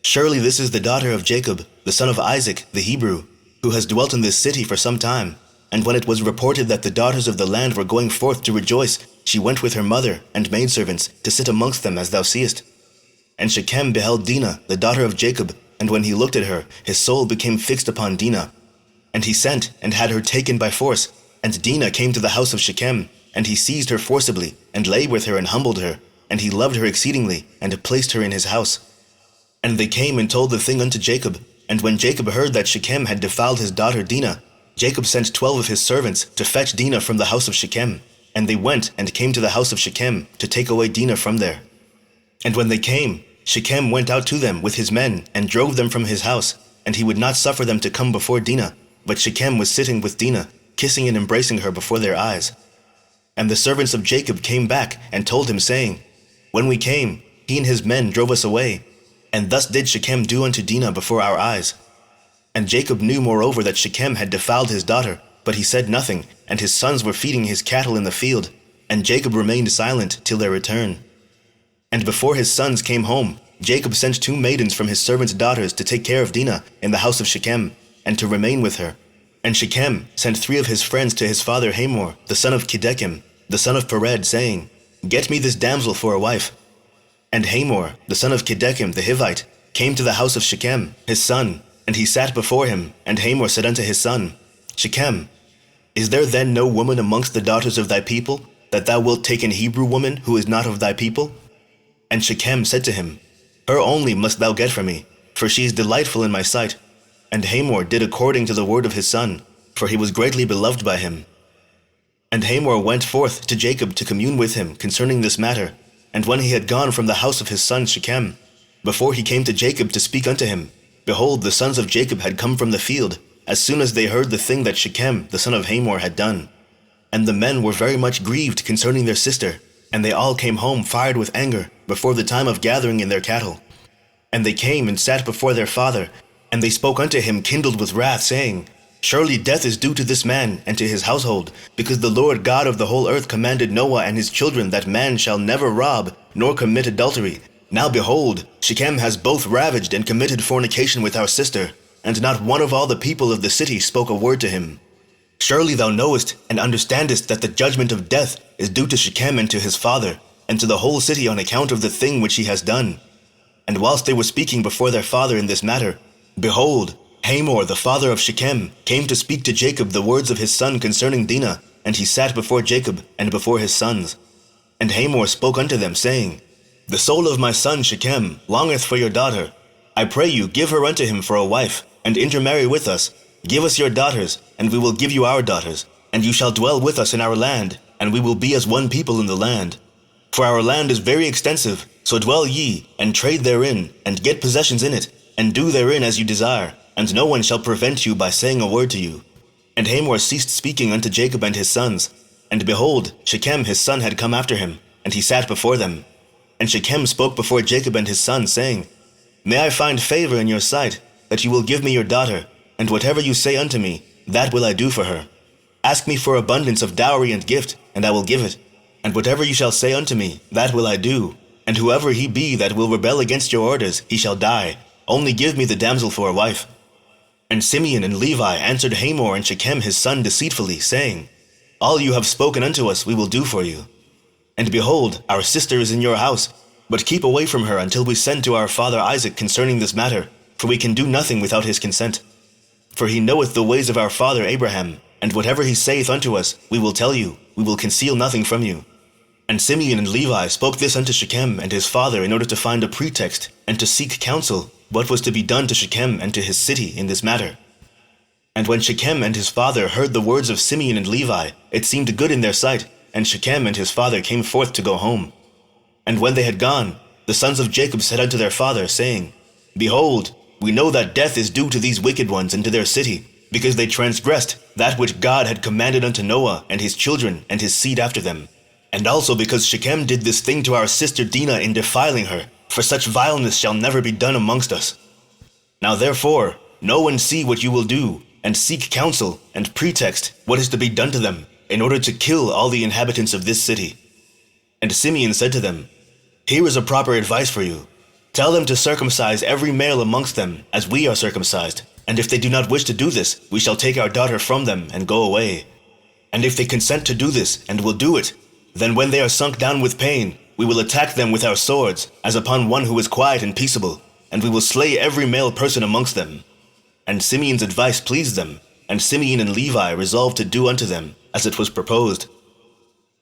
Surely this is the daughter of Jacob, the son of Isaac, the Hebrew, who has dwelt in this city for some time. And when it was reported that the daughters of the land were going forth to rejoice, she went with her mother and maidservants to sit amongst them, as thou seest. And Shechem beheld Dinah, the daughter of Jacob, and when he looked at her, his soul became fixed upon Dinah. And he sent and had her taken by force. And Dinah came to the house of Shechem, and he seized her forcibly, and lay with her and humbled her. And he loved her exceedingly, and placed her in his house. And they came and told the thing unto Jacob, And when Jacob heard that Shechem had defiled his daughter Dinah, Jacob sent 12 of his servants to fetch Dinah from the house of Shechem. And they went and came to the house of Shechem to take away Dinah from there. And when they came, Shechem went out to them with his men and drove them from his house, and he would not suffer them to come before Dinah. But Shechem was sitting with Dinah, kissing and embracing her before their eyes. And the servants of Jacob came back and told him, saying, When we came, he and his men drove us away, and thus did Shechem do unto Dinah before our eyes. And Jacob knew moreover that Shechem had defiled his daughter, but he said nothing, and his sons were feeding his cattle in the field, and Jacob remained silent till their return. And before his sons came home, Jacob sent 2 maidens from his servants' daughters to take care of Dinah in the house of Shechem, and to remain with her. And Shechem sent 3 of his friends to his father Hamor, the son of Chedekim, the son of Pered, saying, Get me this damsel for a wife. And Hamor, the son of Chedekim the Hivite, came to the house of Shechem, his son, and he sat before him. And Hamor said unto his son, Shechem, is there then no woman amongst the daughters of thy people, that thou wilt take an Hebrew woman who is not of thy people? And Shechem said to him, Her only must thou get for me, for she is delightful in my sight. And Hamor did according to the word of his son, for he was greatly beloved by him. And Hamor went forth to Jacob to commune with him concerning this matter. And when he had gone from the house of his son Shechem, before he came to Jacob to speak unto him, behold, the sons of Jacob had come from the field, as soon as they heard the thing that Shechem the son of Hamor had done. And the men were very much grieved concerning their sister, and they all came home fired with anger before the time of gathering in their cattle. And they came and sat before their father, and they spoke unto him kindled with wrath, saying, Surely death is due to this man and to his household, because the Lord God of the whole earth commanded Noah and his children that man shall never rob nor commit adultery. Now behold, Shechem has both ravaged and committed fornication with our sister, and not one of all the people of the city spoke a word to him. Surely thou knowest and understandest that the judgment of death is due to Shechem and to his father, and to the whole city on account of the thing which he has done. And whilst they were speaking before their father in this matter, behold, Hamor the father of Shechem came to speak to Jacob the words of his son concerning Dinah, and he sat before Jacob and before his sons. And Hamor spoke unto them, saying, The soul of my son Shechem longeth for your daughter. I pray you, give her unto him for a wife, and intermarry with us. Give us your daughters, and we will give you our daughters, and you shall dwell with us in our land, and we will be as one people in the land. For our land is very extensive, so dwell ye, and trade therein, and get possessions in it, and do therein as you desire, and no one shall prevent you by saying a word to you. And Hamor ceased speaking unto Jacob and his sons. And behold, Shechem his son had come after him, and he sat before them. And Shechem spoke before Jacob and his sons, saying, May I find favor in your sight, that you will give me your daughter, and whatever you say unto me, that will I do for her. Ask me for abundance of dowry and gift, and I will give it. And whatever you shall say unto me, that will I do. And whoever he be that will rebel against your orders, he shall die. Only give me the damsel for a wife. And Simeon and Levi answered Hamor and Shechem his son deceitfully, saying, All you have spoken unto us we will do for you. And behold, our sister is in your house, but keep away from her until we send to our father Isaac concerning this matter, for we can do nothing without his consent. For he knoweth the ways of our father Abraham, and whatever he saith unto us, we will tell you, we will conceal nothing from you. And Simeon and Levi spoke this unto Shechem and his father in order to find a pretext, and to seek counsel, what was to be done to Shechem and to his city in this matter. And when Shechem and his father heard the words of Simeon and Levi, it seemed good in their sight, and Shechem and his father came forth to go home. And when they had gone, the sons of Jacob said unto their father, saying, Behold, we know that death is due to these wicked ones and to their city, because they transgressed that which God had commanded unto Noah and his children and his seed after them. And also because Shechem did this thing to our sister Dinah in defiling her, for such vileness shall never be done amongst us. Now therefore, know and see what you will do, and seek counsel and pretext what is to be done to them, in order to kill all the inhabitants of this city. And Simeon said to them, Here is a proper advice for you. Tell them to circumcise every male amongst them, as we are circumcised. And if they do not wish to do this, we shall take our daughter from them and go away. And if they consent to do this, and will do it, then when they are sunk down with pain, we will attack them with our swords, as upon one who is quiet and peaceable, and we will slay every male person amongst them. And Simeon's advice pleased them, and Simeon and Levi resolved to do unto them as it was proposed.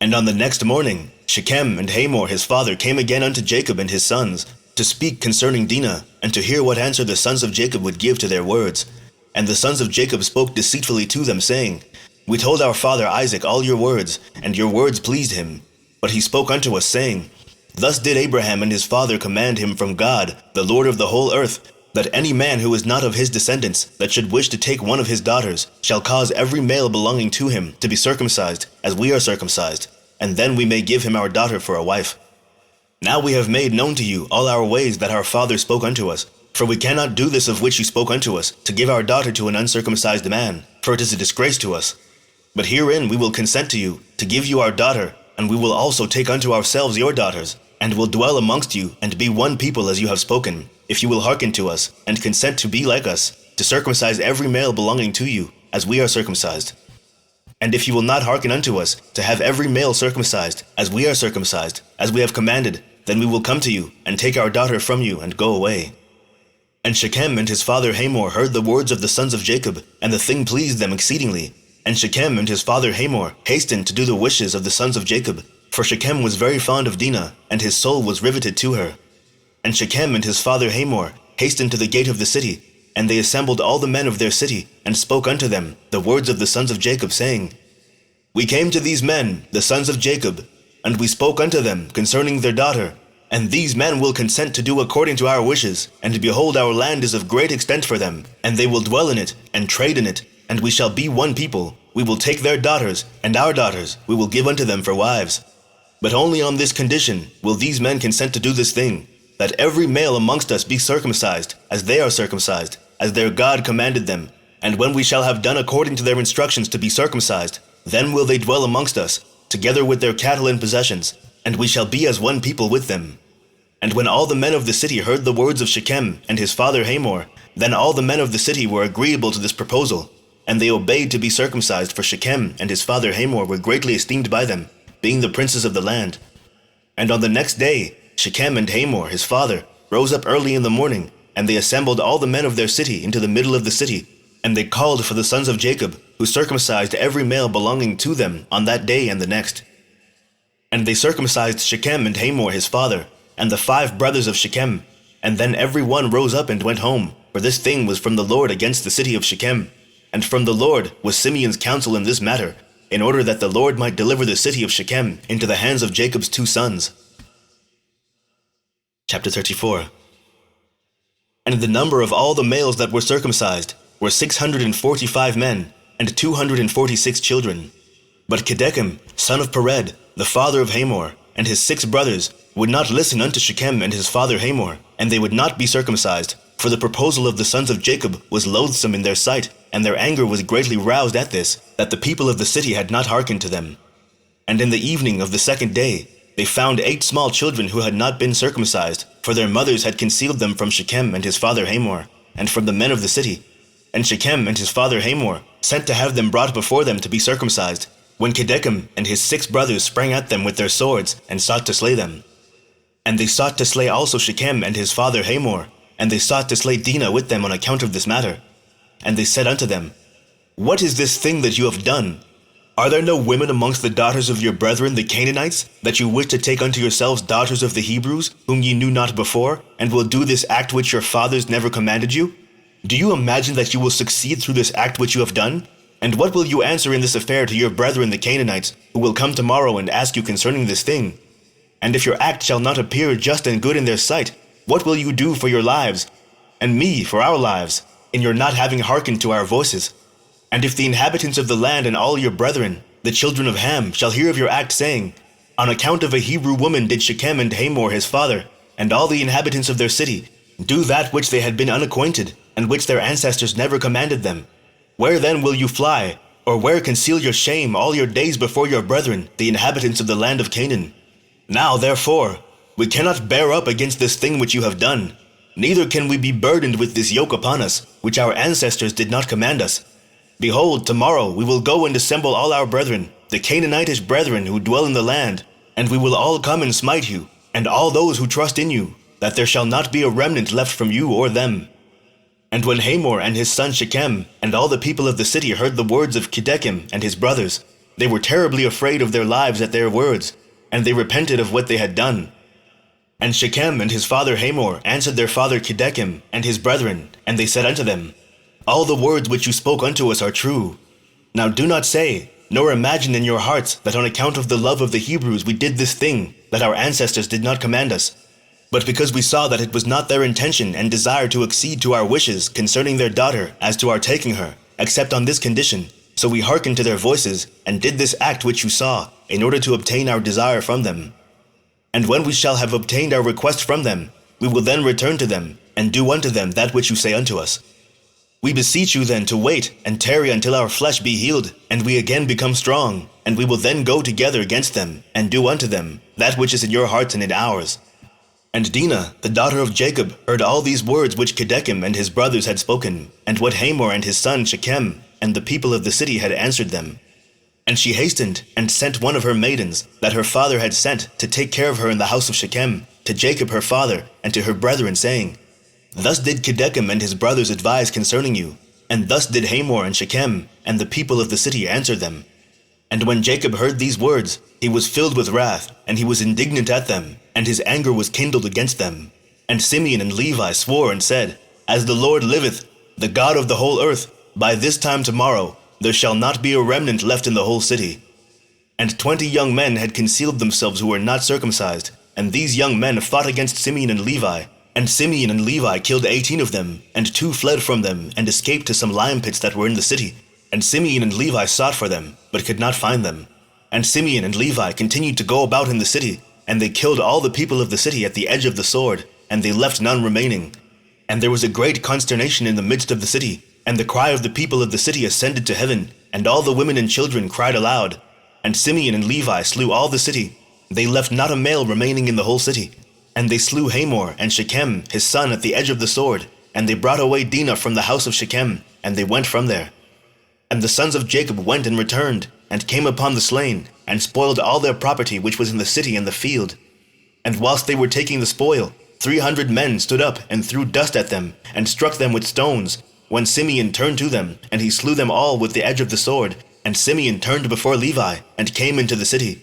And on the next morning, Shechem and Hamor his father came again unto Jacob and his sons, to speak concerning Dinah, and to hear what answer the sons of Jacob would give to their words. And the sons of Jacob spoke deceitfully to them, saying, We told our father Isaac all your words, and your words pleased him. But he spoke unto us, saying, Thus did Abraham and his father command him from God, the Lord of the whole earth, that any man who is not of his descendants, that should wish to take one of his daughters, shall cause every male belonging to him to be circumcised, as we are circumcised, and then we may give him our daughter for a wife. Now we have made known to you all our ways that our father spoke unto us. For we cannot do this of which he spoke unto us, to give our daughter to an uncircumcised man, for it is a disgrace to us. But herein we will consent to you, to give you our daughter, and we will also take unto ourselves your daughters, and will dwell amongst you, and be one people as you have spoken, if you will hearken to us, and consent to be like us, to circumcise every male belonging to you, as we are circumcised. And if you will not hearken unto us, to have every male circumcised, as we are circumcised, as we have commanded, then we will come to you, and take our daughter from you, and go away. And Shechem and his father Hamor heard the words of the sons of Jacob, and the thing pleased them exceedingly. And Shechem and his father Hamor hastened to do the wishes of the sons of Jacob, for Shechem was very fond of Dinah, and his soul was riveted to her. And Shechem and his father Hamor hastened to the gate of the city, and they assembled all the men of their city, and spoke unto them the words of the sons of Jacob, saying, We came to these men, the sons of Jacob, and we spoke unto them concerning their daughter. And these men will consent to do according to our wishes, and behold, our land is of great extent for them, and they will dwell in it, and trade in it, and we shall be one people. We will take their daughters, and our daughters we will give unto them for wives. But only on this condition will these men consent to do this thing, that every male amongst us be circumcised, as they are circumcised, as their God commanded them. And when we shall have done according to their instructions to be circumcised, then will they dwell amongst us, together with their cattle and possessions, and we shall be as one people with them. And when all the men of the city heard the words of Shechem and his father Hamor, then all the men of the city were agreeable to this proposal, and they obeyed to be circumcised, for Shechem and his father Hamor were greatly esteemed by them, being the princes of the land. And on the next day, Shechem and Hamor his father rose up early in the morning, and they assembled all the men of their city into the middle of the city, and they called for the sons of Jacob, who circumcised every male belonging to them on that day and the next. And they circumcised Shechem and Hamor his father, and the 5 brothers of Shechem, and then every one rose up and went home, for this thing was from the Lord against the city of Shechem. And from the Lord was Simeon's counsel in this matter, in order that the Lord might deliver the city of Shechem into the hands of Jacob's 2 sons. Chapter 34. And the number of all the males that were circumcised were 645 men, and 246 children. But Kedechem, son of Pered, the father of Hamor, and his 6 brothers, would not listen unto Shechem and his father Hamor, and they would not be circumcised, for the proposal of the sons of Jacob was loathsome in their sight, and their anger was greatly roused at this, that the people of the city had not hearkened to them. And in the evening of the 2nd day, they found 8 small children who had not been circumcised, for their mothers had concealed them from Shechem and his father Hamor, and from the men of the city. And Shechem and his father Hamor sent to have them brought before them to be circumcised, when Kedechem and his 6 brothers sprang at them with their swords, and sought to slay them. And they sought to slay also Shechem and his father Hamor, and they sought to slay Dinah with them on account of this matter. And they said unto them, What is this thing that you have done? Are there no women amongst the daughters of your brethren the Canaanites, that you wish to take unto yourselves daughters of the Hebrews, whom ye knew not before, and will do this act which your fathers never commanded you? Do you imagine that you will succeed through this act which you have done? And what will you answer in this affair to your brethren the Canaanites, who will come tomorrow and ask you concerning this thing? And if your act shall not appear just and good in their sight, what will you do for your lives, and me for our lives, in your not having hearkened to our voices? And if the inhabitants of the land and all your brethren, the children of Ham, shall hear of your act, saying, On account of a Hebrew woman did Shechem and Hamor his father, and all the inhabitants of their city, do that which they had been unacquainted, and which their ancestors never commanded them, where then will you fly, or where conceal your shame all your days before your brethren, the inhabitants of the land of Canaan? Now, therefore, we cannot bear up against this thing which you have done, neither can we be burdened with this yoke upon us, which our ancestors did not command us. Behold, tomorrow we will go and assemble all our brethren, the Canaanitish brethren who dwell in the land, and we will all come and smite you, and all those who trust in you, that there shall not be a remnant left from you or them. And when Hamor and his son Shechem and all the people of the city heard the words of Kedechem and his brothers, they were terribly afraid of their lives at their words, and they repented of what they had done. And Shechem and his father Hamor answered their father Kedechim and his brethren, and they said unto them, All the words which you spoke unto us are true. Now do not say, nor imagine in your hearts that on account of the love of the Hebrews we did this thing, that our ancestors did not command us. But because we saw that it was not their intention and desire to accede to our wishes concerning their daughter as to our taking her, except on this condition, so we hearkened to their voices, and did this act which you saw, in order to obtain our desire from them. And when we shall have obtained our request from them, we will then return to them, and do unto them that which you say unto us. We beseech you then to wait and tarry until our flesh be healed, and we again become strong, and we will then go together against them, and do unto them that which is in your hearts and in ours. And Dinah, the daughter of Jacob, heard all these words which Kedechim and his brothers had spoken, and what Hamor and his son Shechem and the people of the city had answered them. And she hastened and sent one of her maidens that her father had sent to take care of her in the house of Shechem, to Jacob her father, and to her brethren, saying, Thus did Kedechim and his brothers advise concerning you, and thus did Hamor and Shechem, and the people of the city answer them. And when Jacob heard these words, he was filled with wrath, and he was indignant at them, and his anger was kindled against them. And Simeon and Levi swore and said, As the Lord liveth, the God of the whole earth, by this time tomorrow there shall not be a remnant left in the whole city. And 20 young men had concealed themselves who were not circumcised, and these young men fought against Simeon and Levi. And Simeon and Levi killed 18 of them, and 2 fled from them, and escaped to some lion pits that were in the city. And Simeon and Levi sought for them, but could not find them. And Simeon and Levi continued to go about in the city, and they killed all the people of the city at the edge of the sword, and they left none remaining. And there was a great consternation in the midst of the city, and the cry of the people of the city ascended to heaven, and all the women and children cried aloud. And Simeon and Levi slew all the city. They left not a male remaining in the whole city. And they slew Hamor and Shechem his son at the edge of the sword, and they brought away Dinah from the house of Shechem, and they went from there. And the sons of Jacob went and returned, and came upon the slain, and spoiled all their property which was in the city and the field. And whilst they were taking the spoil, 300 men stood up and threw dust at them, and struck them with stones, when Simeon turned to them, and he slew them all with the edge of the sword. And Simeon turned before Levi, and came into the city.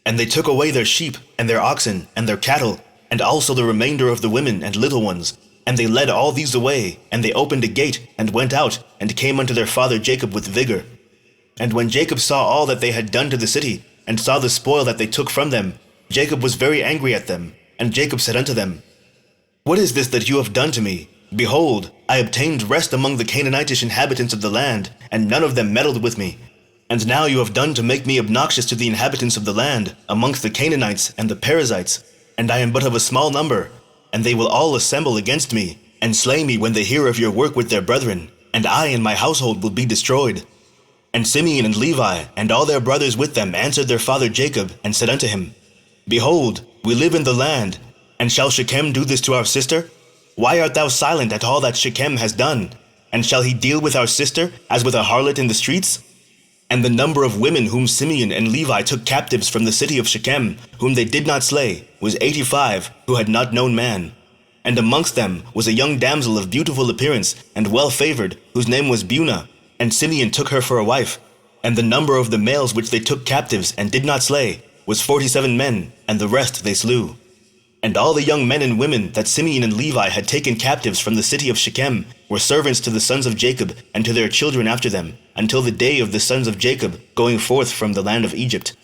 And they took away their sheep, and their oxen, and their cattle, and also the remainder of the women and little ones. And they led all these away, and they opened a gate, and went out, and came unto their father Jacob with vigor. And when Jacob saw all that they had done to the city, and saw the spoil that they took from them, Jacob was very angry at them. And Jacob said unto them, What is this that you have done to me? Behold, I obtained rest among the Canaanitish inhabitants of the land, and none of them meddled with me. And now you have done to make me obnoxious to the inhabitants of the land, amongst the Canaanites and the Perizzites, and I am but of a small number, and they will all assemble against me, and slay me when they hear of your work with their brethren, and I and my household will be destroyed. And Simeon and Levi, and all their brothers with them, answered their father Jacob, and said unto him, Behold, we live in the land, and shall Shechem do this to our sister? Why art thou silent at all that Shechem has done? And shall he deal with our sister as with a harlot in the streets? And the number of women whom Simeon and Levi took captives from the city of Shechem, whom they did not slay, was 85, who had not known man. And amongst them was a young damsel of beautiful appearance and well favored, whose name was Bunah. And Simeon took her for a wife. And the number of the males which they took captives and did not slay was 47 men, and the rest they slew. And all the young men and women that Simeon and Levi had taken captives from the city of Shechem were servants to the sons of Jacob and to their children after them, until the day of the sons of Jacob going forth from the land of Egypt.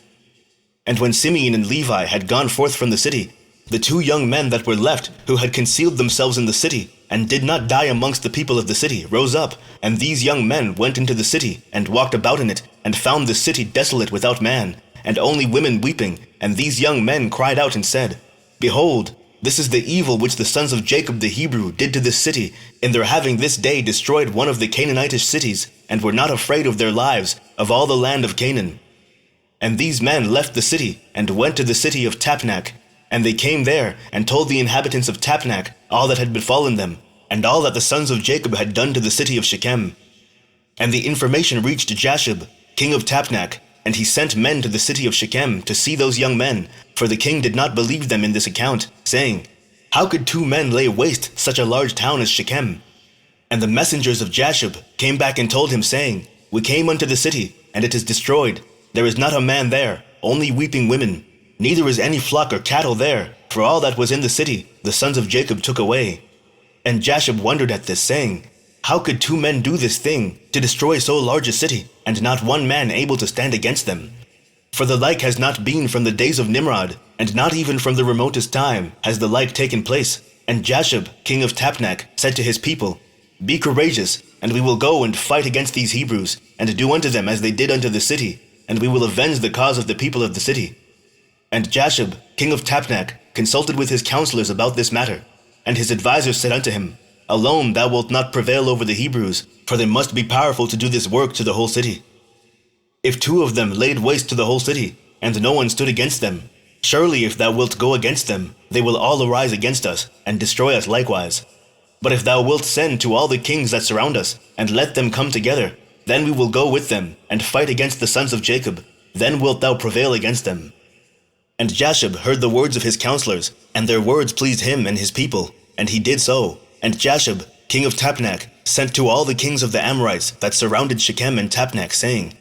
And when Simeon and Levi had gone forth from the city, the 2 young men that were left, who had concealed themselves in the city, and did not die amongst the people of the city, rose up, and these young men went into the city, and walked about in it, and found the city desolate without man, and only women weeping. And these young men cried out and said, Behold, this is the evil which the sons of Jacob the Hebrew did to this city, in their having this day destroyed one of the Canaanitish cities, and were not afraid of their lives, of all the land of Canaan. And these men left the city, and went to the city of Tapnach. And they came there, and told the inhabitants of Tapnach all that had befallen them, and all that the sons of Jacob had done to the city of Shechem. And the information reached Jasher, king of Tapnach, and he sent men to the city of Shechem to see those young men, for the king did not believe them in this account, saying, How could 2 men lay waste such a large town as Shechem? And the messengers of Jasher came back and told him, saying, We came unto the city, and it is destroyed. There is not a man there, only weeping women. Neither is any flock or cattle there, for all that was in the city the sons of Jacob took away. And Jasher wondered at this, saying, How could 2 men do this thing, to destroy so large a city, and not one man able to stand against them? For the like has not been from the days of Nimrod, and not even from the remotest time has the like taken place. And Jasher, king of Tapnach, said to his people, Be courageous, and we will go and fight against these Hebrews, and do unto them as they did unto the city, and we will avenge the cause of the people of the city. And Jasher, king of Tapnach, consulted with his counselors about this matter. And his advisers said unto him, Alone thou wilt not prevail over the Hebrews, for they must be powerful to do this work to the whole city. If 2 of them laid waste to the whole city, and no one stood against them, surely if thou wilt go against them, they will all arise against us, and destroy us likewise. But if thou wilt send to all the kings that surround us, and let them come together, then we will go with them, and fight against the sons of Jacob. Then wilt thou prevail against them. And Jasher heard the words of his counselors, and their words pleased him and his people, and he did so. And Jasher, king of Tapnach, sent to all the kings of the Amorites that surrounded Shechem and Tapnach, saying,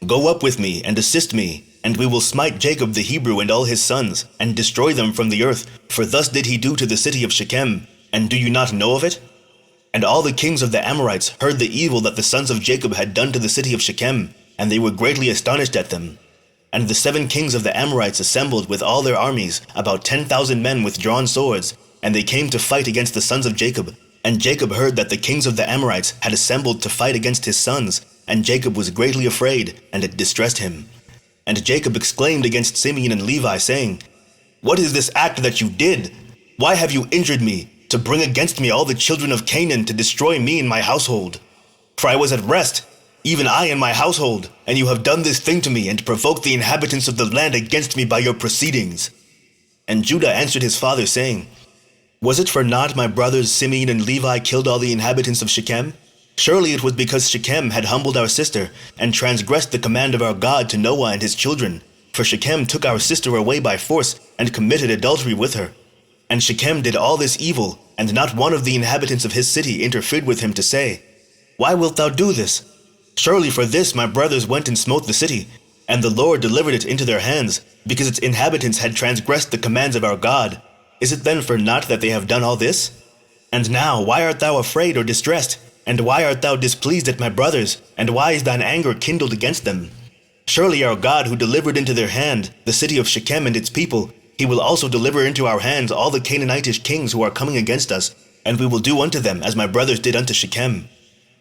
Go up with me, and assist me, and we will smite Jacob the Hebrew and all his sons, and destroy them from the earth, for thus did he do to the city of Shechem, and do you not know of it? And all the kings of the Amorites heard the evil that the sons of Jacob had done to the city of Shechem, and they were greatly astonished at them. And the 7 kings of the Amorites assembled with all their armies, about 10,000 men with drawn swords, and they came to fight against the sons of Jacob. And Jacob heard that the kings of the Amorites had assembled to fight against his sons, and Jacob was greatly afraid, and it distressed him. And Jacob exclaimed against Simeon and Levi, saying, What is this act that you did? Why have you injured me, to bring against me all the children of Canaan to destroy me and my household? For I was at rest, even I and my household, and you have done this thing to me, and provoked the inhabitants of the land against me by your proceedings. And Judah answered his father, saying, Was it for naught my brothers Simeon and Levi killed all the inhabitants of Shechem? Surely it was because Shechem had humbled our sister, and transgressed the command of our God to Noah and his children. For Shechem took our sister away by force, and committed adultery with her. And Shechem did all this evil, and not one of the inhabitants of his city interfered with him to say, Why wilt thou do this? Surely for this my brothers went and smote the city, and the Lord delivered it into their hands, because its inhabitants had transgressed the commands of our God. Is it then for naught that they have done all this? And now why art thou afraid or distressed? And why art thou displeased at my brothers? And why is thine anger kindled against them? Surely our God, who delivered into their hand the city of Shechem and its people, he will also deliver into our hands all the Canaanitish kings who are coming against us, and we will do unto them as my brothers did unto Shechem.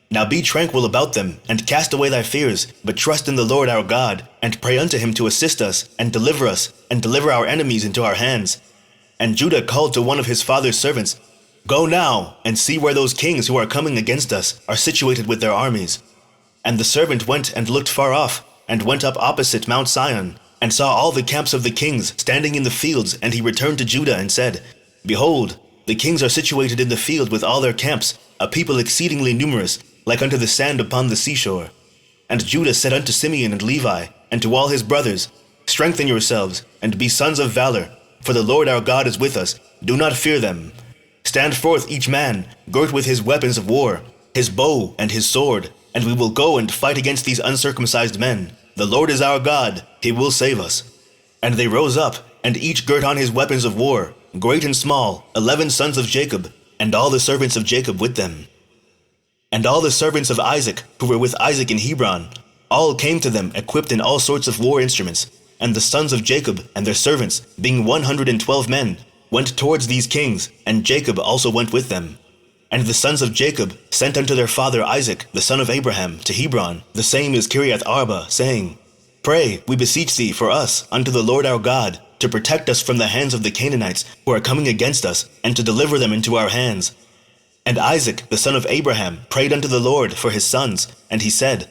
Now be tranquil about them, and cast away thy fears, but trust in the Lord our God, and pray unto him to assist us, and deliver our enemies into our hands. And Judah called to one of his father's servants, Go now, and see where those kings who are coming against us are situated with their armies. And the servant went and looked far off, and went up opposite Mount Sion, and saw all the camps of the kings standing in the fields, and he returned to Judah and said, Behold, the kings are situated in the field with all their camps, a people exceedingly numerous, like unto the sand upon the seashore. And Judah said unto Simeon and Levi, and to all his brothers, Strengthen yourselves, and be sons of valor, for the Lord our God is with us. Do not fear them. Stand forth each man, girt with his weapons of war, his bow and his sword, and we will go and fight against these uncircumcised men. The Lord is our God, he will save us. And they rose up, and each girt on his weapons of war, great and small, 11 sons of Jacob, and all the servants of Jacob with them. And all the servants of Isaac, who were with Isaac in Hebron, all came to them equipped in all sorts of war instruments. And the sons of Jacob and their servants, being 112 men, went towards these kings, and Jacob also went with them. And the sons of Jacob sent unto their father Isaac, the son of Abraham, to Hebron, the same is Kiriath Arba, saying, Pray, we beseech thee, for us, unto the Lord our God, to protect us from the hands of the Canaanites who are coming against us, and to deliver them into our hands. And Isaac, the son of Abraham, prayed unto the Lord for his sons, and he said,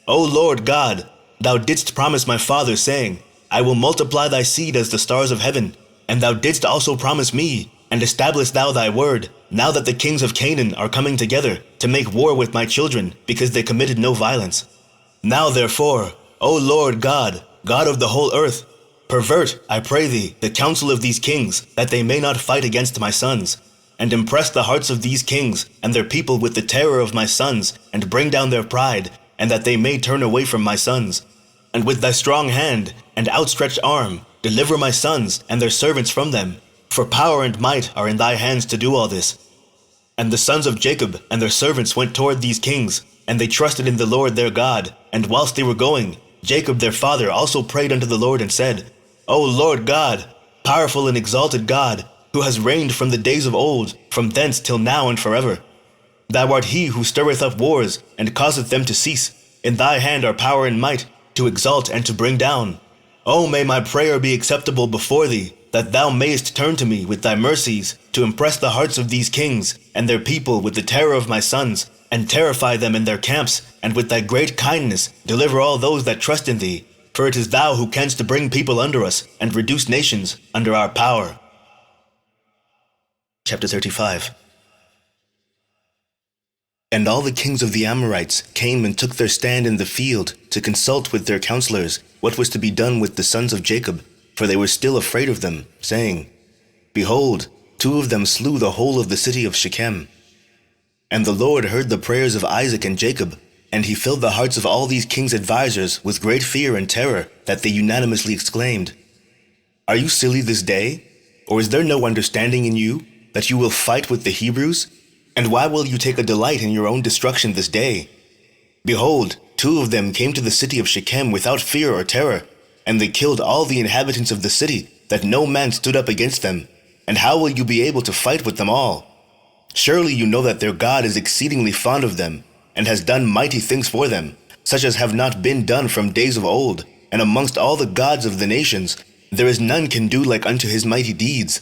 O Lord God, thou didst promise my father, saying, I will multiply thy seed as the stars of heaven. And thou didst also promise me, and establish thou thy word, now that the kings of Canaan are coming together to make war with my children, because they committed no violence. Now therefore, O Lord God, God of the whole earth, pervert, I pray thee, the counsel of these kings, that they may not fight against my sons, and impress the hearts of these kings and their people with the terror of my sons, and bring down their pride, and that they may turn away from my sons. And with thy strong hand and outstretched arm, deliver my sons and their servants from them. For power and might are in thy hands to do all this. And the sons of Jacob and their servants went toward these kings, and they trusted in the Lord their God. And whilst they were going, Jacob their father also prayed unto the Lord and said, O Lord God, powerful and exalted God, who has reigned from the days of old, from thence till now and forever. Thou art he who stirreth up wars, and causeth them to cease. In thy hand are power and might, to exalt and to bring down. O may my prayer be acceptable before thee, that thou mayest turn to me with thy mercies, to impress the hearts of these kings and their people with the terror of my sons, and terrify them in their camps, and with thy great kindness deliver all those that trust in thee. For it is thou who canst to bring people under us, and reduce nations under our power. Chapter 35. And all the kings of the Amorites came and took their stand in the field to consult with their counselors what was to be done with the sons of Jacob, for they were still afraid of them, saying, Behold, 2 of them slew the whole of the city of Shechem. And the Lord heard the prayers of Isaac and Jacob, and he filled the hearts of all these kings' advisers with great fear and terror, that they unanimously exclaimed, Are you silly this day? Or is there no understanding in you, that you will fight with the Hebrews? And why will you take a delight in your own destruction this day? Behold, 2 of them came to the city of Shechem without fear or terror, and they killed all the inhabitants of the city, that no man stood up against them. And how will you be able to fight with them all? Surely you know that their God is exceedingly fond of them, and has done mighty things for them, such as have not been done from days of old. And amongst all the gods of the nations, there is none can do like unto his mighty deeds.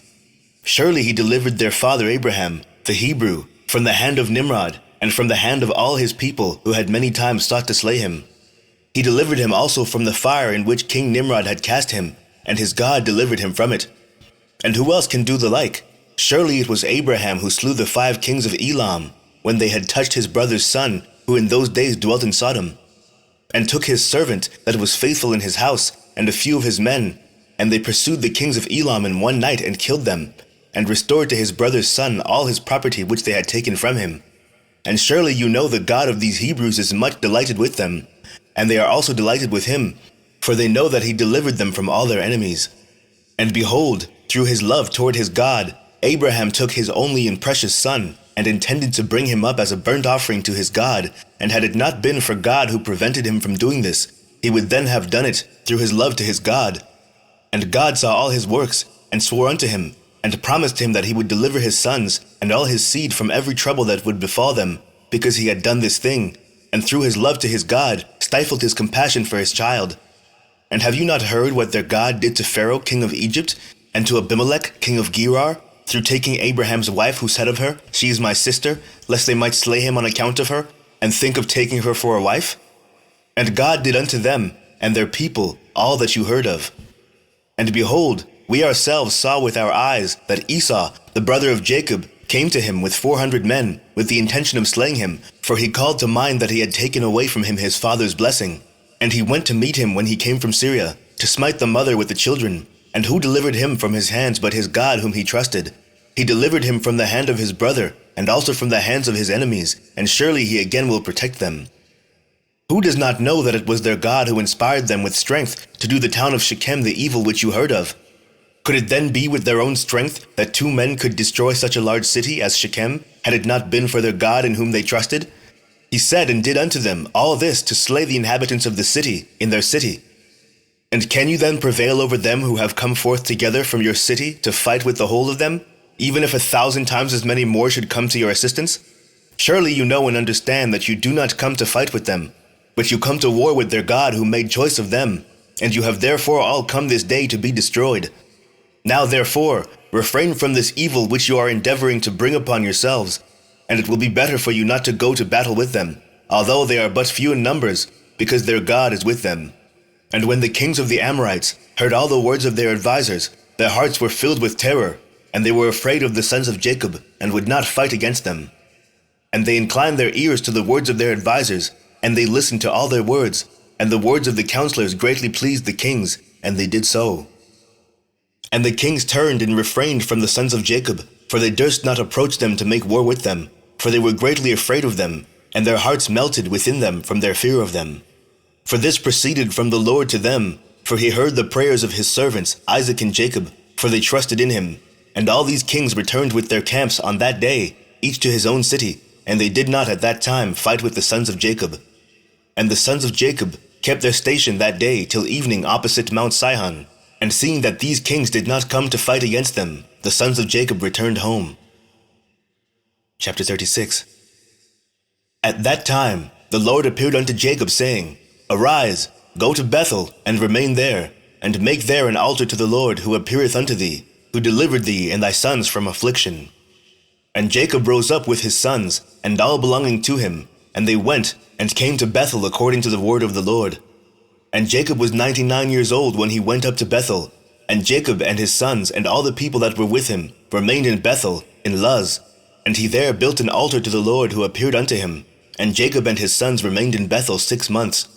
Surely he delivered their father Abraham, the Hebrew, from the hand of Nimrod, and from the hand of all his people who had many times sought to slay him. He delivered him also from the fire in which King Nimrod had cast him, and his God delivered him from it. And who else can do the like? Surely it was Abraham who slew the 5 kings of Elam, when they had touched his brother's son, who in those days dwelt in Sodom, and took his servant that was faithful in his house, and a few of his men, and they pursued the kings of Elam in one night and killed them, and restored to his brother's son all his property which they had taken from him. And surely you know the God of these Hebrews is much delighted with them, and they are also delighted with him, for they know that he delivered them from all their enemies. And behold, through his love toward his God, Abraham took his only and precious son, and intended to bring him up as a burnt offering to his God, and had it not been for God who prevented him from doing this, he would then have done it through his love to his God. And God saw all his works, and swore unto him, and promised him that he would deliver his sons and all his seed from every trouble that would befall them, because he had done this thing, and through his love to his God stifled his compassion for his child. And have you not heard what their God did to Pharaoh king of Egypt, and to Abimelech king of Gerar, through taking Abraham's wife, who said of her, She is my sister, lest they might slay him on account of her, and think of taking her for a wife? And God did unto them and their people all that you heard of. And behold, we ourselves saw with our eyes that Esau, the brother of Jacob, came to him with 400 men, with the intention of slaying him, for he called to mind that he had taken away from him his father's blessing. And he went to meet him when he came from Syria, to smite the mother with the children. And who delivered him from his hands but his God whom he trusted? He delivered him from the hand of his brother, and also from the hands of his enemies, and surely he again will protect them. Who does not know that it was their God who inspired them with strength to do the town of Shechem the evil which you heard of? Could it then be with their own strength that 2 men could destroy such a large city as Shechem, had it not been for their God in whom they trusted? He said and did unto them all this to slay the inhabitants of the city in their city. And can you then prevail over them who have come forth together from your city to fight with the whole of them, even if 1,000 times as many more should come to your assistance? Surely you know and understand that you do not come to fight with them, but you come to war with their God who made choice of them, and you have therefore all come this day to be destroyed. Now therefore, refrain from this evil which you are endeavoring to bring upon yourselves, and it will be better for you not to go to battle with them, although they are but few in numbers, because their God is with them. And when the kings of the Amorites heard all the words of their advisers, their hearts were filled with terror, and they were afraid of the sons of Jacob, and would not fight against them. And they inclined their ears to the words of their advisers, and they listened to all their words, and the words of the counselors greatly pleased the kings, and they did so. And the kings turned and refrained from the sons of Jacob, for they durst not approach them to make war with them, for they were greatly afraid of them, and their hearts melted within them from their fear of them. For this proceeded from the Lord to them, for he heard the prayers of his servants Isaac and Jacob, for they trusted in him. And all these kings returned with their camps on that day, each to his own city, and they did not at that time fight with the sons of Jacob. And the sons of Jacob kept their station that day till evening opposite Mount Sihon. And seeing that these kings did not come to fight against them, the sons of Jacob returned home. Chapter 36. At that time the Lord appeared unto Jacob, saying, Arise, go to Bethel, and remain there, and make there an altar to the Lord, who appeareth unto thee, who delivered thee and thy sons from affliction. And Jacob rose up with his sons, and all belonging to him, and they went and came to Bethel according to the word of the Lord. And Jacob was 99 years old when he went up to Bethel. And Jacob and his sons and all the people that were with him remained in Bethel, in Luz. And he there built an altar to the Lord, who appeared unto him. And Jacob and his sons remained in Bethel 6 months.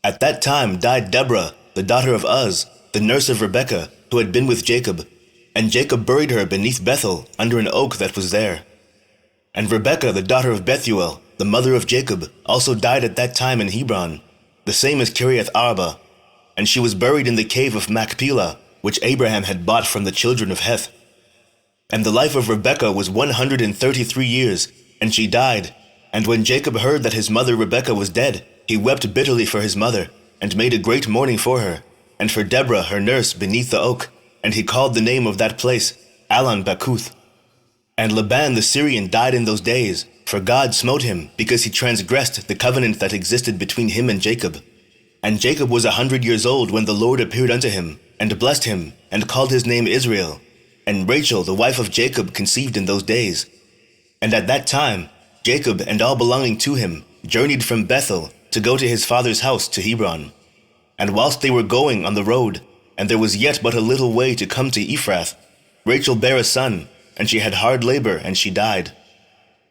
At that time died Deborah, the daughter of Uz, the nurse of Rebekah, who had been with Jacob. And Jacob buried her beneath Bethel, under an oak that was there. And Rebekah, the daughter of Bethuel, the mother of Jacob, also died at that time in Hebron, the same as Kiriath Arba. And she was buried in the cave of Machpelah, which Abraham had bought from the children of Heth. And the life of Rebekah was 133 years, and she died. And when Jacob heard that his mother Rebekah was dead, he wept bitterly for his mother, and made a great mourning for her, and for Deborah her nurse beneath the oak. And he called the name of that place Allon Bacuth. And Laban the Syrian died in those days, for God smote him, because he transgressed the covenant that existed between him and Jacob. And Jacob was 100 years old when the Lord appeared unto him, and blessed him, and called his name Israel. And Rachel the wife of Jacob conceived in those days. And at that time Jacob and all belonging to him journeyed from Bethel to go to his father's house to Hebron. And whilst they were going on the road, and there was yet but a little way to come to Ephrath, Rachel bare a son, and she had hard labor, and she died.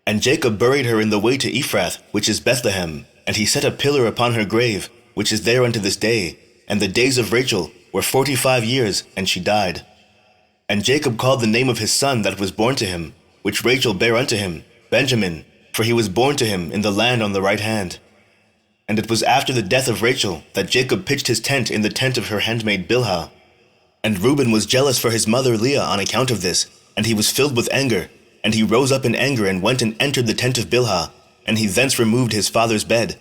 And Jacob buried her in the way to Ephrath, which is Bethlehem, and he set a pillar upon her grave, which is there unto this day. And the days of Rachel were 45 years, and she died. And Jacob called the name of his son that was born to him, which Rachel bare unto him, Benjamin, for he was born to him in the land on the right hand. And it was after the death of Rachel that Jacob pitched his tent in the tent of her handmaid Bilhah. And Reuben was jealous for his mother Leah on account of this, and he was filled with anger. And he rose up in anger and went and entered the tent of Bilhah, and he thence removed his father's bed.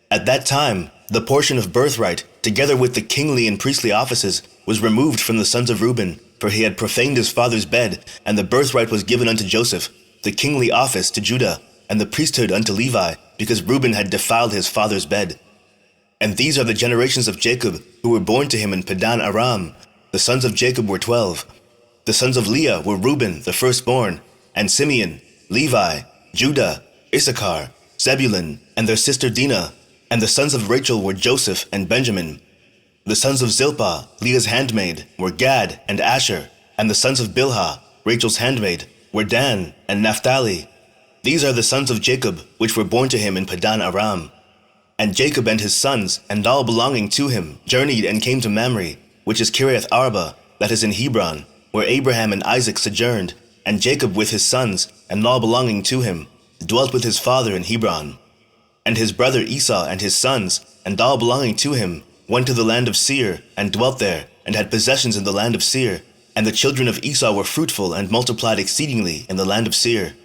At that time the portion of birthright, together with the kingly and priestly offices, was removed from the sons of Reuben, for he had profaned his father's bed, and the birthright was given unto Joseph, the kingly office to Judah, and the priesthood unto Levi, because Reuben had defiled his father's bed. And these are the generations of Jacob, who were born to him in Padan Aram. The sons of Jacob were 12. The sons of Leah were Reuben, the firstborn, and Simeon, Levi, Judah, Issachar, Zebulun, and their sister Dinah. And the sons of Rachel were Joseph and Benjamin. The sons of Zilpah, Leah's handmaid, were Gad and Asher. And the sons of Bilhah, Rachel's handmaid, were Dan and Naphtali. These are the sons of Jacob, which were born to him in Padan Aram. And Jacob and his sons, and all belonging to him, journeyed and came to Mamre, which is Kiriath Arba, that is in Hebron, where Abraham and Isaac sojourned. And Jacob with his sons, and all belonging to him, dwelt with his father in Hebron. And his brother Esau and his sons, and all belonging to him, went to the land of Seir, and dwelt there, and had possessions in the land of Seir. And the children of Esau were fruitful, and multiplied exceedingly in the land of Seir.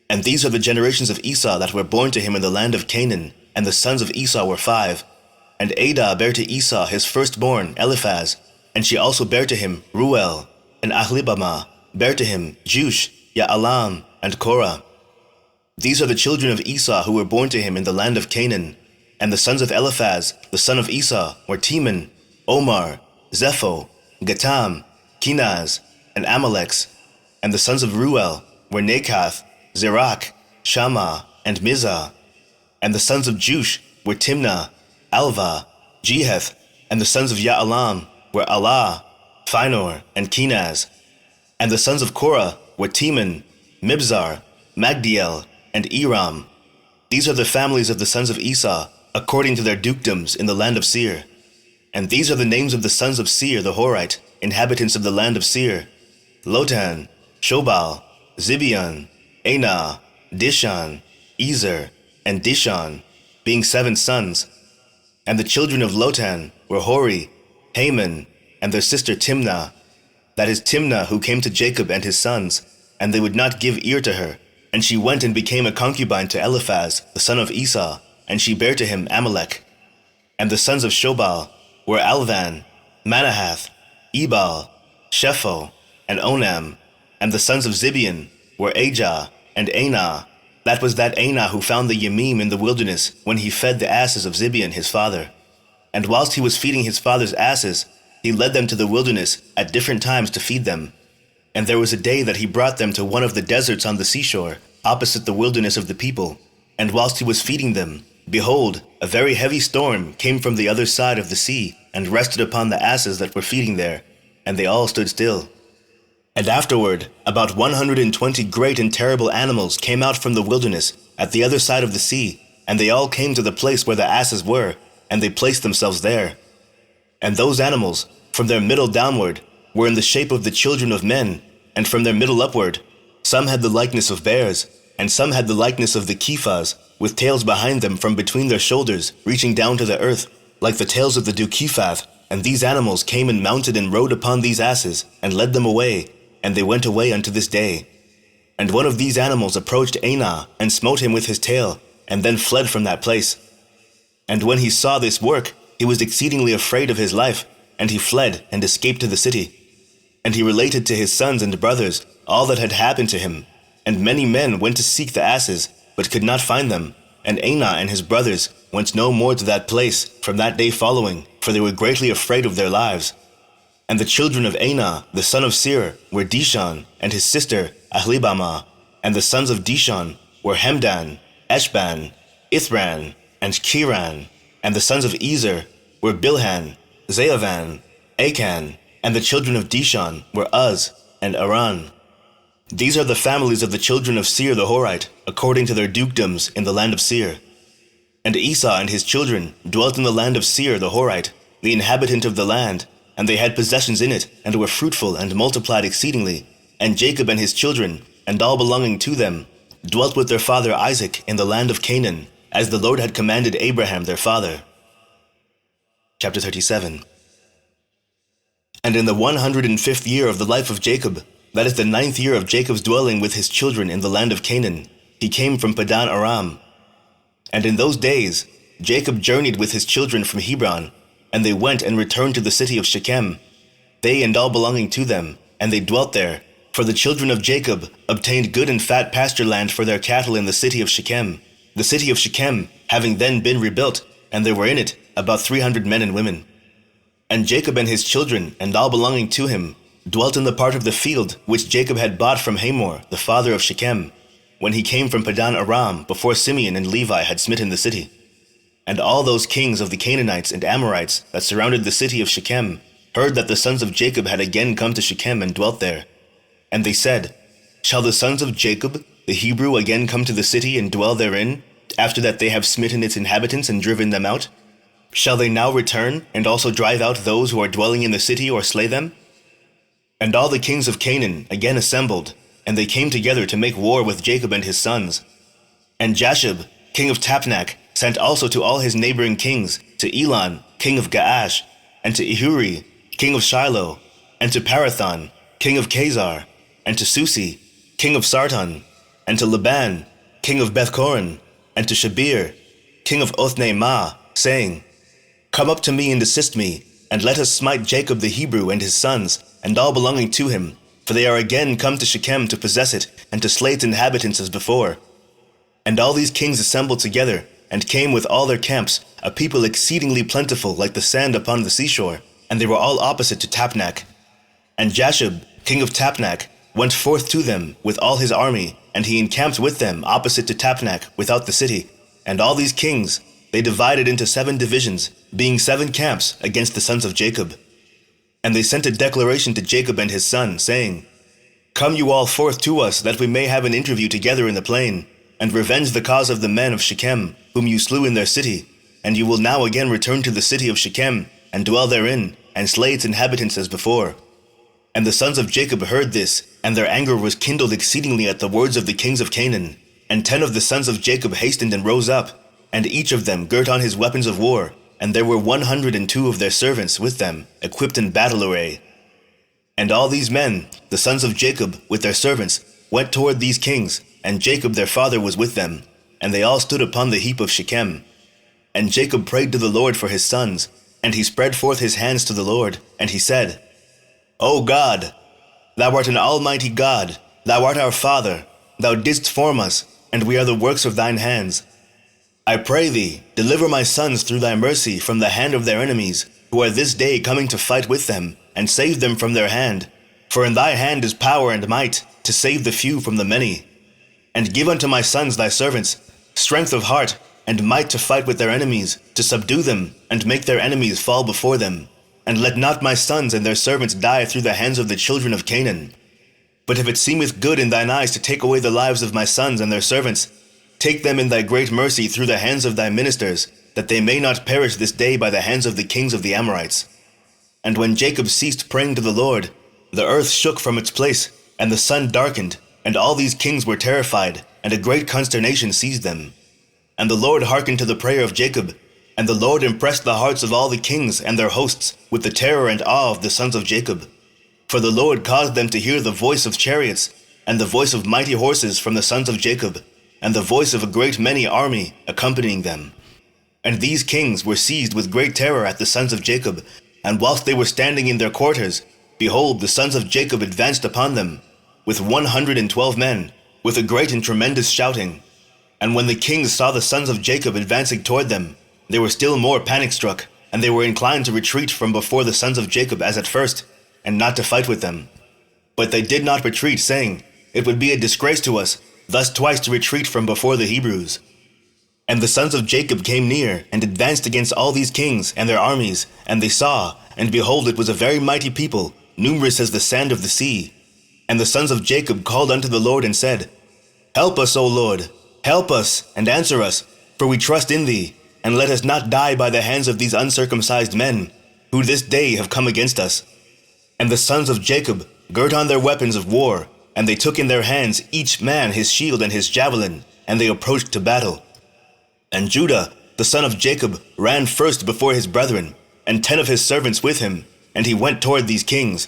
And these are the generations of Esau that were born to him in the land of Canaan. And the sons of Esau were 5. And Adah bare to Esau his firstborn, Eliphaz. And she also bare to him Ruel. And Ahlibamah bare to him Jush, Ya'alam, and Korah. These are the children of Esau who were born to him in the land of Canaan. And the sons of Eliphaz, the son of Esau, were Teman, Omar, Zepho, Gatam, Kenaz, and Amaleks. And the sons of Ruel were Nakath, Zerach, Shammah, and Mizah. And the sons of Jush were Timnah, Alvah, Jeheth. And the sons of Ya'alam were Allah, Phinor, and Kenaz. And the sons of Korah were Teman, Mibzar, Magdiel, and Eram. These are the families of the sons of Esau, according to their dukedoms in the land of Seir. And these are the names of the sons of Seir the Horite, inhabitants of the land of Seir: Lotan, Shobal, Zibeon, Anah, Dishan, Ezer, and Dishon, being 7 sons. And the children of Lotan were Hori, Haman, and their sister Timnah. that is Timnah, who came to Jacob and his sons, and they would not give ear to her. And she went and became a concubine to Eliphaz, the son of Esau, and she bare to him Amalek. And the sons of Shobal were Alvan, Manahath, Ebal, Shepho, and Onam. And the sons of Zibeon were Ajah and Anah. That was that Anah who found the Yemim in the wilderness when he fed the asses of Zibeon his father. And whilst he was feeding his father's asses, he led them to the wilderness at different times to feed them. And there was a day that he brought them to one of the deserts on the seashore, opposite the wilderness of the people. And whilst he was feeding them, behold, a very heavy storm came from the other side of the sea, and rested upon the asses that were feeding there, and they all stood still. And afterward, about 120 great and terrible animals came out from the wilderness at the other side of the sea, and they all came to the place where the asses were, and they placed themselves there. And those animals, from their middle downward, were in the shape of the children of men, and from their middle upward, some had the likeness of bears, and some had the likeness of the kephas, with tails behind them from between their shoulders, reaching down to the earth, like the tails of the dukephath. And these animals came and mounted and rode upon these asses, and led them away, and they went away unto this day. And one of these animals approached Anah, and smote him with his tail, and then fled from that place. And when he saw this work, he was exceedingly afraid of his life, and he fled and escaped to the city. And he related to his sons and brothers all that had happened to him. And many men went to seek the asses, but could not find them. And Anah and his brothers went no more to that place from that day following, for they were greatly afraid of their lives. And the children of Anah, the son of Seir, were Dishon, and his sister Ahlibamah. And the sons of Dishon were Hemdan, Eshban, Ithran, and Kiran. And the sons of Ezer were Bilhan, Zeavan, Achan. And the children of Dishon were Uz and Aran. These are the families of the children of Seir the Horite, according to their dukedoms in the land of Seir. And Esau and his children dwelt in the land of Seir the Horite, the inhabitant of the land, and they had possessions in it, and were fruitful and multiplied exceedingly. And Jacob and his children, and all belonging to them, dwelt with their father Isaac in the land of Canaan, as the Lord had commanded Abraham their father. Chapter 37. And in the 105th year of the life of Jacob, that is the 9th year of Jacob's dwelling with his children in the land of Canaan, he came from Padan Aram. And in those days Jacob journeyed with his children from Hebron, and they went and returned to the city of Shechem, they and all belonging to them, and they dwelt there. For the children of Jacob obtained good and fat pasture land for their cattle in the city of Shechem, the city of Shechem having then been rebuilt, and there were in it about 300 men and women. And Jacob and his children, and all belonging to him, dwelt in the part of the field which Jacob had bought from Hamor, the father of Shechem, when he came from Padan Aram, before Simeon and Levi had smitten the city. And all those kings of the Canaanites and Amorites that surrounded the city of Shechem heard that the sons of Jacob had again come to Shechem and dwelt there. And they said, Shall the sons of Jacob, the Hebrew, again come to the city and dwell therein, after that they have smitten its inhabitants and driven them out? Shall they now return, and also drive out those who are dwelling in the city, or slay them? And all the kings of Canaan again assembled, and they came together to make war with Jacob and his sons. And Jasher, king of Tapnach, sent also to all his neighboring kings, to Elon, king of Gaash, and to Ehuri, king of Shiloh, and to Parathon, king of Chazar, and to Susi, king of Sarton, and to Laban, king of Bethchorin, and to Shabir, king of Othni-Ma, saying, Come up to me and assist me, and let us smite Jacob the Hebrew and his sons, and all belonging to him, for they are again come to Shechem to possess it, and to slay its inhabitants as before. And all these kings assembled together, and came with all their camps, a people exceedingly plentiful like the sand upon the seashore, and they were all opposite to Tapnach. And Jasher, king of Tapnach, went forth to them with all his army, and he encamped with them opposite to Tapnach without the city. And all these kings they divided into 7 divisions, being 7 camps against the sons of Jacob. And they sent a declaration to Jacob and his son, saying, Come you all forth to us, that we may have an interview together in the plain, and revenge the cause of the men of Shechem, whom you slew in their city. And you will now again return to the city of Shechem, and dwell therein, and slay its inhabitants as before. And the sons of Jacob heard this, and their anger was kindled exceedingly at the words of the kings of Canaan. And 10 of the sons of Jacob hastened and rose up, and each of them girt on his weapons of war, and there were 102 of their servants with them, equipped in battle array. And all these men, the sons of Jacob, with their servants, went toward these kings, and Jacob their father was with them, and they all stood upon the heap of Shechem. And Jacob prayed to the Lord for his sons, and he spread forth his hands to the Lord, and he said, O God, thou art an almighty God, thou art our Father, thou didst form us, and we are the works of thine hands. I pray thee, deliver my sons through thy mercy from the hand of their enemies, who are this day coming to fight with them, and save them from their hand. For in thy hand is power and might, to save the few from the many. And give unto my sons thy servants strength of heart, and might to fight with their enemies, to subdue them, and make their enemies fall before them. And let not my sons and their servants die through the hands of the children of Canaan. But if it seemeth good in thine eyes to take away the lives of my sons and their servants, take them in thy great mercy through the hands of thy ministers, that they may not perish this day by the hands of the kings of the Amorites. And when Jacob ceased praying to the Lord, the earth shook from its place, and the sun darkened, and all these kings were terrified, and a great consternation seized them. And the Lord hearkened to the prayer of Jacob, and the Lord impressed the hearts of all the kings and their hosts with the terror and awe of the sons of Jacob. For the Lord caused them to hear the voice of chariots, and the voice of mighty horses from the sons of Jacob, and the voice of a great many army accompanying them. And these kings were seized with great terror at the sons of Jacob, and whilst they were standing in their quarters, behold, the sons of Jacob advanced upon them, with 112 men, with a great and tremendous shouting. And when the kings saw the sons of Jacob advancing toward them, they were still more panic-struck, and they were inclined to retreat from before the sons of Jacob as at first, and not to fight with them. But they did not retreat, saying, It would be a disgrace to us, thus twice to retreat from before the Hebrews. And the sons of Jacob came near, and advanced against all these kings and their armies, and they saw, and behold, it was a very mighty people, numerous as the sand of the sea. And the sons of Jacob called unto the Lord and said, Help us, O Lord, help us, and answer us, for we trust in thee, and let us not die by the hands of these uncircumcised men, who this day have come against us. And the sons of Jacob girt on their weapons of war, and they took in their hands each man his shield and his javelin, and they approached to battle. And Judah, the son of Jacob, ran first before his brethren, and 10 of his servants with him, and he went toward these kings.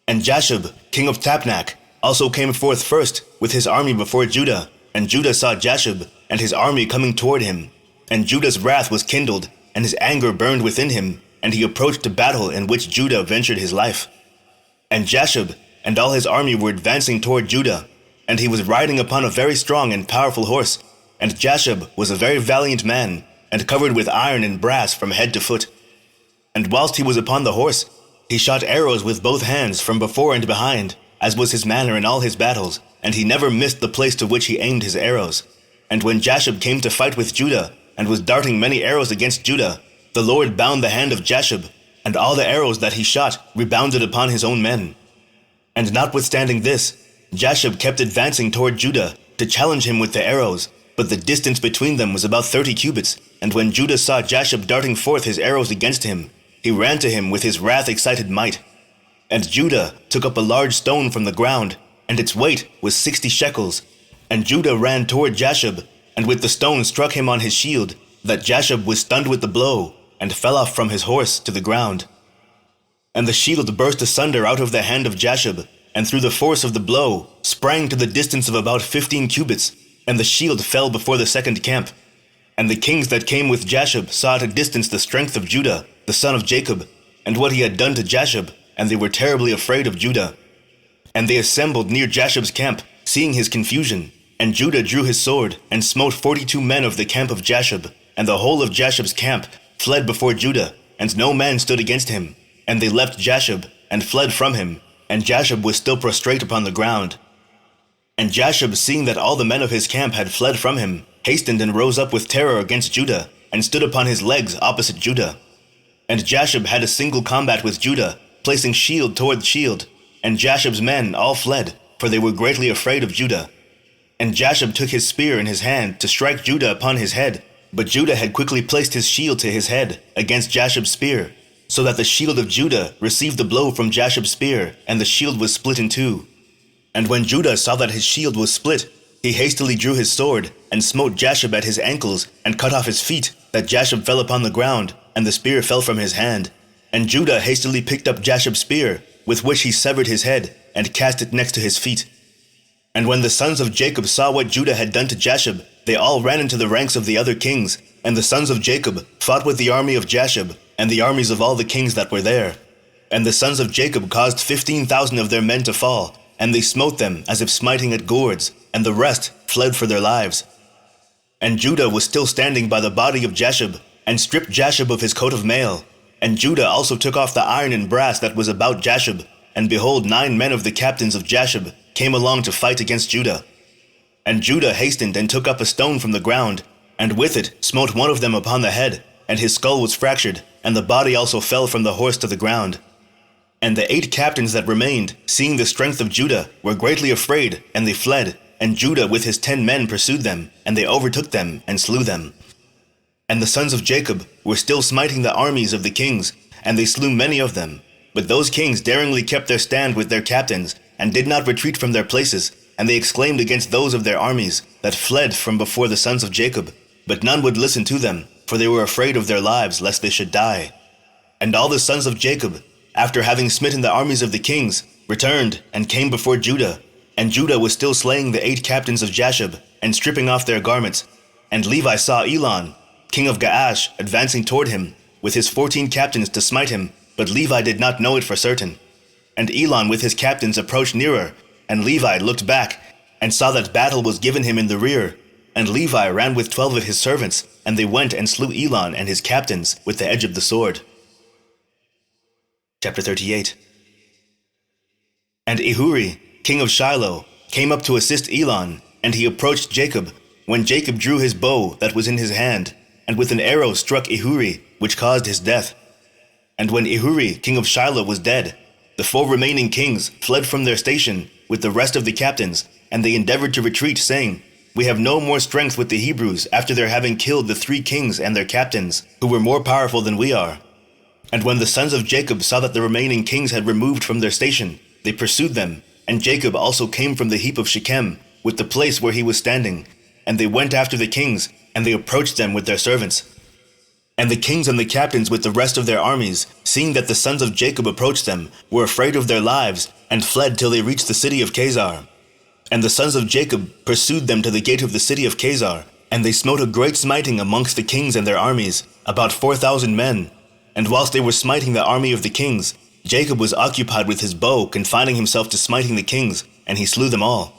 And Jasher, king of Tapnach, also came forth first with his army before Judah, and Judah saw Jasher and his army coming toward him. And Judah's wrath was kindled, and his anger burned within him, and he approached to battle in which Judah ventured his life. And Jasher and all his army were advancing toward Judah, and he was riding upon a very strong and powerful horse. And Jasher was a very valiant man, and covered with iron and brass from head to foot. And whilst he was upon the horse, he shot arrows with both hands from before and behind, as was his manner in all his battles, and he never missed the place to which he aimed his arrows. And when Jasher came to fight with Judah, and was darting many arrows against Judah, the Lord bound the hand of Jasher, and all the arrows that he shot rebounded upon his own men. And notwithstanding this, Jasher kept advancing toward Judah to challenge him with the arrows, but the distance between them was about 30 cubits, and when Judah saw Jasher darting forth his arrows against him, he ran to him with his wrath-excited might. And Judah took up a large stone from the ground, and its weight was 60 shekels. And Judah ran toward Jasher, and with the stone struck him on his shield, that Jasher was stunned with the blow, and fell off from his horse to the ground. And the shield burst asunder out of the hand of Jasher, and through the force of the blow sprang to the distance of about 15 cubits, and the shield fell before the second camp. And the kings that came with Jasher saw at a distance the strength of Judah, the son of Jacob, and what he had done to Jasher, and they were terribly afraid of Judah. And they assembled near Jasher's camp, seeing his confusion. And Judah drew his sword, and smote 42 men of the camp of Jasher, and the whole of Jasher's camp fled before Judah, and no man stood against him. And they left Jasher, and fled from him, and Jasher was still prostrate upon the ground. And Jasher, seeing that all the men of his camp had fled from him, hastened and rose up with terror against Judah, and stood upon his legs opposite Judah. And Jasher had a single combat with Judah, placing shield toward shield, and Jasher's men all fled, for they were greatly afraid of Judah. And Jasher took his spear in his hand to strike Judah upon his head, but Judah had quickly placed his shield to his head against Jasher's spear, so that the shield of Judah received the blow from Jasher's spear, and the shield was split in two. And when Judah saw that his shield was split, he hastily drew his sword, and smote Jasher at his ankles, and cut off his feet, that Jasher fell upon the ground, and the spear fell from his hand. And Judah hastily picked up Jasher's spear, with which he severed his head and cast it next to his feet. And when the sons of Jacob saw what Judah had done to Jasher, they all ran into the ranks of the other kings, and the sons of Jacob fought with the army of Jasher and the armies of all the kings that were there. And the sons of Jacob caused 15,000 of their men to fall, and they smote them as if smiting at gourds, and the rest fled for their lives. And Judah was still standing by the body of Jasher, and stripped Jasher of his coat of mail. And Judah also took off the iron and brass that was about Jasher, and behold, 9 men of the captains of Jasher came along to fight against Judah. And Judah hastened and took up a stone from the ground, and with it smote one of them upon the head, and his skull was fractured, and the body also fell from the horse to the ground. And the 8 captains that remained, seeing the strength of Judah, were greatly afraid, and they fled. And Judah with his 10 men pursued them, and they overtook them and slew them. And the sons of Jacob were still smiting the armies of the kings, and they slew many of them. But those kings daringly kept their stand with their captains, and did not retreat from their places, and they exclaimed against those of their armies that fled from before the sons of Jacob. But none would listen to them, for they were afraid of their lives, lest they should die. And all the sons of Jacob, after having smitten the armies of the kings, returned and came before Judah. And Judah was still slaying the 8 captains of Jasher, and stripping off their garments. And Levi saw Elon, king of Gaash, advancing toward him, with his 14 captains to smite him, but Levi did not know it for certain. And Elon with his captains approached nearer, and Levi looked back, and saw that battle was given him in the rear. And Levi ran with 12 of his servants, and they went and slew Elon and his captains with the edge of the sword. Chapter 38. And Ehuri, king of Shiloh, came up to assist Elon, and he approached Jacob, when Jacob drew his bow that was in his hand, and with an arrow struck Ehuri, which caused his death. And when Ehuri, king of Shiloh, was dead, the 4 remaining kings fled from their station with the rest of the captains, and they endeavored to retreat, saying, "We have no more strength with the Hebrews after their having killed the 3 kings and their captains, who were more powerful than we are." And when the sons of Jacob saw that the remaining kings had removed from their station, they pursued them, and Jacob also came from the heap of Shechem, with the place where he was standing, and they went after the kings, and they approached them with their servants. And the kings and the captains with the rest of their armies, seeing that the sons of Jacob approached them, were afraid of their lives, and fled till they reached the city of Chazar. And the sons of Jacob pursued them to the gate of the city of Chazar, and they smote a great smiting amongst the kings and their armies, about 4,000 men. And whilst they were smiting the army of the kings, Jacob was occupied with his bow, confining himself to smiting the kings, and he slew them all.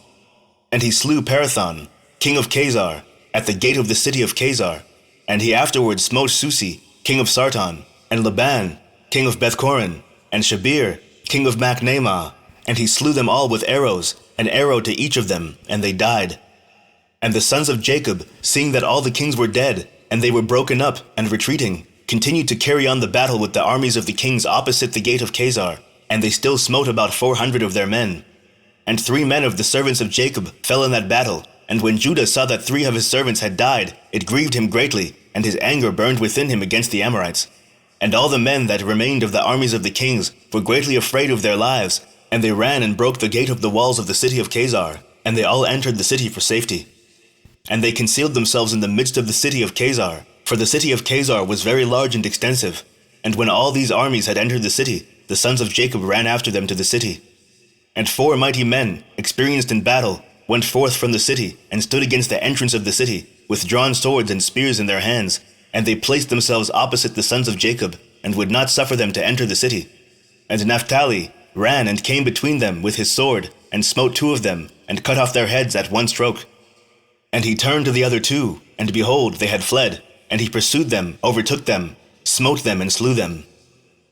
And he slew Parathon, king of Chazar, at the gate of the city of Chazar. And he afterwards smote Susi, king of Sarton, and Laban, king of Bethchorin, and Shabir, king of Machnamah. And he slew them all with arrows, an arrow to each of them, and they died. And the sons of Jacob, seeing that all the kings were dead, and they were broken up and retreating, continued to carry on the battle with the armies of the kings opposite the gate of Chazar, and they still smote about 400 of their men. And 3 men of the servants of Jacob fell in that battle, and when Judah saw that 3 of his servants had died, it grieved him greatly, and his anger burned within him against the Amorites. And all the men that remained of the armies of the kings were greatly afraid of their lives, and they ran and broke the gate of the walls of the city of Chazar, and they all entered the city for safety. And they concealed themselves in the midst of the city of Chazar, for the city of Chazar was very large and extensive. And when all these armies had entered the city, the sons of Jacob ran after them to the city. And 4 mighty men, experienced in battle, went forth from the city, and stood against the entrance of the city, with drawn swords and spears in their hands, and they placed themselves opposite the sons of Jacob, and would not suffer them to enter the city. And Naphtali ran and came between them with his sword, and smote 2 of them, and cut off their heads at one stroke. And he turned to the other 2, and behold, they had fled, and he pursued them, overtook them, smote them, and slew them.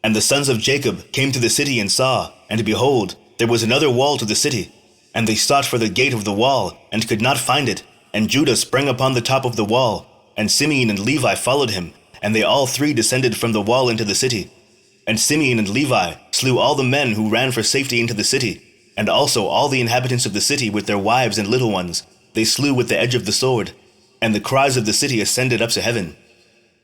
And the sons of Jacob came to the city and saw, and behold, there was another wall to the city. And they sought for the gate of the wall, and could not find it. And Judah sprang upon the top of the wall, and Simeon and Levi followed him, and they all 3 descended from the wall into the city. And Simeon and Levi slew all the men who ran for safety into the city, and also all the inhabitants of the city with their wives and little ones, they slew with the edge of the sword, and the cries of the city ascended up to heaven.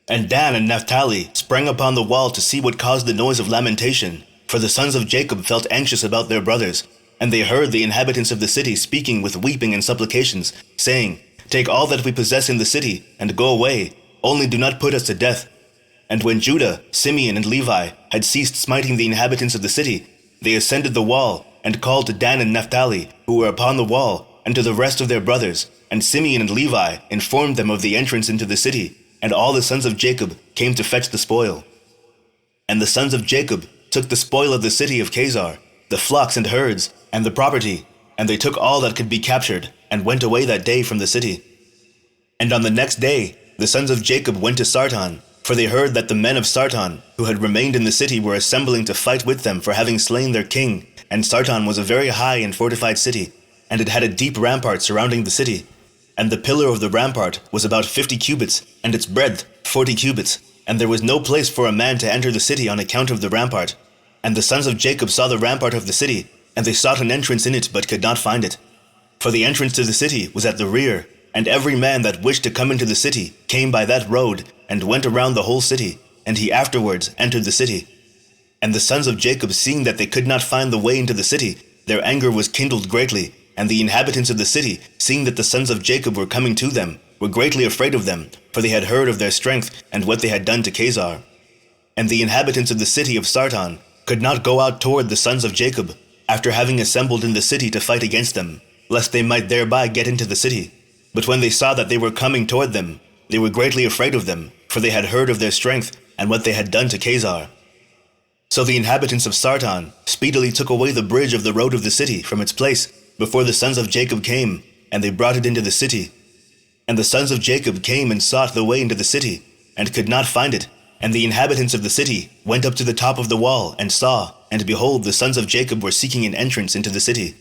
And Dan and Naphtali sprang upon the wall to see what caused the noise of lamentation, for the sons of Jacob felt anxious about their brothers. And they heard the inhabitants of the city speaking with weeping and supplications, saying, "Take all that we possess in the city, and go away, only do not put us to death." And when Judah, Simeon, and Levi had ceased smiting the inhabitants of the city, they ascended the wall, and called to Dan and Naphtali, who were upon the wall, and to the rest of their brothers. And Simeon and Levi informed them of the entrance into the city, and all the sons of Jacob came to fetch the spoil. And the sons of Jacob took the spoil of the city of Chazar, the flocks and herds, and the property, and they took all that could be captured, and went away that day from the city. And on the next day the sons of Jacob went to Sarton, for they heard that the men of Sarton, who had remained in the city, were assembling to fight with them for having slain their king. And Sarton was a very high and fortified city, and it had a deep rampart surrounding the city. And the pillar of the rampart was about 50 cubits, and its breadth 40 cubits, and there was no place for a man to enter the city on account of the rampart. And the sons of Jacob saw the rampart of the city, and they sought an entrance in it, but could not find it. For the entrance to the city was at the rear, and every man that wished to come into the city came by that road, and went around the whole city, and he afterwards entered the city. And the sons of Jacob, seeing that they could not find the way into the city, their anger was kindled greatly, and the inhabitants of the city, seeing that the sons of Jacob were coming to them, were greatly afraid of them, for they had heard of their strength and what they had done to Chazar. And the inhabitants of the city of Sarton could not go out toward the sons of Jacob, after having assembled in the city to fight against them, lest they might thereby get into the city. But when they saw that they were coming toward them, they were greatly afraid of them, for they had heard of their strength and what they had done to Chazar. So the inhabitants of Sarton speedily took away the bridge of the road of the city from its place before the sons of Jacob came, and they brought it into the city. And the sons of Jacob came and sought the way into the city, and could not find it. And the inhabitants of the city went up to the top of the wall, and saw, and behold, the sons of Jacob were seeking an entrance into the city.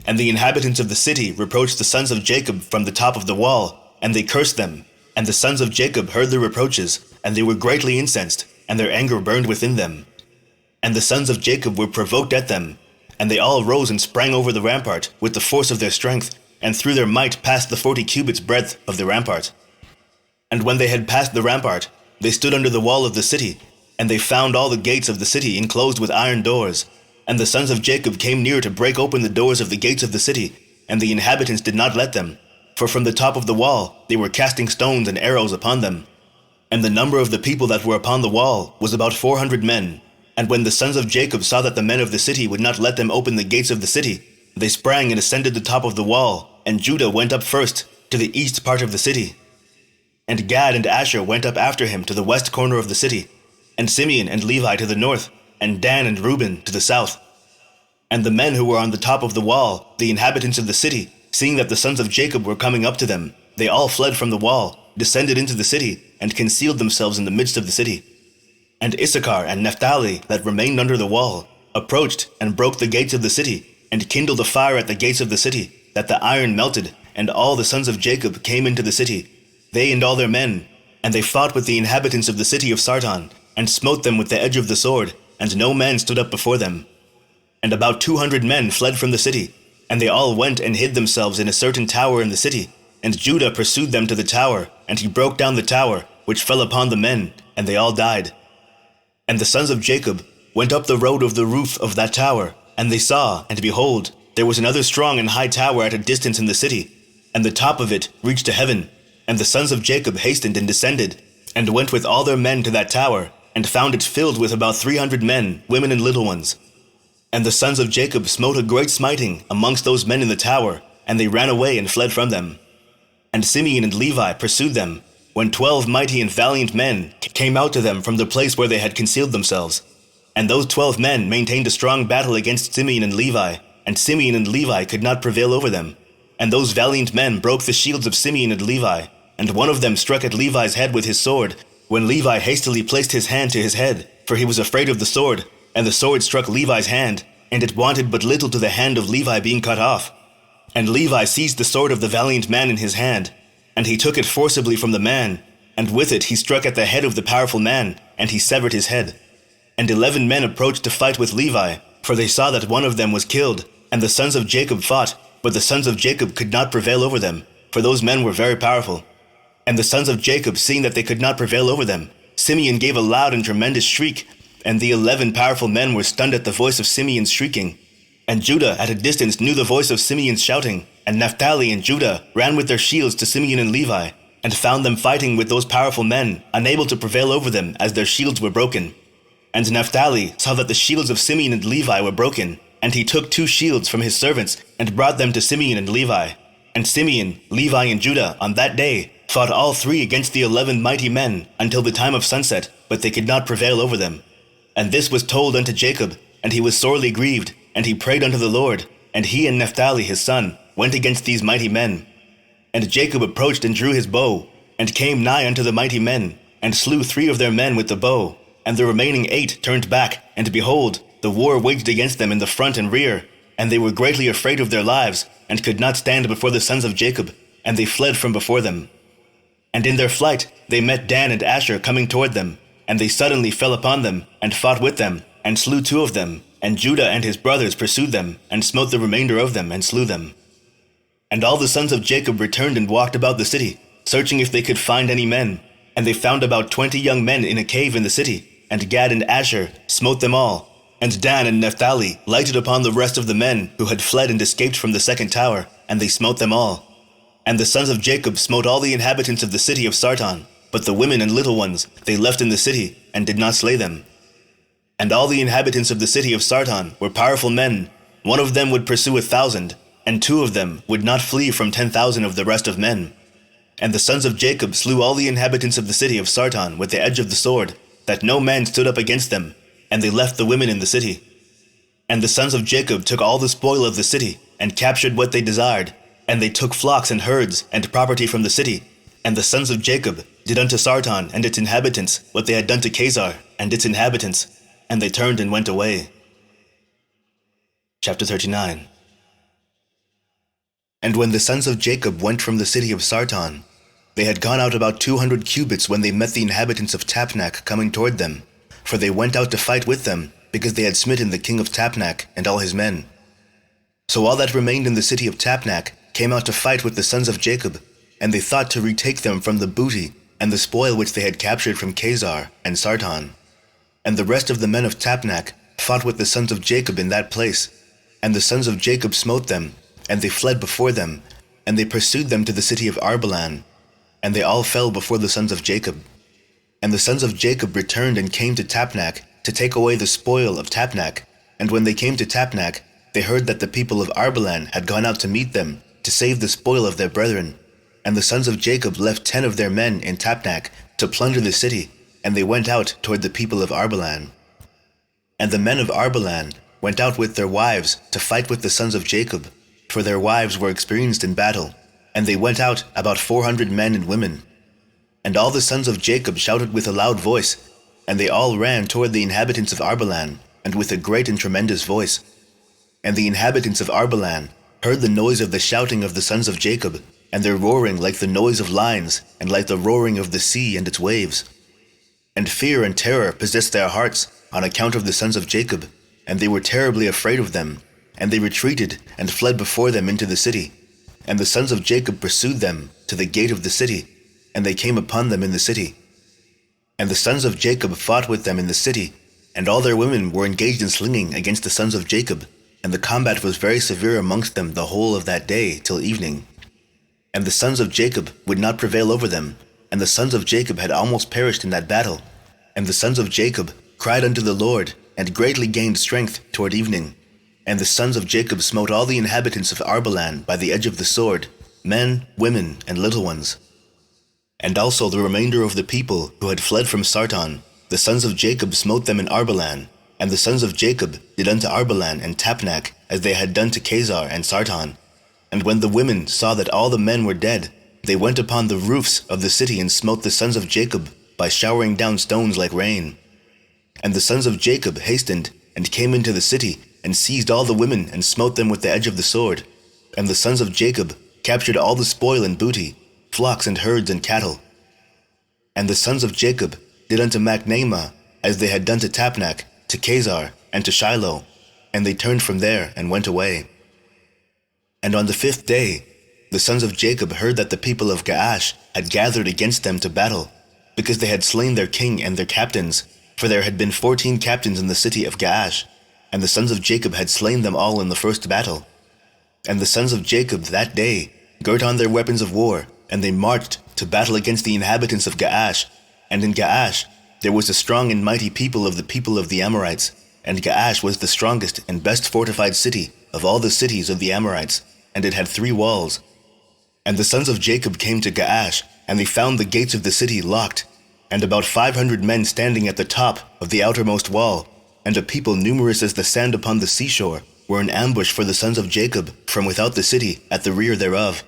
And the inhabitants of the city reproached the sons of Jacob from the top of the wall, and they cursed them. And the sons of Jacob heard their reproaches, and they were greatly incensed, and their anger burned within them. And the sons of Jacob were provoked at them, and they all rose and sprang over the rampart with the force of their strength, and through their might passed the 40 cubits breadth of the rampart. And when they had passed the rampart, they stood under the wall of the city, and they found all the gates of the city enclosed with iron doors. And the sons of Jacob came near to break open the doors of the gates of the city, and the inhabitants did not let them, for from the top of the wall they were casting stones and arrows upon them. And the number of the people that were upon the wall was about 400 men. And when the sons of Jacob saw that the men of the city would not let them open the gates of the city, they sprang and ascended the top of the wall, and Judah went up first to the east part of the city. And Gad and Asher went up after him to the west corner of the city, and Simeon and Levi to the north, and Dan and Reuben to the south. And the men who were on the top of the wall, the inhabitants of the city, seeing that the sons of Jacob were coming up to them, they all fled from the wall, descended into the city, and concealed themselves in the midst of the city. And Issachar and Naphtali, that remained under the wall, approached and broke the gates of the city, and kindled a fire at the gates of the city, that the iron melted, and all the sons of Jacob came into the city, they and all their men, and they fought with the inhabitants of the city of Sarton, and smote them with the edge of the sword, and no man stood up before them. And about 200 men fled from the city, and they all went and hid themselves in a certain tower in the city. And Judah pursued them to the tower, and he broke down the tower, which fell upon the men, and they all died. And the sons of Jacob went up the road of the roof of that tower, and they saw, and behold, there was another strong and high tower at a distance in the city, and the top of it reached to heaven. And the sons of Jacob hastened and descended, and went with all their men to that tower, and found it filled with about 300 men, women and little ones. And the sons of Jacob smote a great smiting amongst those men in the tower, and they ran away and fled from them. And Simeon and Levi pursued them, when 12 mighty and valiant men came out to them from the place where they had concealed themselves. And those 12 men maintained a strong battle against Simeon and Levi, and Simeon and Levi could not prevail over them. And those valiant men broke the shields of Simeon and Levi, and one of them struck at Levi's head with his sword, when Levi hastily placed his hand to his head, for he was afraid of the sword, and the sword struck Levi's hand, and it wanted but little to the hand of Levi being cut off. And Levi seized the sword of the valiant man in his hand, and he took it forcibly from the man, and with it he struck at the head of the powerful man, and he severed his head. And 11 men approached to fight with Levi, for they saw that one of them was killed, and the sons of Jacob fought, but the sons of Jacob could not prevail over them, for those men were very powerful. And the sons of Jacob, seeing that they could not prevail over them, Simeon gave a loud and tremendous shriek, and the 11 powerful men were stunned at the voice of Simeon's shrieking. And Judah at a distance knew the voice of Simeon's shouting, and Naphtali and Judah ran with their shields to Simeon and Levi, and found them fighting with those powerful men, unable to prevail over them, as their shields were broken. And Naphtali saw that the shields of Simeon and Levi were broken, and he took 2 shields from his servants and brought them to Simeon and Levi. And Simeon, Levi, and Judah on that day fought all 3 against the 11 mighty men until the time of sunset, but they could not prevail over them. And this was told unto Jacob, and he was sorely grieved, and he prayed unto the Lord, and he and Naphtali his son went against these mighty men. And Jacob approached and drew his bow, and came nigh unto the mighty men, and slew 3 of their men with the bow, and the remaining 8 turned back, and behold, the war waged against them in the front and rear, and they were greatly afraid of their lives, and could not stand before the sons of Jacob, and they fled from before them. And in their flight they met Dan and Asher coming toward them, and they suddenly fell upon them, and fought with them, and slew 2 of them, and Judah and his brothers pursued them, and smote the remainder of them, and slew them. And all the sons of Jacob returned and walked about the city, searching if they could find any men, and they found about 20 young men in a cave in the city, and Gad and Asher smote them all, and Dan and Naphtali lighted upon the rest of the men who had fled and escaped from the second tower, and they smote them all. And the sons of Jacob smote all the inhabitants of the city of Sarton, but the women and little ones they left in the city, and did not slay them. And all the inhabitants of the city of Sarton were powerful men. 1 of them would pursue 1,000, and 2 of them would not flee from 10,000 of the rest of men. And the sons of Jacob slew all the inhabitants of the city of Sarton with the edge of the sword, that no man stood up against them, and they left the women in the city. And the sons of Jacob took all the spoil of the city, and captured what they desired, and they took flocks and herds and property from the city. And the sons of Jacob did unto Sarton and its inhabitants what they had done to Chazar and its inhabitants, and they turned and went away. Chapter 39. And when the sons of Jacob went from the city of Sarton, they had gone out about 200 cubits when they met the inhabitants of Tapnach coming toward them, for they went out to fight with them, because they had smitten the king of Tapnach and all his men. So all that remained in the city of Tapnach came out to fight with the sons of Jacob, and they thought to retake them from the booty and the spoil which they had captured from Chazar and Sarton. And the rest of the men of Tapnach fought with the sons of Jacob in that place, and the sons of Jacob smote them, and they fled before them, and they pursued them to the city of Arbalan, and they all fell before the sons of Jacob. And the sons of Jacob returned and came to Tapnach to take away the spoil of Tapnach. And when they came to Tapnach, they heard that the people of Arbalan had gone out to meet them, to save the spoil of their brethren. And the sons of Jacob left 10 of their men in Tapnach to plunder the city, and they went out toward the people of Arbalan. And the men of Arbalan went out with their wives to fight with the sons of Jacob, for their wives were experienced in battle, and they went out about 400 men and women. And all the sons of Jacob shouted with a loud voice, and they all ran toward the inhabitants of Arbalan, and with a great and tremendous voice. And the inhabitants of Arbalan heard the noise of the shouting of the sons of Jacob, and their roaring like the noise of lions, and like the roaring of the sea and its waves. And fear and terror possessed their hearts on account of the sons of Jacob, and they were terribly afraid of them, and they retreated and fled before them into the city. And the sons of Jacob pursued them to the gate of the city, and they came upon them in the city. And the sons of Jacob fought with them in the city, and all their women were engaged in slinging against the sons of Jacob, and the combat was very severe amongst them the whole of that day till evening. And the sons of Jacob would not prevail over them, and the sons of Jacob had almost perished in that battle. And the sons of Jacob cried unto the Lord, and greatly gained strength toward evening. And the sons of Jacob smote all the inhabitants of Arbalan by the edge of the sword, men, women, and little ones. And also the remainder of the people who had fled from Sarton, the sons of Jacob smote them in Arbalan, and the sons of Jacob did unto Arbalan and Tapnach as they had done to Chazar and Sarton. And when the women saw that all the men were dead, they went upon the roofs of the city and smote the sons of Jacob by showering down stones like rain. And the sons of Jacob hastened and came into the city and seized all the women and smote them with the edge of the sword. And the sons of Jacob captured all the spoil and booty, flocks and herds and cattle. And the sons of Jacob did unto Machnamah as they had done to Tapnach, to Chazar, and to Shiloh, and they turned from there and went away. And on the 5th day, the sons of Jacob heard that the people of Gaash had gathered against them to battle, because they had slain their king and their captains, for there had been 14 captains in the city of Gaash, and the sons of Jacob had slain them all in the first battle. And the sons of Jacob that day girt on their weapons of war, and they marched to battle against the inhabitants of Gaash. And in Gaash there was a strong and mighty people of the Amorites, and Gaash was the strongest and best fortified city of all the cities of the Amorites, and it had 3 walls. And the sons of Jacob came to Gaash, and they found the gates of the city locked, and about 500 men standing at the top of the outermost wall, and a people numerous as the sand upon the seashore were in ambush for the sons of Jacob from without the city at the rear thereof.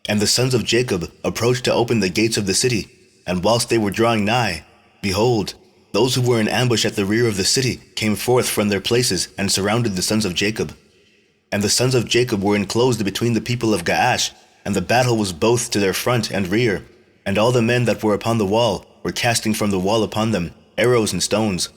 And the sons of Jacob approached to open the gates of the city, and whilst they were drawing nigh, behold, those who were in ambush at the rear of the city came forth from their places and surrounded the sons of Jacob. And the sons of Jacob were enclosed between the people of Gaash, and the battle was both to their front and rear, and all the men that were upon the wall were casting from the wall upon them arrows and stones.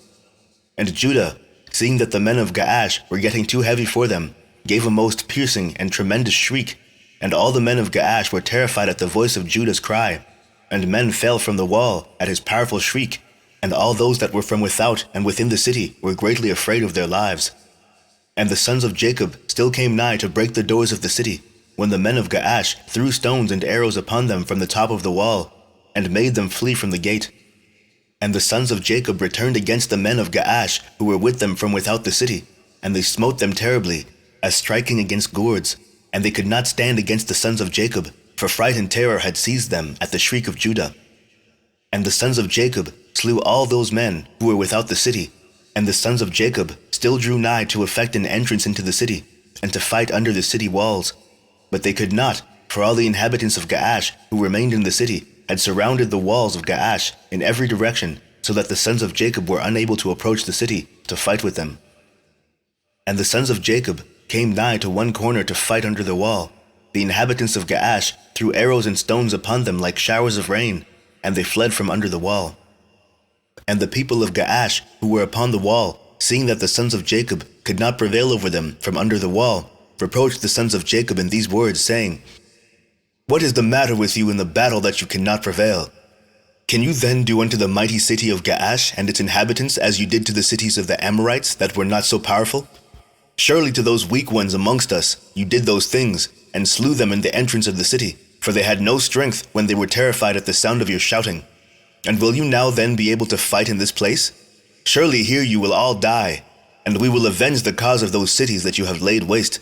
And Judah, seeing that the men of Gaash were getting too heavy for them, gave a most piercing and tremendous shriek, and all the men of Gaash were terrified at the voice of Judah's cry, and men fell from the wall at his powerful shriek, and all those that were from without and within the city were greatly afraid of their lives. And the sons of Jacob still came nigh to break the doors of the city, when the men of Gaash threw stones and arrows upon them from the top of the wall, and made them flee from the gate. And the sons of Jacob returned against the men of Gaash who were with them from without the city, and they smote them terribly, as striking against gourds, and they could not stand against the sons of Jacob, for fright and terror had seized them at the shriek of Judah. And the sons of Jacob slew all those men who were without the city, and the sons of Jacob still drew nigh to effect an entrance into the city, and to fight under the city walls. But they could not, for all the inhabitants of Gaash who remained in the city had surrounded the walls of Gaash in every direction, so that the sons of Jacob were unable to approach the city to fight with them. And the sons of Jacob came nigh to one corner to fight under the wall. The inhabitants of Gaash threw arrows and stones upon them like showers of rain, and they fled from under the wall. And the people of Gaash who were upon the wall, seeing that the sons of Jacob could not prevail over them from under the wall, reproached the sons of Jacob in these words, saying, "What is the matter with you in the battle that you cannot prevail? Can you then do unto the mighty city of Gaash and its inhabitants as you did to the cities of the Amorites that were not so powerful? Surely to those weak ones amongst us you did those things, and slew them in the entrance of the city, for they had no strength when they were terrified at the sound of your shouting. And will you now then be able to fight in this place? Surely here you will all die, and we will avenge the cause of those cities that you have laid waste."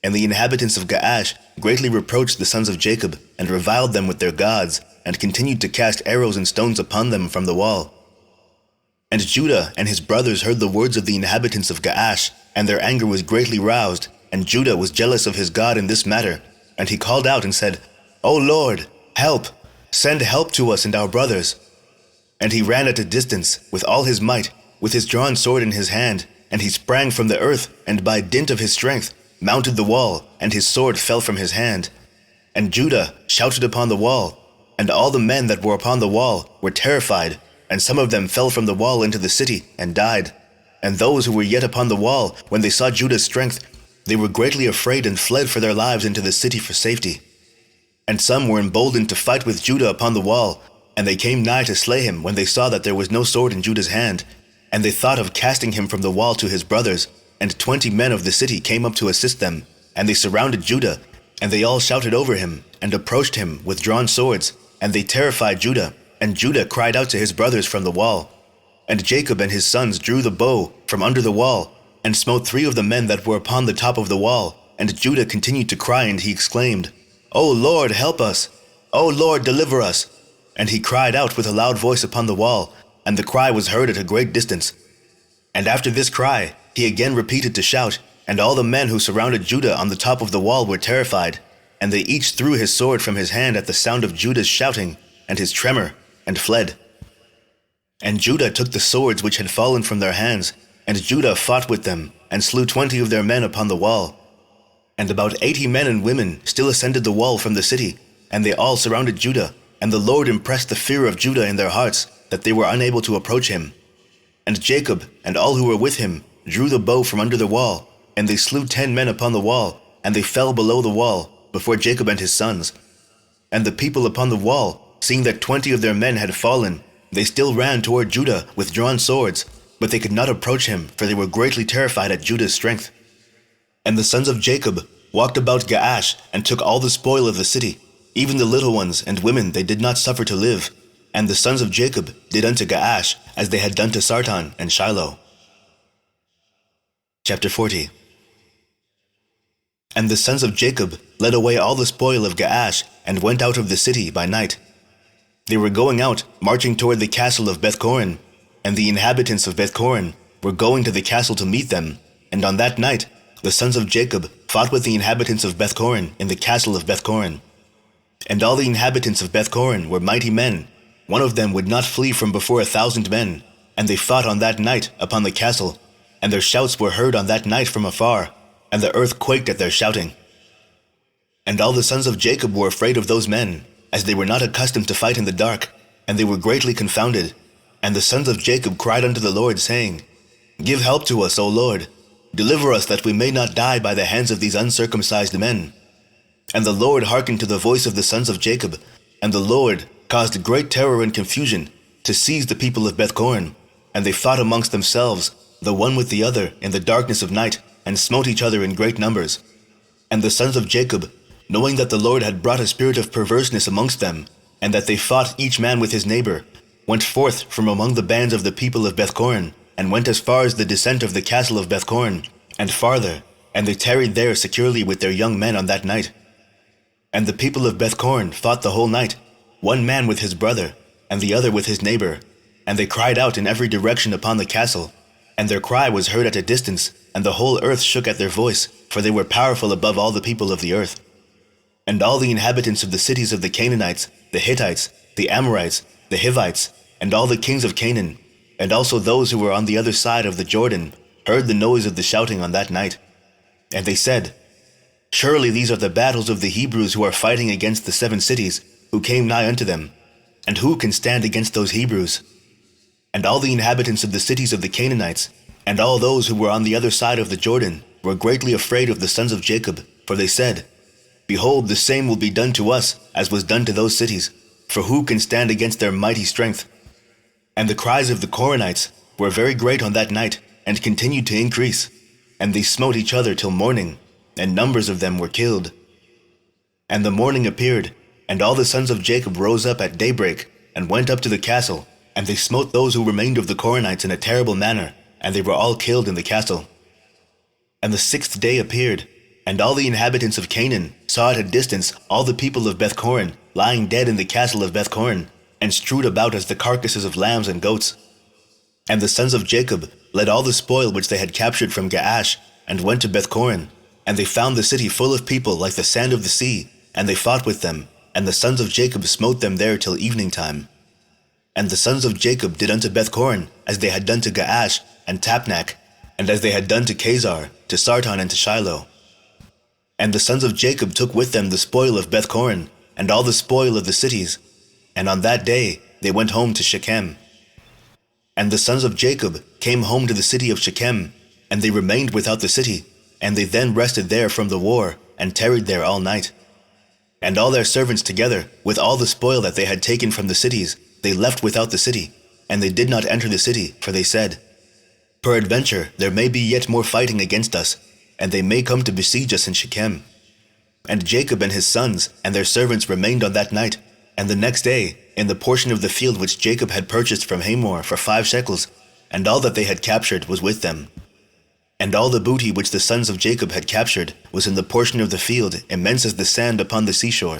And the inhabitants of Gaash greatly reproached the sons of Jacob, and reviled them with their gods, and continued to cast arrows and stones upon them from the wall. And Judah and his brothers heard the words of the inhabitants of Gaash, and their anger was greatly roused, and Judah was jealous of his God in this matter, and he called out and said, "O Lord, help! Send help to us and our brothers." And he ran at a distance with all his might, with his drawn sword in his hand, and he sprang from the earth, and by dint of his strength mounted the wall, and his sword fell from his hand. And Judah shouted upon the wall, and all the men that were upon the wall were terrified, and some of them fell from the wall into the city and died. And those who were yet upon the wall, when they saw Judah's strength, they were greatly afraid and fled for their lives into the city for safety. And some were emboldened to fight with Judah upon the wall, and they came nigh to slay him when they saw that there was no sword in Judah's hand, and they thought of casting him from the wall to his brothers. And 20 men of the city came up to assist them, and they surrounded Judah, and they all shouted over him, and approached him with drawn swords, and they terrified Judah, and Judah cried out to his brothers from the wall. And Jacob and his sons drew the bow from under the wall, and smote 3 of the men that were upon the top of the wall, and Judah continued to cry, and he exclaimed, "O Lord, help us! O Lord, deliver us!" And he cried out with a loud voice upon the wall, and the cry was heard at a great distance. And after this cry, he again repeated to shout, and all the men who surrounded Judah on the top of the wall were terrified, and they each threw his sword from his hand at the sound of Judah's shouting and his tremor, and fled. And Judah took the swords which had fallen from their hands, and Judah fought with them, and slew 20 of their men upon the wall. And about 80 men and women still ascended the wall from the city, and they all surrounded Judah, and the Lord impressed the fear of Judah in their hearts, that they were unable to approach him. And Jacob and all who were with him drew the bow from under the wall, and they slew 10 men upon the wall, and they fell below the wall, before Jacob and his sons. And the people upon the wall, seeing that 20 of their men had fallen, they still ran toward Judah with drawn swords, but they could not approach him, for they were greatly terrified at Judah's strength. And the sons of Jacob walked about Gaash, and took all the spoil of the city, even the little ones and women they did not suffer to live, And the sons of Jacob did unto Gaash as they had done to Sartan and Shiloh. Chapter 40. And the sons of Jacob led away all the spoil of Gaash and went out of the city by night. They were going out, marching toward the castle of Beth-Corin, and the inhabitants of Beth-Corin were going to the castle to meet them. And on that night the sons of Jacob fought with the inhabitants of Beth-Corin in the castle of Beth-Corin. And all the inhabitants of Beth-Corin were mighty men. One of them would not flee from before 1,000 men. And they fought on that night upon the castle, and their shouts were heard on that night from afar, and the earth quaked at their shouting. And all the sons of Jacob were afraid of those men, as they were not accustomed to fight in the dark, and they were greatly confounded. And the sons of Jacob cried unto the Lord, saying, Give help to us, O Lord. Deliver us, that we may not die by the hands of these uncircumcised men. And the Lord hearkened to the voice of the sons of Jacob, and the Lord caused great terror and confusion to seize the people of Beth-Corin. And they fought amongst themselves, the one with the other, in the darkness of night, and smote each other in great numbers. And the sons of Jacob, knowing that the Lord had brought a spirit of perverseness amongst them, and that they fought each man with his neighbor, went forth from among the bands of the people of Beth-Corin, and went as far as the descent of the castle of Beth-Corin, and farther, and they tarried there securely with their young men on that night. And the people of Beth-Corin fought the whole night, one man with his brother, and the other with his neighbor, and they cried out in every direction upon the castle, and their cry was heard at a distance, and the whole earth shook at their voice, for they were powerful above all the people of the earth. And all the inhabitants of the cities of the Canaanites, the Hittites, the Amorites, the Hivites, and all the kings of Canaan, and also those who were on the other side of the Jordan, heard the noise of the shouting on that night. And they said, Surely these are the battles of the Hebrews who are fighting against the 7 cities, who came nigh unto them. And who can stand against those Hebrews? And all the inhabitants of the cities of the Canaanites, and all those who were on the other side of the Jordan, were greatly afraid of the sons of Jacob, for they said, Behold, the same will be done to us, as was done to those cities, for who can stand against their mighty strength? And the cries of the Korinites were very great on that night, and continued to increase, and they smote each other till morning, and numbers of them were killed. And the morning appeared, and all the sons of Jacob rose up at daybreak, and went up to the castle, and they smote those who remained of the Korinites in a terrible manner, and they were all killed in the castle. And the 6th day appeared, and all the inhabitants of Canaan saw at a distance all the people of Beth-Corin lying dead in the castle of Beth-Corin, and strewed about as the carcasses of lambs and goats. And the sons of Jacob led all the spoil which they had captured from Gaash, and went to Beth-Corin, and they found the city full of people like the sand of the sea, and they fought with them, and the sons of Jacob smote them there till evening time. And the sons of Jacob did unto Beth-Corin as they had done to Gaash and Tapnach, and as they had done to Chazar, to Sartan, and to Shiloh. And the sons of Jacob took with them the spoil of Beth-Corin, and all the spoil of the cities, and on that day they went home to Shechem. And the sons of Jacob came home to the city of Shechem, and they remained without the city, and they then rested there from the war, and tarried there all night. And all their servants together, with all the spoil that they had taken from the cities, they left without the city, and they did not enter the city, for they said, Peradventure there may be yet more fighting against us, and they may come to besiege us in Shechem. And Jacob and his sons and their servants remained on that night, and the next day, in the portion of the field which Jacob had purchased from Hamor for 5 shekels, and all that they had captured was with them. And all the booty which the sons of Jacob had captured was in the portion of the field immense as the sand upon the seashore.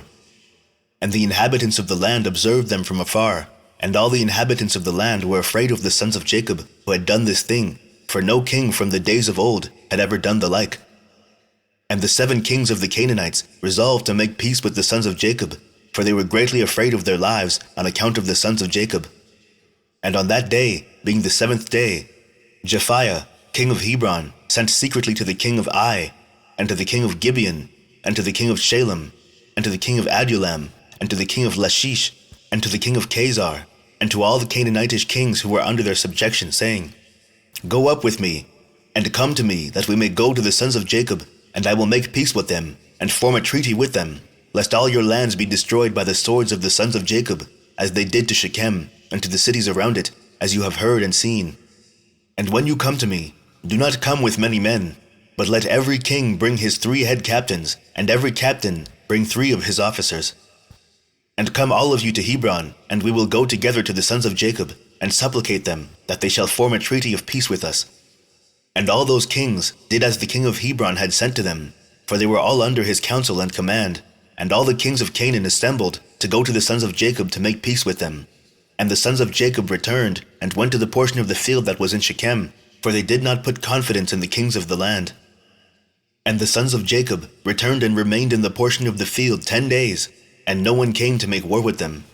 And the inhabitants of the land observed them from afar, and all the inhabitants of the land were afraid of the sons of Jacob who had done this thing, for no king from the days of old had ever done the like. And the 7 kings of the Canaanites resolved to make peace with the sons of Jacob, for they were greatly afraid of their lives on account of the sons of Jacob. And on that day, being the 7th day, Japhiah, king of Hebron, sent secretly to the king of Ai, and to the king of Gibeon, and to the king of Shalem, and to the king of Adullam, and to the king of Lachish, and to the king of Chazar, and to all the Canaanitish kings who were under their subjection, saying, Go up with me, and come to me, that we may go to the sons of Jacob, and I will make peace with them, and form a treaty with them, lest all your lands be destroyed by the swords of the sons of Jacob, as they did to Shechem, and to the cities around it, as you have heard and seen. And when you come to me, do not come with many men, but let every king bring his 3 head captains, and every captain bring 3 of his officers. And come all of you to Hebron, and we will go together to the sons of Jacob, and supplicate them that they shall form a treaty of peace with us. And all those kings did as the king of Hebron had sent to them, for they were all under his counsel and command. And all the kings of Canaan assembled to go to the sons of Jacob to make peace with them. And the sons of Jacob returned and went to the portion of the field that was in Shechem, for they did not put confidence in the kings of the land. And the sons of Jacob returned and remained in the portion of the field 10 days, and no one came to make war with them.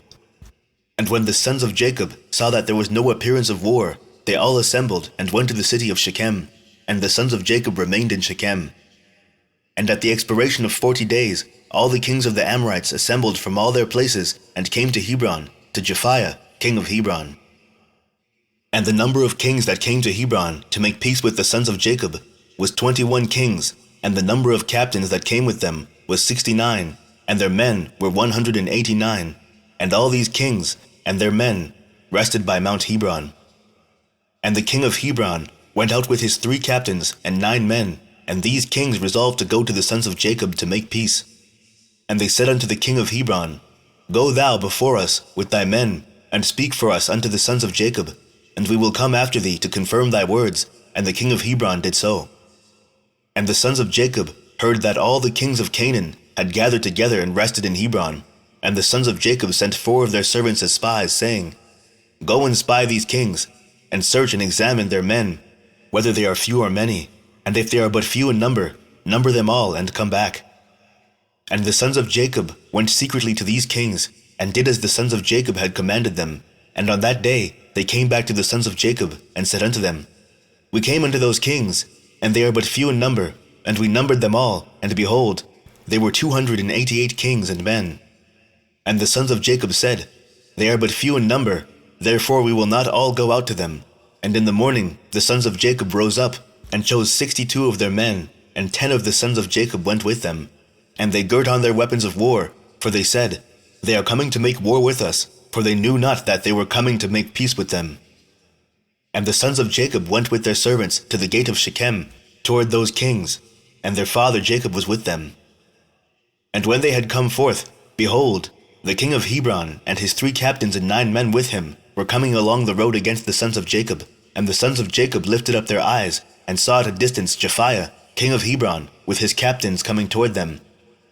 And when the sons of Jacob saw that there was no appearance of war, they all assembled and went to the city of Shechem, and the sons of Jacob remained in Shechem. And at the expiration of 40 days, all the kings of the Amorites assembled from all their places and came to Hebron, to Japhiah, king of Hebron. And the number of kings that came to Hebron to make peace with the sons of Jacob was 21 kings, and the number of captains that came with them was 69, and their men were 189. And all these kings and their men rested by Mount Hebron. And the king of Hebron went out with his 3 captains and 9 men, and these kings resolved to go to the sons of Jacob to make peace. And they said unto the king of Hebron, Go thou before us with thy men, and speak for us unto the sons of Jacob, and we will come after thee to confirm thy words. And the king of Hebron did so. And the sons of Jacob heard that all the kings of Canaan had gathered together and rested in Hebron. And the sons of Jacob sent 4 of their servants as spies, saying, Go and spy these kings, and search and examine their men, whether they are few or many, and if they are but few in number, number them all, and come back. And the sons of Jacob went secretly to these kings, and did as the sons of Jacob had commanded them. And on that day they came back to the sons of Jacob, and said unto them, We came unto those kings, and they are but few in number, and we numbered them all, and behold, they were 288 kings and men. And the sons of Jacob said, They are but few in number, therefore we will not all go out to them. And in the morning the sons of Jacob rose up, and chose 62 of their men, and 10 of the sons of Jacob went with them. And they girt on their weapons of war, for they said, They are coming to make war with us, for they knew not that they were coming to make peace with them. And the sons of Jacob went with their servants to the gate of Shechem, toward those kings, and their father Jacob was with them. And when they had come forth, behold, the king of Hebron and his 3 captains and 9 men with him were coming along the road against the sons of Jacob. And the sons of Jacob lifted up their eyes, and saw at a distance Japhiah, king of Hebron, with his captains coming toward them.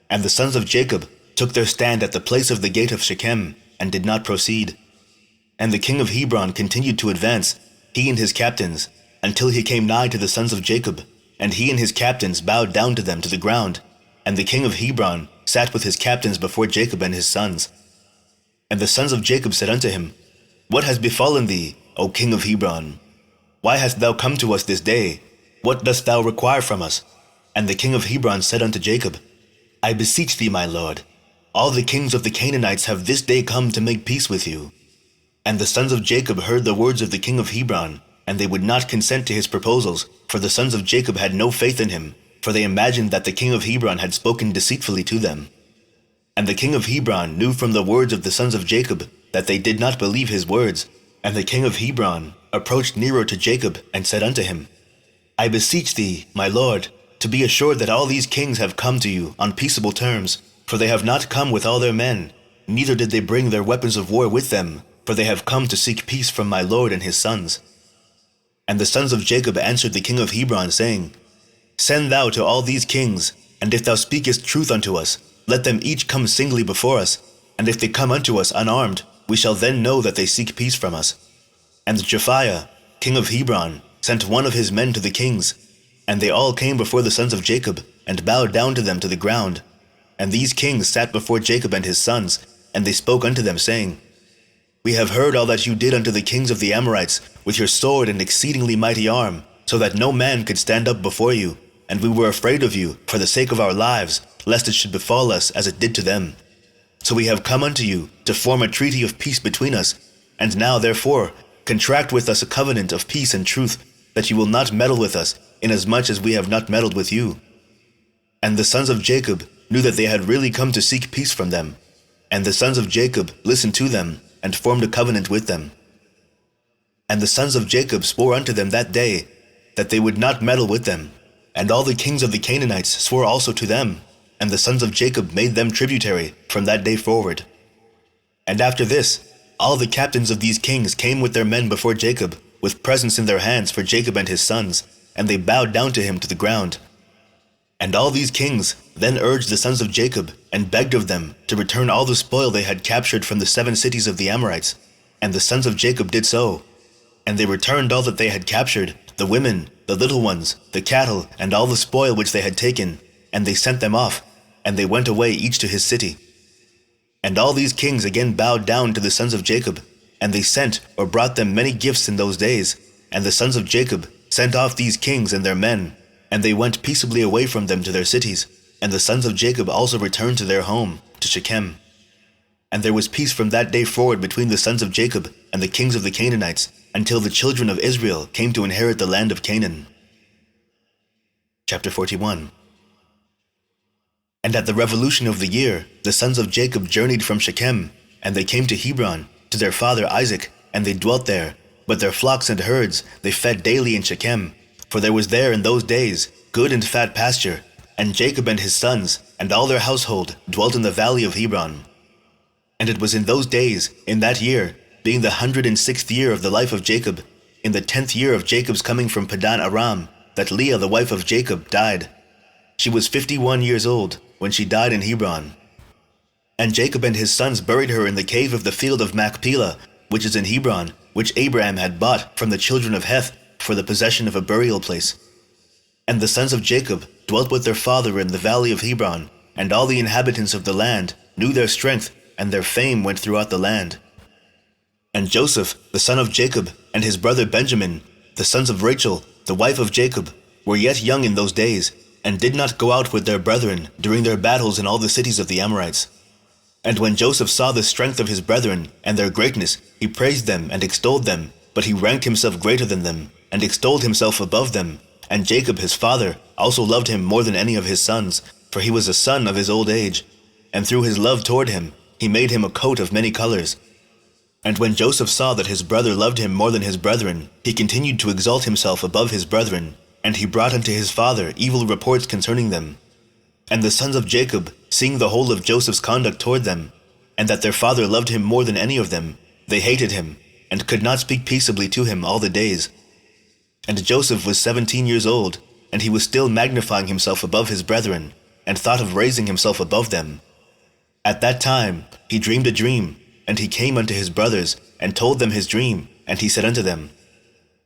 And the sons of Jacob took their stand at the place of the gate of Shechem, and did not proceed. And the king of Hebron continued to advance, he and his captains, until he came nigh to the sons of Jacob, and he and his captains bowed down to them to the ground. And the king of Hebron sat with his captains before Jacob and his sons. And the sons of Jacob said unto him, What has befallen thee, O king of Hebron? Why hast thou come to us this day? What dost thou require from us? And the king of Hebron said unto Jacob, I beseech thee, my lord, all the kings of the Canaanites have this day come to make peace with you. And the sons of Jacob heard the words of the king of Hebron, and they would not consent to his proposals, for the sons of Jacob had no faith in him, for they imagined that the king of Hebron had spoken deceitfully to them. And the king of Hebron knew from the words of the sons of Jacob that they did not believe his words. And the king of Hebron approached nearer to Jacob, and said unto him, I beseech thee, my lord, to be assured that all these kings have come to you on peaceable terms, for they have not come with all their men, neither did they bring their weapons of war with them, for they have come to seek peace from my lord and his sons. And the sons of Jacob answered the king of Hebron, saying, Send thou to all these kings, and if thou speakest truth unto us, let them each come singly before us, and if they come unto us unarmed, we shall then know that they seek peace from us. And Japhiah, king of Hebron, sent 1 of his men to the kings, and they all came before the sons of Jacob, and bowed down to them to the ground. And these kings sat before Jacob and his sons, and they spoke unto them, saying, We have heard all that you did unto the kings of the Amorites, with your sword and exceedingly mighty arm, so that no man could stand up before you, and we were afraid of you, for the sake of our lives, lest it should befall us as it did to them. So we have come unto you to form a treaty of peace between us, and now therefore contract with us a covenant of peace and truth, that you will not meddle with us, inasmuch as we have not meddled with you. And the sons of Jacob knew that they had really come to seek peace from them. And the sons of Jacob listened to them, and formed a covenant with them. And the sons of Jacob swore unto them that day, that they would not meddle with them. And all the kings of the Canaanites swore also to them, and the sons of Jacob made them tributary from that day forward. And after this, all the captains of these kings came with their men before Jacob, with presents in their hands for Jacob and his sons, and they bowed down to him to the ground. And all these kings then urged the sons of Jacob, and begged of them to return all the spoil they had captured from the 7 cities of the Amorites. And the sons of Jacob did so. And they returned all that they had captured, the women, the little ones, the cattle, and all the spoil which they had taken, and they sent them off, and they went away each to his city. And all these kings again bowed down to the sons of Jacob, and they sent or brought them many gifts in those days. And the sons of Jacob sent off these kings and their men, and they went peaceably away from them to their cities. And the sons of Jacob also returned to their home, to Shechem. And there was peace from that day forward between the sons of Jacob and the kings of the Canaanites, until the children of Israel came to inherit the land of Canaan. Chapter 41. And at the revolution of the year, the sons of Jacob journeyed from Shechem, and they came to Hebron, to their father Isaac, and they dwelt there. But their flocks and herds they fed daily in Shechem, for there was there in those days good and fat pasture. And Jacob and his sons, and all their household, dwelt in the valley of Hebron. And it was in those days, in that year, being the 106th year of the life of Jacob, in the 10th year of Jacob's coming from Padan Aram, that Leah the wife of Jacob died. She was 51 years old when she died in Hebron. And Jacob and his sons buried her in the cave of the field of Machpelah, which is in Hebron, which Abraham had bought from the children of Heth for the possession of a burial place. And the sons of Jacob dwelt with their father in the valley of Hebron, and all the inhabitants of the land knew their strength, and their fame went throughout the land. And Joseph, the son of Jacob, and his brother Benjamin, the sons of Rachel, the wife of Jacob, were yet young in those days, and did not go out with their brethren during their battles in all the cities of the Amorites. And when Joseph saw the strength of his brethren and their greatness, he praised them and extolled them, but he ranked himself greater than them, and extolled himself above them. And Jacob his father also loved him more than any of his sons, for he was a son of his old age. And through his love toward him, he made him a coat of many colors. And when Joseph saw that his brother loved him more than his brethren, he continued to exalt himself above his brethren, and he brought unto his father evil reports concerning them. And the sons of Jacob, seeing the whole of Joseph's conduct toward them, and that their father loved him more than any of them, they hated him, and could not speak peaceably to him all the days. And Joseph was 17 years old, and he was still magnifying himself above his brethren, and thought of raising himself above them. At that time he dreamed a dream, and he came unto his brothers, and told them his dream. And he said unto them,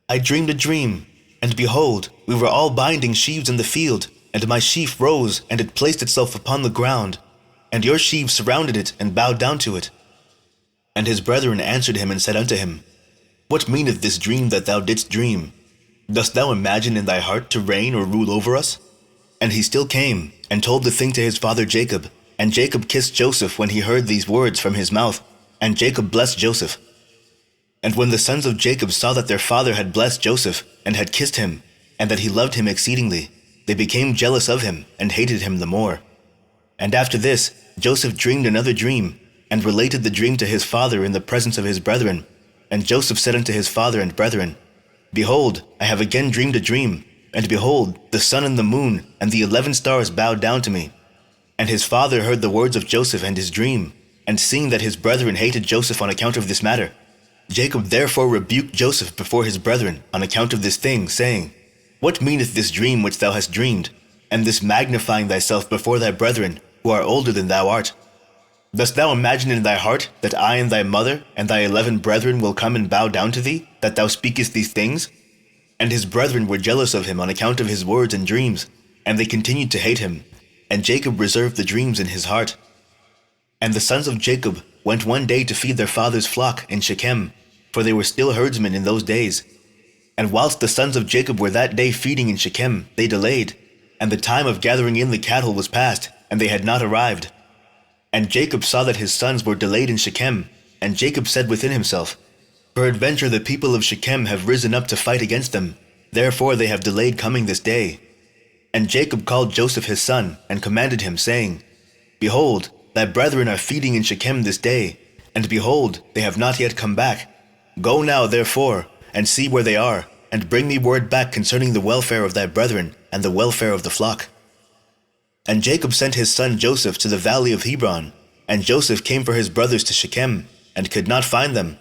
I dreamed a dream, and behold, we were all binding sheaves in the field, and my sheaf rose, and it placed itself upon the ground, and your sheaves surrounded it, and bowed down to it. And his brethren answered him, and said unto him, What meaneth this dream that thou didst dream? Dost thou imagine in thy heart to reign or rule over us? And he still came, and told the thing to his father Jacob. And Jacob kissed Joseph when he heard these words from his mouth, and Jacob blessed Joseph. And when the sons of Jacob saw that their father had blessed Joseph, and had kissed him, and that he loved him exceedingly, they became jealous of him, and hated him the more. And after this, Joseph dreamed another dream, and related the dream to his father in the presence of his brethren. And Joseph said unto his father and brethren, Behold, I have again dreamed a dream, and behold, the sun and the moon, and the 11 stars bowed down to me. And his father heard the words of Joseph and his dream, and seeing that his brethren hated Joseph on account of this matter, Jacob therefore rebuked Joseph before his brethren on account of this thing, saying, What meaneth this dream which thou hast dreamed, and this magnifying thyself before thy brethren, who are older than thou art? Dost thou imagine in thy heart that I and thy mother and thy 11 brethren will come and bow down to thee, that thou speakest these things? And his brethren were jealous of him on account of his words and dreams, and they continued to hate him. And Jacob reserved the dreams in his heart. And the sons of Jacob went one day to feed their father's flock in Shechem, for they were still herdsmen in those days. And whilst the sons of Jacob were that day feeding in Shechem, they delayed, and the time of gathering in the cattle was past, and they had not arrived. And Jacob saw that his sons were delayed in Shechem, and Jacob said within himself, Peradventure the people of Shechem have risen up to fight against them, therefore they have delayed coming this day. And Jacob called Joseph his son, and commanded him, saying, Behold, thy brethren are feeding in Shechem this day, and behold, they have not yet come back. Go now, therefore, and see where they are, and bring me word back concerning the welfare of thy brethren, and the welfare of the flock. And Jacob sent his son Joseph to the valley of Hebron, And Joseph came for his brothers to Shechem, and could not find them.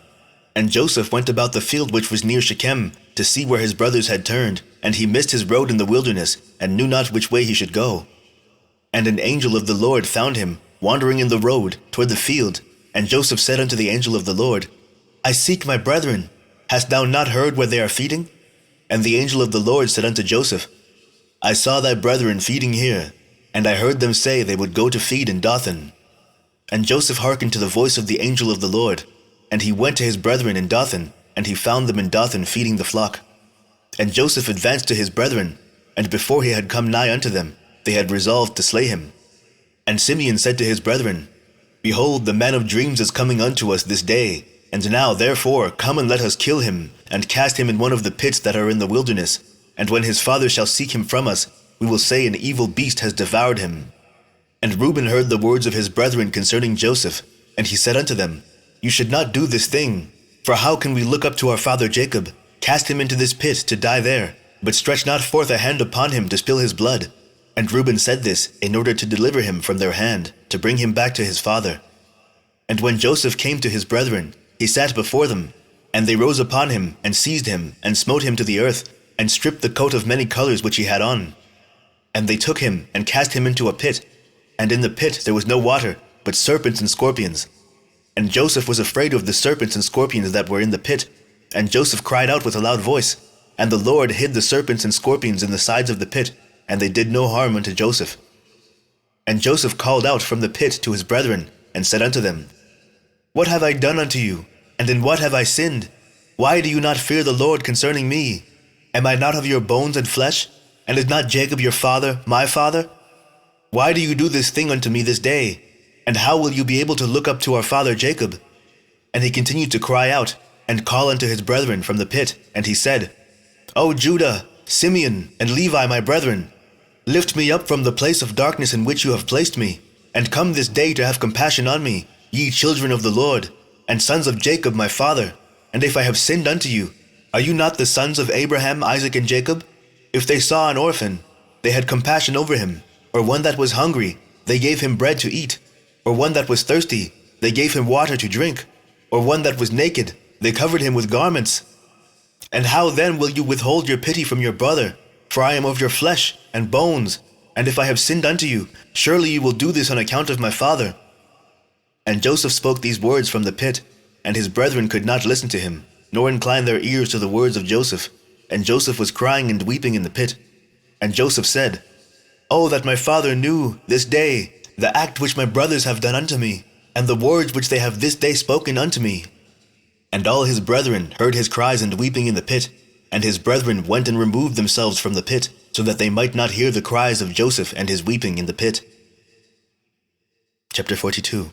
And Joseph went about the field which was near Shechem, to see where his brothers had turned, and he missed his road in the wilderness, and knew not which way he should go. And an angel of the Lord found him, wandering in the road, toward the field. And Joseph said unto the angel of the Lord, I seek my brethren. Hast thou not heard where they are feeding? And the angel of the Lord said unto Joseph, I saw thy brethren feeding here, and I heard them say they would go to feed in Dothan. And Joseph hearkened to the voice of the angel of the Lord, and he went to his brethren in Dothan, and he found them in Dothan feeding the flock. And Joseph advanced to his brethren, and before he had come nigh unto them, they had resolved to slay him. And Simeon said to his brethren, Behold, the man of dreams is coming unto us this day, and now therefore come and let us kill him, and cast him in one of the pits that are in the wilderness. And when his father shall seek him from us, we will say an evil beast has devoured him. And Reuben heard the words of his brethren concerning Joseph, and he said unto them, You should not do this thing, for how can we look up to our father Jacob, cast him into this pit to die there, but stretch not forth a hand upon him to spill his blood? And Reuben said this in order to deliver him from their hand, to bring him back to his father. And when Joseph came to his brethren, he sat before them, and they rose upon him, and seized him, and smote him to the earth, and stripped the coat of many colors which he had on. And they took him, and cast him into a pit, and in the pit there was no water, but serpents and scorpions. And Joseph was afraid of the serpents and scorpions that were in the pit. And Joseph cried out with a loud voice. And the Lord hid the serpents and scorpions in the sides of the pit, and they did no harm unto Joseph. And Joseph called out from the pit to his brethren, and said unto them, What have I done unto you, and in what have I sinned? Why do you not fear the Lord concerning me? Am I not of your bones and flesh? And is not Jacob your father, my father? Why do you do this thing unto me this day? And how will you be able to look up to our father Jacob? And he continued to cry out, and call unto his brethren from the pit. And he said, O Judah, Simeon, and Levi my brethren, lift me up from the place of darkness in which you have placed me, and come this day to have compassion on me, ye children of the Lord, and sons of Jacob my father. And if I have sinned unto you, are you not the sons of Abraham, Isaac, and Jacob? If they saw an orphan, they had compassion over him, or one that was hungry, they gave him bread to eat, or one that was thirsty, they gave him water to drink, or one that was naked, they covered him with garments. And how then will you withhold your pity from your brother? For I am of your flesh and bones, and if I have sinned unto you, surely you will do this on account of my father. And Joseph spoke these words from the pit, and his brethren could not listen to him, nor incline their ears to the words of Joseph. And Joseph was crying and weeping in the pit. And Joseph said, Oh, that my father knew this day the act which my brothers have done unto me, and the words which they have this day spoken unto me. And all his brethren heard his cries and weeping in the pit, and his brethren went and removed themselves from the pit, so that they might not hear the cries of Joseph and his weeping in the pit. Chapter 42.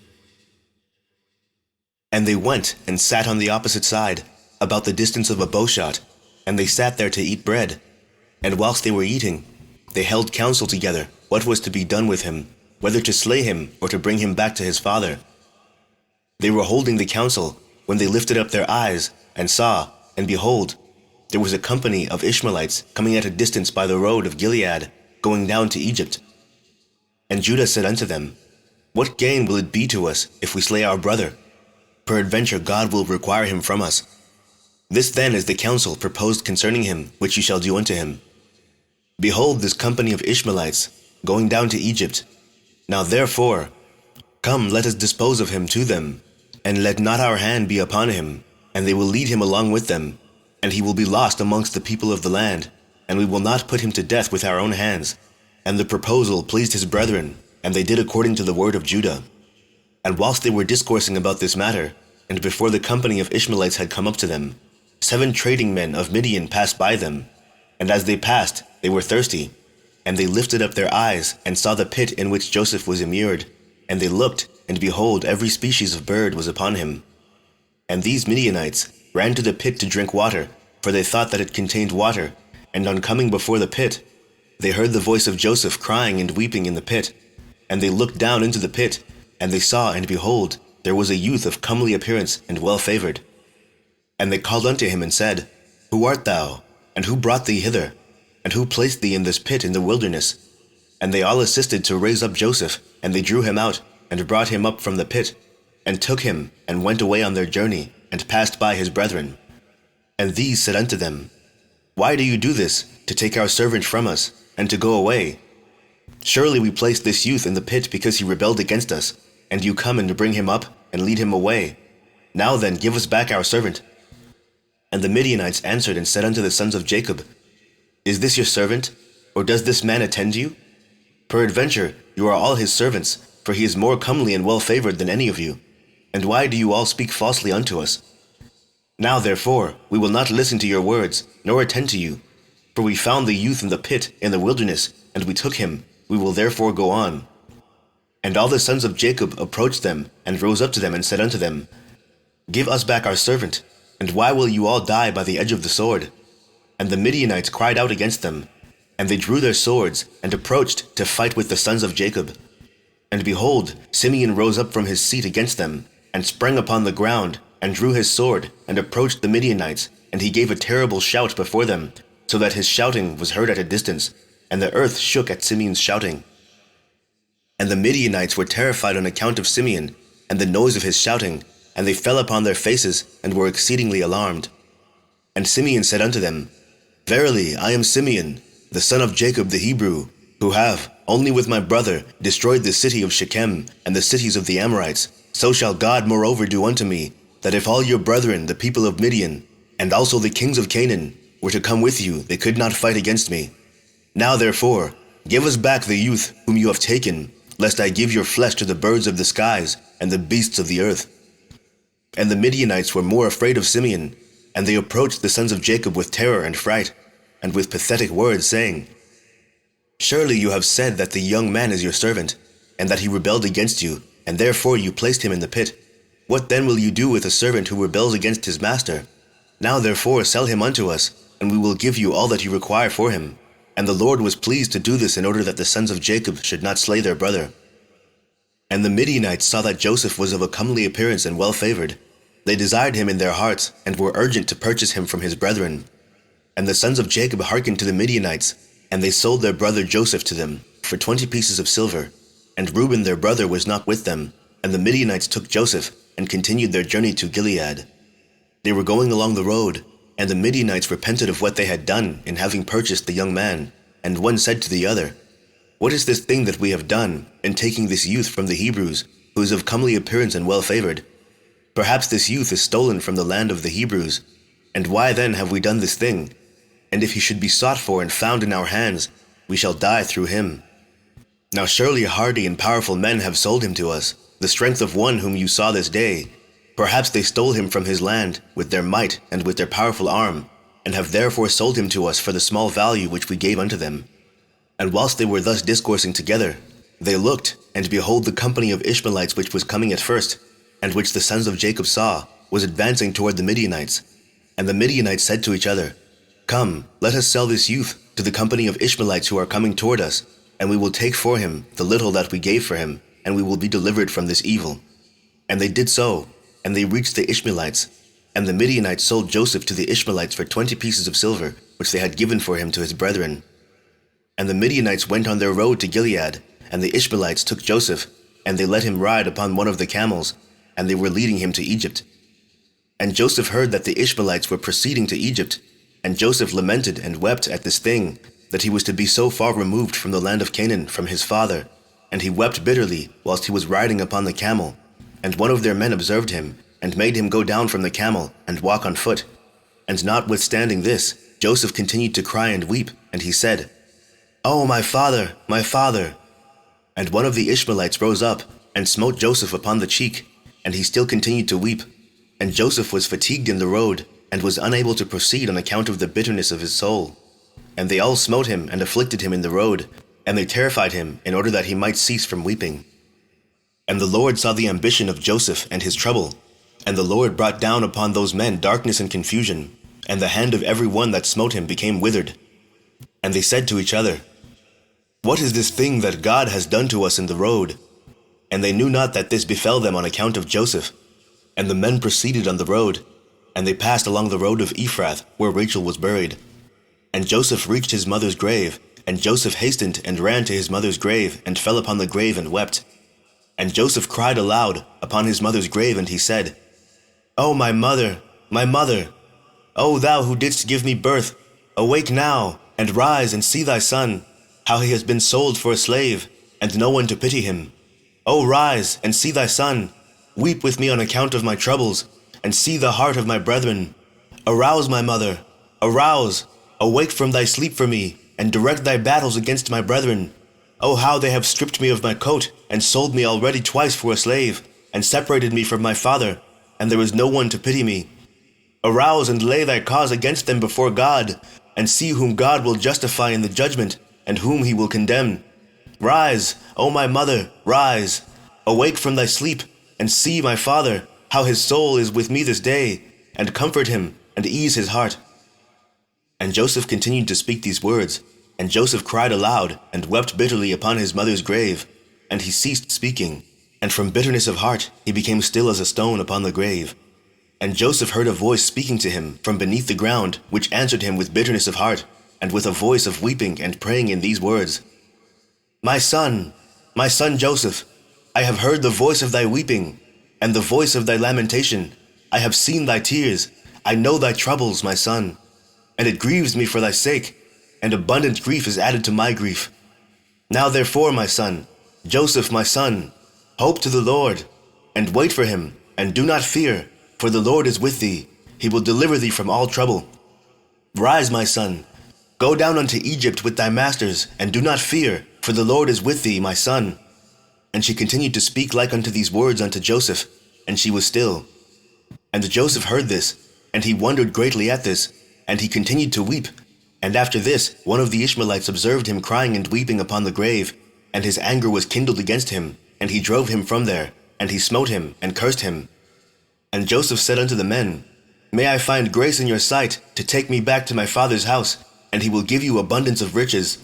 And they went and sat on the opposite side, about the distance of a bowshot, and they sat there to eat bread. And whilst they were eating, they held counsel together what was to be done with him, whether to slay him or to bring him back to his father. They were holding the counsel when they lifted up their eyes and saw, and behold, there was a company of Ishmaelites coming at a distance by the road of Gilead, going down to Egypt. And Judah said unto them, What gain will it be to us if we slay our brother? Peradventure God will require him from us. This then is the counsel proposed concerning him, which ye shall do unto him. Behold this company of Ishmaelites, going down to Egypt. Now therefore, come, let us dispose of him to them, and let not our hand be upon him, and they will lead him along with them, and he will be lost amongst the people of the land, and we will not put him to death with our own hands. And the proposal pleased his brethren, and they did according to the word of Judah. And whilst they were discoursing about this matter, and before the company of Ishmaelites had come up to them, 7 trading men of Midian passed by them, and as they passed, they were thirsty. And they lifted up their eyes, and saw the pit in which Joseph was immured. And they looked, and behold, every species of bird was upon him. And these Midianites ran to the pit to drink water, for they thought that it contained water. And on coming before the pit, they heard the voice of Joseph crying and weeping in the pit. And they looked down into the pit, and they saw, and behold, there was a youth of comely appearance and well-favored. And they called unto him and said, Who art thou? And who brought thee hither? And who placed thee in this pit in the wilderness? And they all assisted to raise up Joseph, and they drew him out, and brought him up from the pit, and took him, and went away on their journey, and passed by his brethren. And these said unto them, Why do you do this, to take our servant from us, and to go away? Surely we placed this youth in the pit because he rebelled against us, and you come and bring him up, and lead him away. Now then, give us back our servant. And the Midianites answered and said unto the sons of Jacob, Is this your servant, or does this man attend you? Peradventure you are all his servants, for he is more comely and well-favored than any of you. And why do you all speak falsely unto us? Now therefore we will not listen to your words, nor attend to you. For we found the youth in the pit in the wilderness, and we took him. We will therefore go on. And all the sons of Jacob approached them, and rose up to them, and said unto them, Give us back our servant, and why will you all die by the edge of the sword? And the Midianites cried out against them, and they drew their swords, and approached to fight with the sons of Jacob. And behold, Simeon rose up from his seat against them, and sprang upon the ground, and drew his sword, and approached the Midianites, and he gave a terrible shout before them, so that his shouting was heard at a distance, and the earth shook at Simeon's shouting. And the Midianites were terrified on account of Simeon, and the noise of his shouting, and they fell upon their faces, and were exceedingly alarmed. And Simeon said unto them, Verily, I am Simeon, the son of Jacob the Hebrew, who have, only with my brother, destroyed the city of Shechem, and the cities of the Amorites. So shall God moreover do unto me, that if all your brethren, the people of Midian, and also the kings of Canaan, were to come with you, they could not fight against me. Now therefore, give us back the youth whom you have taken, lest I give your flesh to the birds of the skies, and the beasts of the earth. And the Midianites were more afraid of Simeon, and they approached the sons of Jacob with terror and fright, and with pathetic words, saying, Surely you have said that the young man is your servant, and that he rebelled against you, and therefore you placed him in the pit. What then will you do with a servant who rebels against his master? Now therefore sell him unto us, and we will give you all that you require for him. And the Lord was pleased to do this in order that the sons of Jacob should not slay their brother. And the Midianites saw that Joseph was of a comely appearance and well-favored. They desired him in their hearts, and were urgent to purchase him from his brethren. And the sons of Jacob hearkened to the Midianites, and they sold their brother Joseph to them for 20 pieces of silver. And Reuben their brother was not with them, and the Midianites took Joseph, and continued their journey to Gilead. They were going along the road, and the Midianites repented of what they had done in having purchased the young man. And one said to the other, What is this thing that we have done in taking this youth from the Hebrews, who is of comely appearance and well-favored? Perhaps this youth is stolen from the land of the Hebrews. And why then have we done this thing? And if he should be sought for and found in our hands, we shall die through him. Now surely hardy and powerful men have sold him to us, the strength of one whom you saw this day. Perhaps they stole him from his land with their might and with their powerful arm, and have therefore sold him to us for the small value which we gave unto them. And whilst they were thus discoursing together, they looked, and behold, the company of Ishmaelites which was coming at first, and which the sons of Jacob saw, was advancing toward the Midianites. And the Midianites said to each other, Come, let us sell this youth to the company of Ishmaelites who are coming toward us, and we will take for him the little that we gave for him, and we will be delivered from this evil. And they did so, and they reached the Ishmaelites. And the Midianites sold Joseph to the Ishmaelites for 20 pieces of silver, which they had given for him to his brethren. And the Midianites went on their road to Gilead, and the Ishmaelites took Joseph, and they let him ride upon one of the camels, and they were leading him to Egypt. And Joseph heard that the Ishmaelites were proceeding to Egypt, and Joseph lamented and wept at this thing, that he was to be so far removed from the land of Canaan from his father. And he wept bitterly whilst he was riding upon the camel. And one of their men observed him, and made him go down from the camel, and walk on foot. And notwithstanding this, Joseph continued to cry and weep, and he said, O my father, my father! And one of the Ishmaelites rose up, and smote Joseph upon the cheek, and he still continued to weep. And Joseph was fatigued in the road, and was unable to proceed on account of the bitterness of his soul. And they all smote him and afflicted him in the road, and they terrified him in order that he might cease from weeping. And the Lord saw the ambition of Joseph and his trouble, and the Lord brought down upon those men darkness and confusion, and the hand of every one that smote him became withered. And they said to each other, What is this thing that God has done to us in the road? And they knew not that this befell them on account of Joseph. And the men proceeded on the road, and they passed along the road of Ephrath, where Rachel was buried. And Joseph reached his mother's grave, and Joseph hastened and ran to his mother's grave, and fell upon the grave and wept. And Joseph cried aloud upon his mother's grave, and he said, O my mother, my mother! O thou who didst give me birth, awake now, and rise and see thy son, how he has been sold for a slave, and no one to pity him. O rise and see thy son, weep with me on account of my troubles, and see the heart of my brethren. Arouse, my mother, arouse, awake from thy sleep for me, and direct thy battles against my brethren. O how they have stripped me of my coat, and sold me already twice for a slave, and separated me from my father, and there is no one to pity me. Arouse and lay thy cause against them before God, and see whom God will justify in the judgment, and whom he will condemn. Rise, O my mother, rise, awake from thy sleep, and see my father, how his soul is with me this day, and comfort him, and ease his heart. And Joseph continued to speak these words, and Joseph cried aloud, and wept bitterly upon his mother's grave, and he ceased speaking, and from bitterness of heart he became still as a stone upon the grave. And Joseph heard a voice speaking to him from beneath the ground, which answered him with bitterness of heart, and with a voice of weeping and praying in these words, my son Joseph, I have heard the voice of thy weeping, and the voice of thy lamentation. I have seen thy tears, I know thy troubles, my son. And it grieves me for thy sake, and abundant grief is added to my grief. Now therefore, my son, Joseph my son, hope to the Lord, and wait for him, and do not fear, for the Lord is with thee. He will deliver thee from all trouble. Rise, my son, go down unto Egypt with thy masters, and do not fear, for the Lord is with thee, my son. And she continued to speak like unto these words unto Joseph, and she was still. And Joseph heard this, and he wondered greatly at this, and he continued to weep. And after this, one of the Ishmaelites observed him crying and weeping upon the grave, and his anger was kindled against him, and he drove him from there, and he smote him, and cursed him. And Joseph said unto the men, May I find grace in your sight, to take me back to my father's house, and he will give you abundance of riches.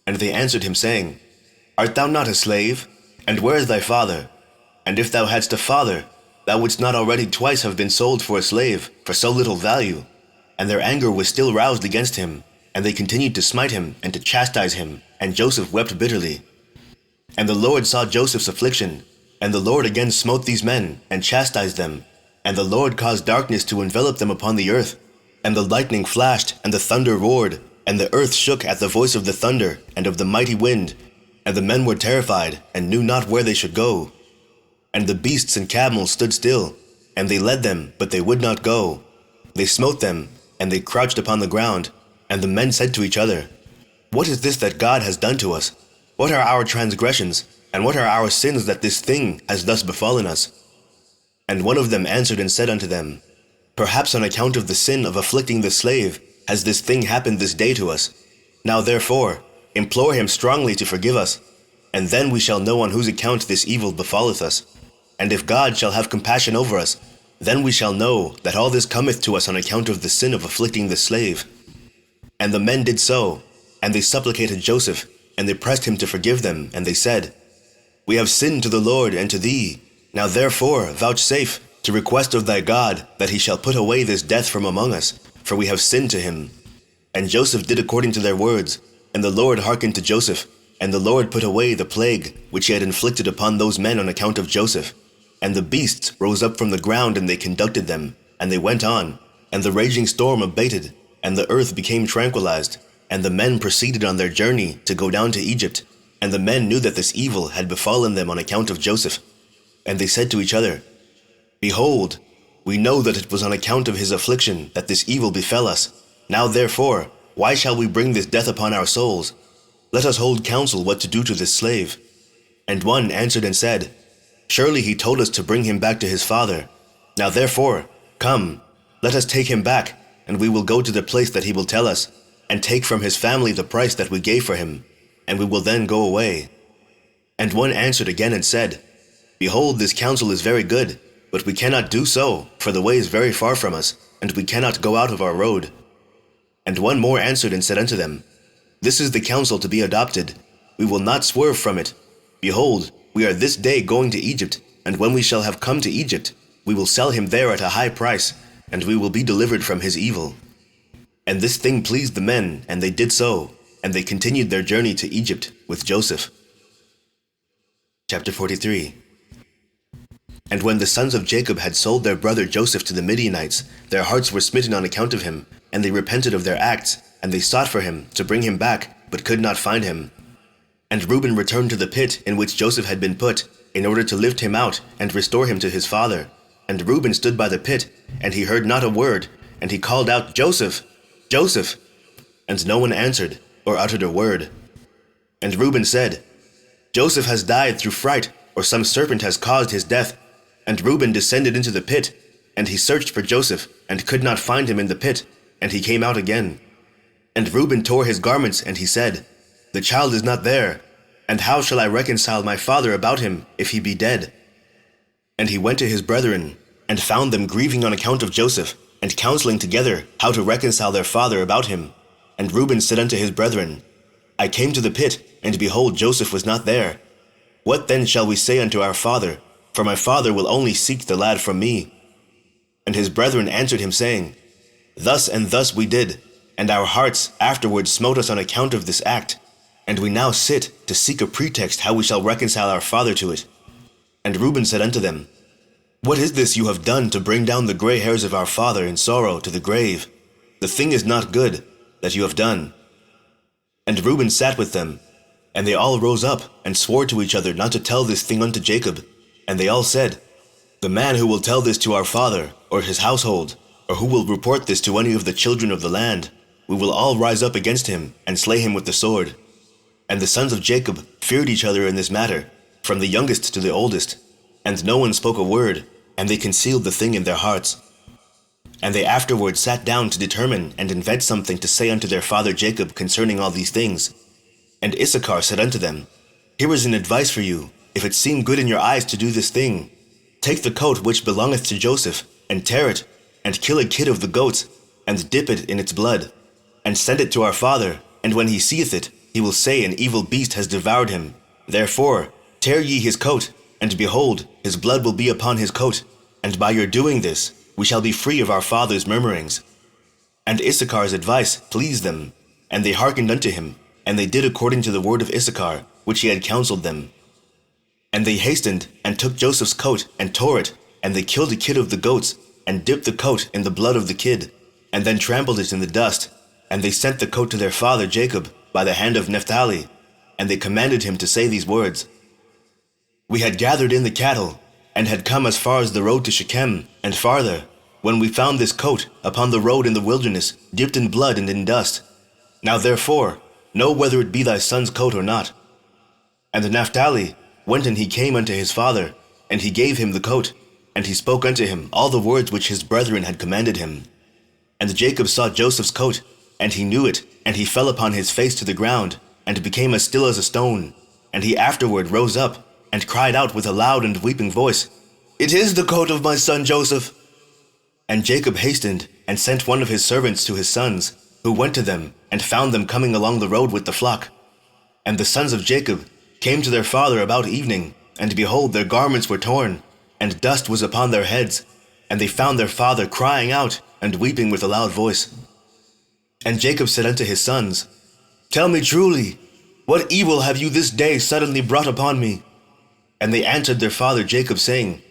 And they answered him, saying, Art thou not a slave? And where is thy father? And if thou hadst a father, thou wouldst not already twice have been sold for a slave, for so little value. And their anger was still roused against him, and they continued to smite him and to chastise him, and Joseph wept bitterly. And the Lord saw Joseph's affliction, and the Lord again smote these men, and chastised them. And the Lord caused darkness to envelop them upon the earth, and the lightning flashed, and the thunder roared, and the earth shook at the voice of the thunder, and of the mighty wind. And the men were terrified, and knew not where they should go. And the beasts and camels stood still, and they led them, but they would not go. They smote them, and they crouched upon the ground. And the men said to each other, What is this that God has done to us? What are our transgressions, and what are our sins that this thing has thus befallen us? And one of them answered and said unto them, Perhaps on account of the sin of afflicting the slave has this thing happened this day to us. Now therefore, implore him strongly to forgive us, and then we shall know on whose account this evil befalleth us. And if God shall have compassion over us, then we shall know that all this cometh to us on account of the sin of afflicting the slave. And the men did so, and they supplicated Joseph, and they pressed him to forgive them, and they said, We have sinned to the Lord and to thee. Now therefore vouchsafe to request of thy God that he shall put away this death from among us, for we have sinned to him. And Joseph did according to their words, and the Lord hearkened to Joseph, and the Lord put away the plague which he had inflicted upon those men on account of Joseph. And the beasts rose up from the ground, and they conducted them, and they went on, and the raging storm abated, and the earth became tranquilized, and the men proceeded on their journey to go down to Egypt. And the men knew that this evil had befallen them on account of Joseph. And they said to each other, Behold, we know that it was on account of his affliction that this evil befell us. Now therefore, why shall we bring this death upon our souls? Let us hold counsel what to do to this slave. And one answered and said, Surely he told us to bring him back to his father. Now therefore, come, let us take him back, and we will go to the place that he will tell us, and take from his family the price that we gave for him, and we will then go away. And one answered again and said, Behold, this counsel is very good, but we cannot do so, for the way is very far from us, and we cannot go out of our road. And one more answered and said unto them, This is the counsel to be adopted. We will not swerve from it. Behold, we are this day going to Egypt, and when we shall have come to Egypt, we will sell him there at a high price, and we will be delivered from his evil. And this thing pleased the men, and they did so, and they continued their journey to Egypt with Joseph. Chapter 43. And when the sons of Jacob had sold their brother Joseph to the Midianites, their hearts were smitten on account of him, and they repented of their acts, and they sought for him, to bring him back, but could not find him. And Reuben returned to the pit in which Joseph had been put, in order to lift him out, and restore him to his father. And Reuben stood by the pit, and he heard not a word, and he called out, Joseph, Joseph! And no one answered, or uttered a word. And Reuben said, Joseph has died through fright, or some serpent has caused his death. And Reuben descended into the pit, and he searched for Joseph, and could not find him in the pit, and he came out again. And Reuben tore his garments, and he said, The child is not there, and how shall I reconcile my father about him, if he be dead? And he went to his brethren, and found them grieving on account of Joseph, and counseling together how to reconcile their father about him. And Reuben said unto his brethren, I came to the pit, and behold, Joseph was not there. What then shall we say unto our father? For my father will only seek the lad from me. And his brethren answered him, saying, Thus and thus we did, and our hearts afterwards smote us on account of this act. And we now sit to seek a pretext how we shall reconcile our father to it. And Reuben said unto them, What is this you have done to bring down the gray hairs of our father in sorrow to the grave? The thing is not good that you have done. And Reuben sat with them, and they all rose up and swore to each other not to tell this thing unto Jacob. And they all said, The man who will tell this to our father, or his household, or who will report this to any of the children of the land, we will all rise up against him, and slay him with the sword. And the sons of Jacob feared each other in this matter, from the youngest to the oldest, and no one spoke a word, and they concealed the thing in their hearts. And they afterward sat down to determine and invent something to say unto their father Jacob concerning all these things. And Issachar said unto them, Here is an advice for you, if it seem good in your eyes to do this thing. Take the coat which belongeth to Joseph, and tear it, and kill a kid of the goats, and dip it in its blood, and send it to our father, and when he seeth it, he will say an evil beast has devoured him. Therefore, tear ye his coat, and behold, his blood will be upon his coat, and by your doing this, we shall be free of our father's murmurings. And Issachar's advice pleased them, and they hearkened unto him, and they did according to the word of Issachar, which he had counseled them. And they hastened, and took Joseph's coat, and tore it, and they killed a kid of the goats, and dipped the coat in the blood of the kid, and then trampled it in the dust. And they sent the coat to their father Jacob by the hand of Naphtali, and they commanded him to say these words, We had gathered in the cattle, and had come as far as the road to Shechem, and farther, when we found this coat upon the road in the wilderness, dipped in blood and in dust. Now therefore, know whether it be thy son's coat or not. And Naphtali went, and he came unto his father, and he gave him the coat, and he spoke unto him all the words which his brethren had commanded him. And Jacob saw Joseph's coat, and he knew it, and he fell upon his face to the ground, and became as still as a stone. And he afterward rose up, and cried out with a loud and weeping voice, It is the coat of my son Joseph. And Jacob hastened, and sent one of his servants to his sons, who went to them, and found them coming along the road with the flock. And the sons of Jacob came to their father about evening, and behold, their garments were torn, and dust was upon their heads, and they found their father crying out, and weeping with a loud voice. And Jacob said unto his sons, Tell me truly, what evil have you this day suddenly brought upon me? And they answered their father Jacob, saying,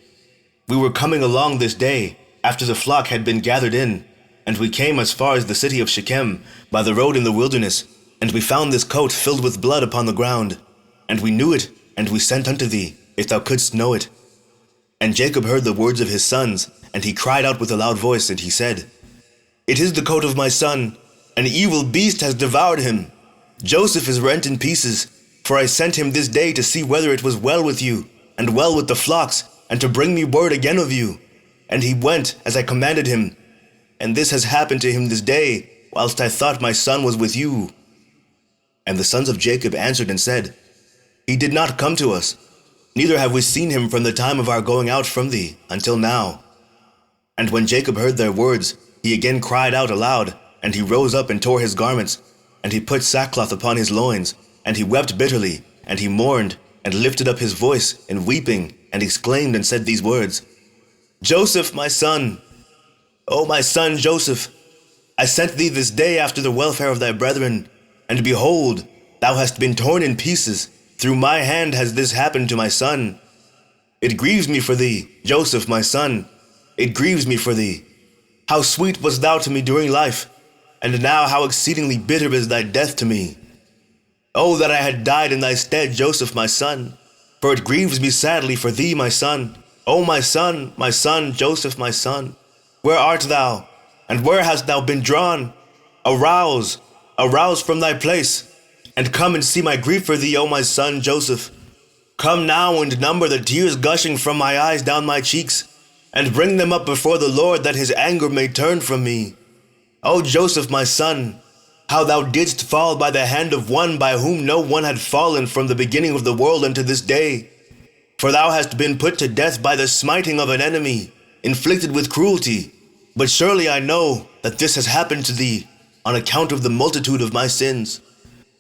We were coming along this day, after the flock had been gathered in, and we came as far as the city of Shechem, by the road in the wilderness, and we found this coat filled with blood upon the ground. And we knew it, and we sent unto thee, if thou couldst know it. And Jacob heard the words of his sons, and he cried out with a loud voice, and he said, It is the coat of my son, an evil beast has devoured him. Joseph is rent in pieces, for I sent him this day to see whether it was well with you, and well with the flocks, and to bring me word again of you. And he went as I commanded him, and this has happened to him this day, whilst I thought my son was with you. And the sons of Jacob answered and said, He did not come to us, neither have we seen him from the time of our going out from thee until now. And when Jacob heard their words, he again cried out aloud, and he rose up and tore his garments, and he put sackcloth upon his loins, and he wept bitterly, and he mourned, and lifted up his voice in weeping, and exclaimed and said these words, Joseph, my son, O my son Joseph, I sent thee this day after the welfare of thy brethren, and behold, thou hast been torn in pieces, Through my hand has this happened to my son. It grieves me for thee, Joseph, my son. It grieves me for thee. How sweet wast thou to me during life, and now how exceedingly bitter is thy death to me. Oh, that I had died in thy stead, Joseph, my son, for it grieves me sadly for thee, my son. O my son, Joseph, my son, where art thou, and where hast thou been drawn? Arouse, arouse from thy place, and come and see my grief for thee, O my son, Joseph. Come now and number the tears gushing from my eyes down my cheeks, and bring them up before the Lord, that his anger may turn from me. O Joseph, my son, how thou didst fall by the hand of one by whom no one had fallen from the beginning of the world unto this day. For thou hast been put to death by the smiting of an enemy, inflicted with cruelty. But surely I know that this has happened to thee on account of the multitude of my sins.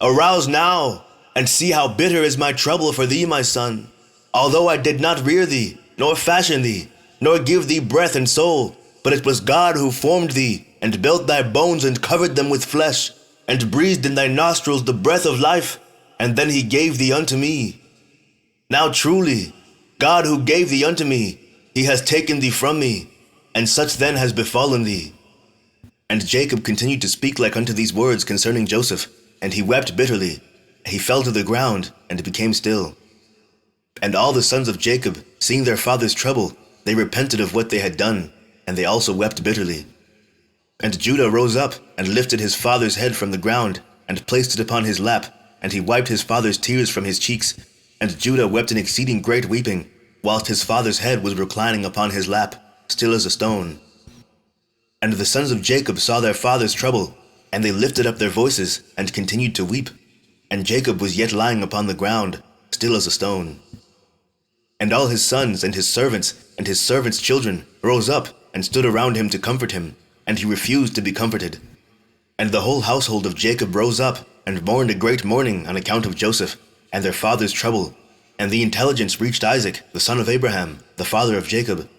Arouse now, and see how bitter is my trouble for thee, my son. Although I did not rear thee, nor fashion thee, nor give thee breath and soul, but it was God who formed thee, and built thy bones and covered them with flesh, and breathed in thy nostrils the breath of life, and then he gave thee unto me. Now truly, God who gave thee unto me, he has taken thee from me, and such then has befallen thee. And Jacob continued to speak like unto these words concerning Joseph, and he wept bitterly. He fell to the ground, and became still. And all the sons of Jacob, seeing their father's trouble, they repented of what they had done, and they also wept bitterly. And Judah rose up, and lifted his father's head from the ground, and placed it upon his lap, and he wiped his father's tears from his cheeks. And Judah wept an exceeding great weeping, whilst his father's head was reclining upon his lap, still as a stone. And the sons of Jacob saw their father's trouble, and they lifted up their voices, and continued to weep. And Jacob was yet lying upon the ground, still as a stone. And all his sons and his servants' children rose up, and stood around him to comfort him, and he refused to be comforted. And the whole household of Jacob rose up, and mourned a great mourning on account of Joseph, and their father's trouble. And the intelligence reached Isaac, the son of Abraham, the father of Jacob.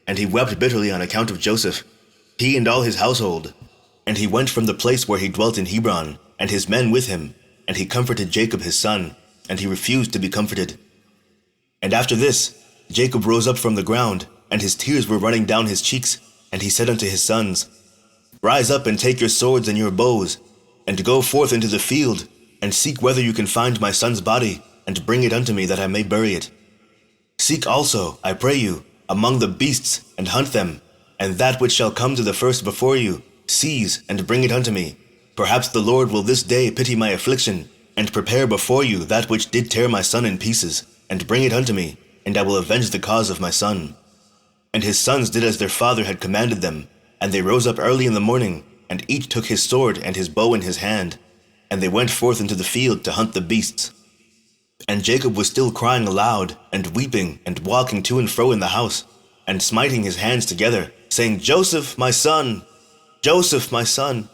And he wept bitterly on account of Joseph, he and all his household. And he went from the place where he dwelt in Hebron, and his men with him, and he comforted Jacob his son, and he refused to be comforted. And after this, Jacob rose up from the ground, and his tears were running down his cheeks, and he said unto his sons, Rise up and take your swords and your bows, and go forth into the field, and seek whether you can find my son's body, and bring it unto me that I may bury it. Seek also, I pray you, among the beasts, and hunt them, and that which shall come to the first before you, seize and bring it unto me. Perhaps the Lord will this day pity my affliction, and prepare before you that which did tear my son in pieces, and bring it unto me, and I will avenge the cause of my son. And his sons did as their father had commanded them, and they rose up early in the morning, and each took his sword and his bow in his hand, and they went forth into the field to hunt the beasts. And Jacob was still crying aloud, and weeping, and walking to and fro in the house, and smiting his hands together, saying, Joseph, my son! Joseph, my son!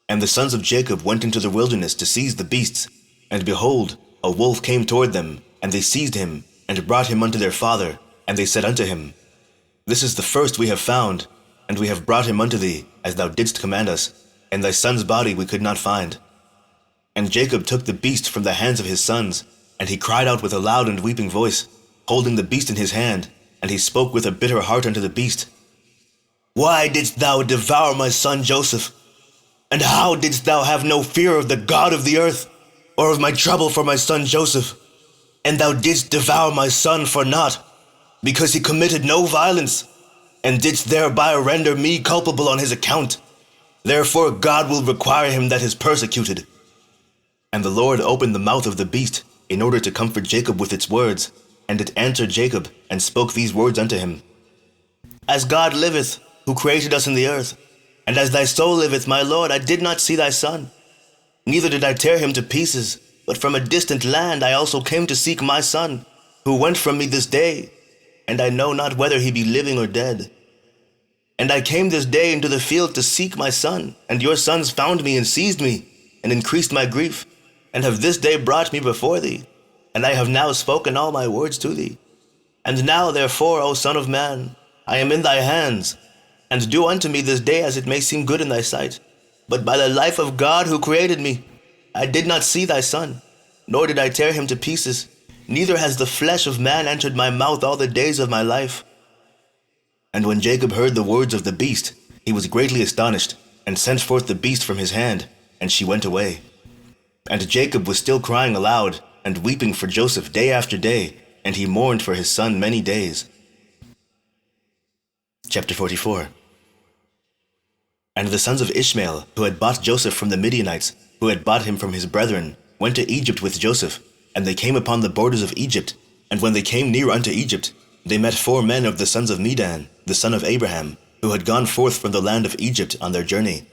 And the sons of Jacob went into the wilderness to seize the beasts, and behold, a wolf came toward them, and they seized him, and brought him unto their father, and they said unto him, This is the first we have found, and we have brought him unto thee, as thou didst command us, and thy son's body we could not find. And Jacob took the beast from the hands of his sons, and he cried out with a loud and weeping voice, holding the beast in his hand, and he spoke with a bitter heart unto the beast, Why didst thou devour my son Joseph? And how didst thou have no fear of the God of the earth, or of my trouble for my son Joseph? And thou didst devour my son for naught, because he committed no violence, and didst thereby render me culpable on his account. Therefore God will require him that is persecuted. And the Lord opened the mouth of the beast, in order to comfort Jacob with its words, and it answered Jacob, and spoke these words unto him, As God liveth, who created us in the earth, and as thy soul liveth, my Lord, I did not see thy son, neither did I tear him to pieces, but from a distant land I also came to seek my son, who went from me this day, and I know not whether he be living or dead. And I came this day into the field to seek my son, and your sons found me and seized me, and increased my grief, and have this day brought me before thee, and I have now spoken all my words to thee. And now therefore, O son of man, I am in thy hands, and do unto me this day as it may seem good in thy sight. But by the life of God who created me, I did not see thy son. nor did I tear him to pieces. Neither has the flesh of man entered my mouth all the days of my life." And when Jacob heard the words of the beast, he was greatly astonished, and sent forth the beast from his hand, and she went away. And Jacob was still crying aloud, and weeping for Joseph day after day, and he mourned for his son many days. Chapter 44. And the sons of Ishmael, who had bought Joseph from the Midianites, who had bought him from his brethren, went to Egypt with Joseph, and they came upon the borders of Egypt. And when they came near unto Egypt, they met 4 men of the sons of Midian, the son of Abraham, who had gone forth from the land of Egypt on their journey.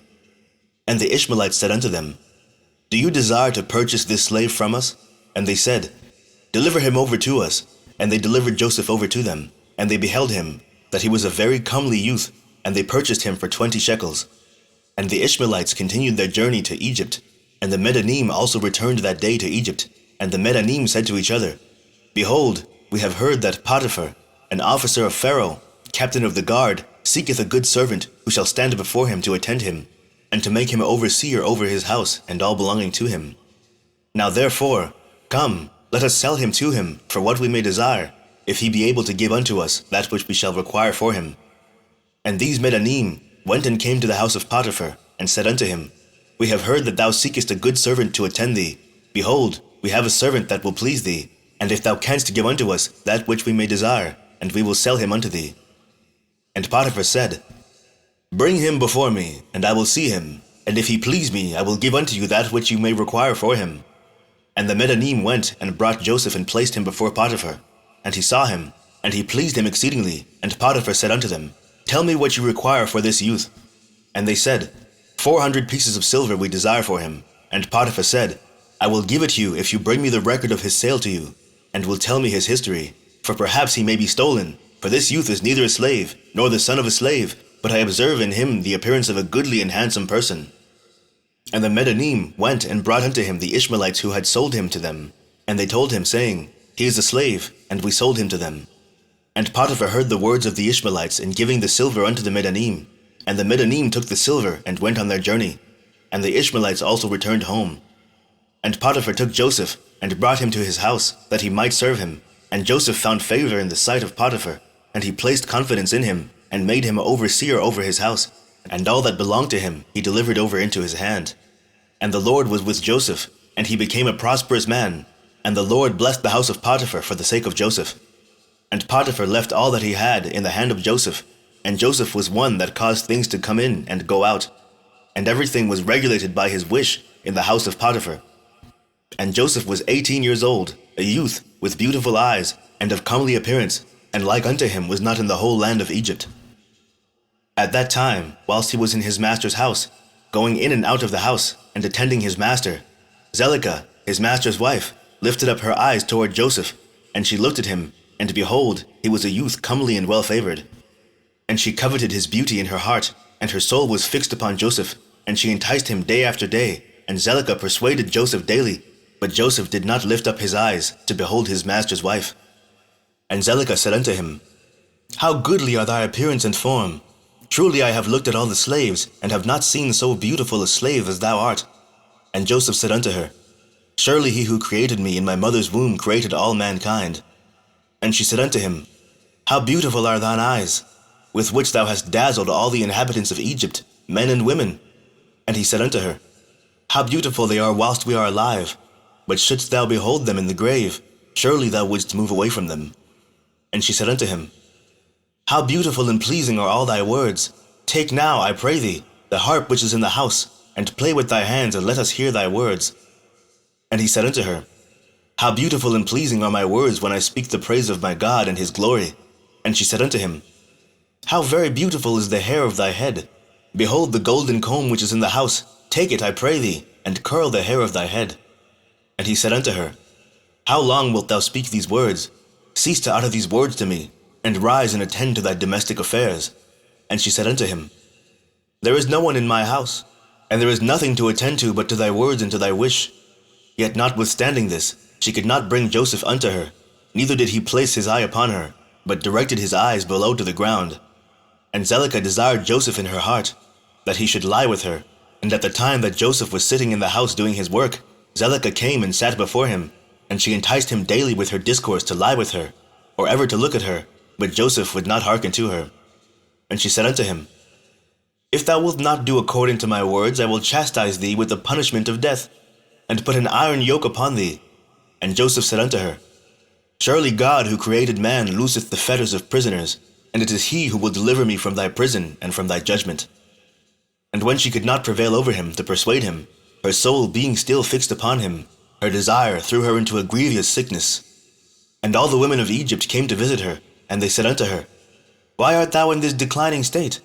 And the Ishmaelites said unto them, "Do you desire to purchase this slave from us?" And they said, "Deliver him over to us." And they delivered Joseph over to them. And they beheld him, that he was a very comely youth, and they purchased him for 20 shekels. And the Ishmaelites continued their journey to Egypt. And the Midianim also returned that day to Egypt. And the Midianim said to each other, "Behold, we have heard that Potiphar, an officer of Pharaoh, captain of the guard, seeketh a good servant who shall stand before him to attend him, and to make him overseer over his house and all belonging to him. Now therefore, come, let us sell him to him for what we may desire, if he be able to give unto us that which we shall require for him." And these Midianim went and came to the house of Potiphar, and said unto him, "We have heard that thou seekest a good servant to attend thee. Behold, we have a servant that will please thee, and if thou canst give unto us that which we may desire, and we will sell him unto thee." And Potiphar said, "Bring him before me, and I will see him, and if he please me, I will give unto you that which you may require for him." And the Midianim went and brought Joseph and placed him before Potiphar. And he saw him, and he pleased him exceedingly. And Potiphar said unto them, "Tell me what you require for this youth." And they said, 400 pieces of silver we desire for him. And Potiphar said, "I will give it you if you bring me the record of his sale to you, and will tell me his history, for perhaps he may be stolen. For this youth is neither a slave, nor the son of a slave, but I observe in him the appearance of a goodly and handsome person." And the Midianim went and brought unto him the Ishmaelites who had sold him to them. And they told him, saying, "He is a slave, and we sold him to them." And Potiphar heard the words of the Ishmaelites in giving the silver unto the Midianim. And the Midianim took the silver and went on their journey. And the Ishmaelites also returned home. And Potiphar took Joseph and brought him to his house, that he might serve him. And Joseph found favor in the sight of Potiphar, and he placed confidence in him, and made him overseer over his house. And all that belonged to him he delivered over into his hand. And the Lord was with Joseph, and he became a prosperous man. And the Lord blessed the house of Potiphar for the sake of Joseph. And Potiphar left all that he had in the hand of Joseph, and Joseph was one that caused things to come in and go out. And everything was regulated by his wish in the house of Potiphar. And Joseph was 18 years old, a youth, with beautiful eyes, and of comely appearance, and like unto him was not in the whole land of Egypt. At that time, whilst he was in his master's house, going in and out of the house, and attending his master, Zelicah, his master's wife, lifted up her eyes toward Joseph, and she looked at him, and behold, he was a youth comely and well-favored. And she coveted his beauty in her heart, and her soul was fixed upon Joseph, and she enticed him day after day, and Zelicah persuaded Joseph daily, but Joseph did not lift up his eyes to behold his master's wife. And Zelicah said unto him, "How goodly are thy appearance and form! Truly I have looked at all the slaves, and have not seen so beautiful a slave as thou art." And Joseph said unto her, "Surely he who created me in my mother's womb created all mankind." And she said unto him, "How beautiful are thine eyes, with which thou hast dazzled all the inhabitants of Egypt, men and women." And he said unto her, "How beautiful they are whilst we are alive, but shouldst thou behold them in the grave, surely thou wouldst move away from them." And she said unto him, "How beautiful and pleasing are all thy words! Take now, I pray thee, the harp which is in the house, and play with thy hands, and let us hear thy words." And he said unto her, "How beautiful and pleasing are my words when I speak the praise of my God and his glory." And she said unto him, "How very beautiful is the hair of thy head! Behold the golden comb which is in the house, take it, I pray thee, and curl the hair of thy head." And he said unto her, "How long wilt thou speak these words? Cease to utter these words to me, and rise and attend to thy domestic affairs." And she said unto him, "There is no one in my house, and there is nothing to attend to but to thy words and to thy wish." Yet notwithstanding this, she could not bring Joseph unto her, neither did he place his eye upon her, but directed his eyes below to the ground. And Zelicah desired Joseph in her heart, that he should lie with her. And at the time that Joseph was sitting in the house doing his work, Zelicah came and sat before him, and she enticed him daily with her discourse to lie with her, or ever to look at her, but Joseph would not hearken to her. And she said unto him, If thou wilt not do according to my words, I will chastise thee with the punishment of death, and put an iron yoke upon thee. And Joseph said unto her, Surely God, who created man, looseth the fetters of prisoners, and it is he who will deliver me from thy prison and from thy judgment. And when she could not prevail over him to persuade him, her soul being still fixed upon him, her desire threw her into a grievous sickness. And all the women of Egypt came to visit her, and they said unto her, Why art thou in this declining state?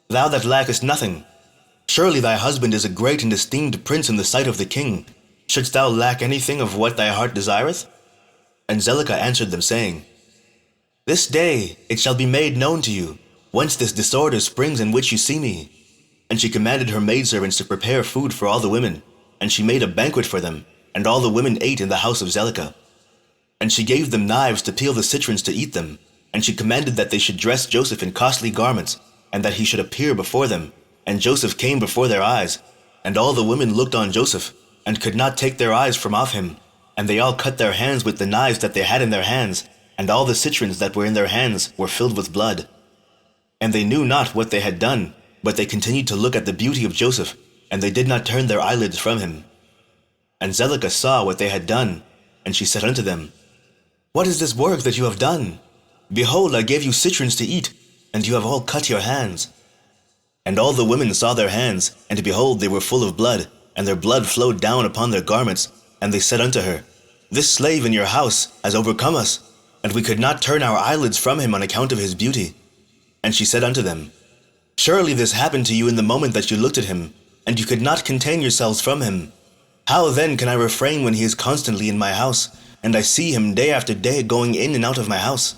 Thou that lackest nothing. Surely thy husband is a great and esteemed prince in the sight of the king. Shouldst thou lack anything of what thy heart desireth? And Zelicah answered them, saying, This day it shall be made known to you, whence this disorder springs in which you see me. And she commanded her maidservants to prepare food for all the women, and she made a banquet for them, and all the women ate in the house of Zelicah. And she gave them knives to peel the citrons to eat them, and she commanded that they should dress Joseph in costly garments, and that he should appear before them. And Joseph came before their eyes, and all the women looked on Joseph, and could not take their eyes from off him. And they all cut their hands with the knives that they had in their hands, and all the citrons that were in their hands were filled with blood. And they knew not what they had done, but they continued to look at the beauty of Joseph, and they did not turn their eyelids from him. And Zelicah saw what they had done, and she said unto them, What is this work that you have done? Behold, I gave you citrons to eat, and you have all cut your hands. And all the women saw their hands, and behold, they were full of blood, and their blood flowed down upon their garments. And they said unto her, This slave in your house has overcome us, and we could not turn our eyelids from him on account of his beauty. And she said unto them, Surely this happened to you in the moment that you looked at him, and you could not contain yourselves from him. How then can I refrain when he is constantly in my house, and I see him day after day going in and out of my house?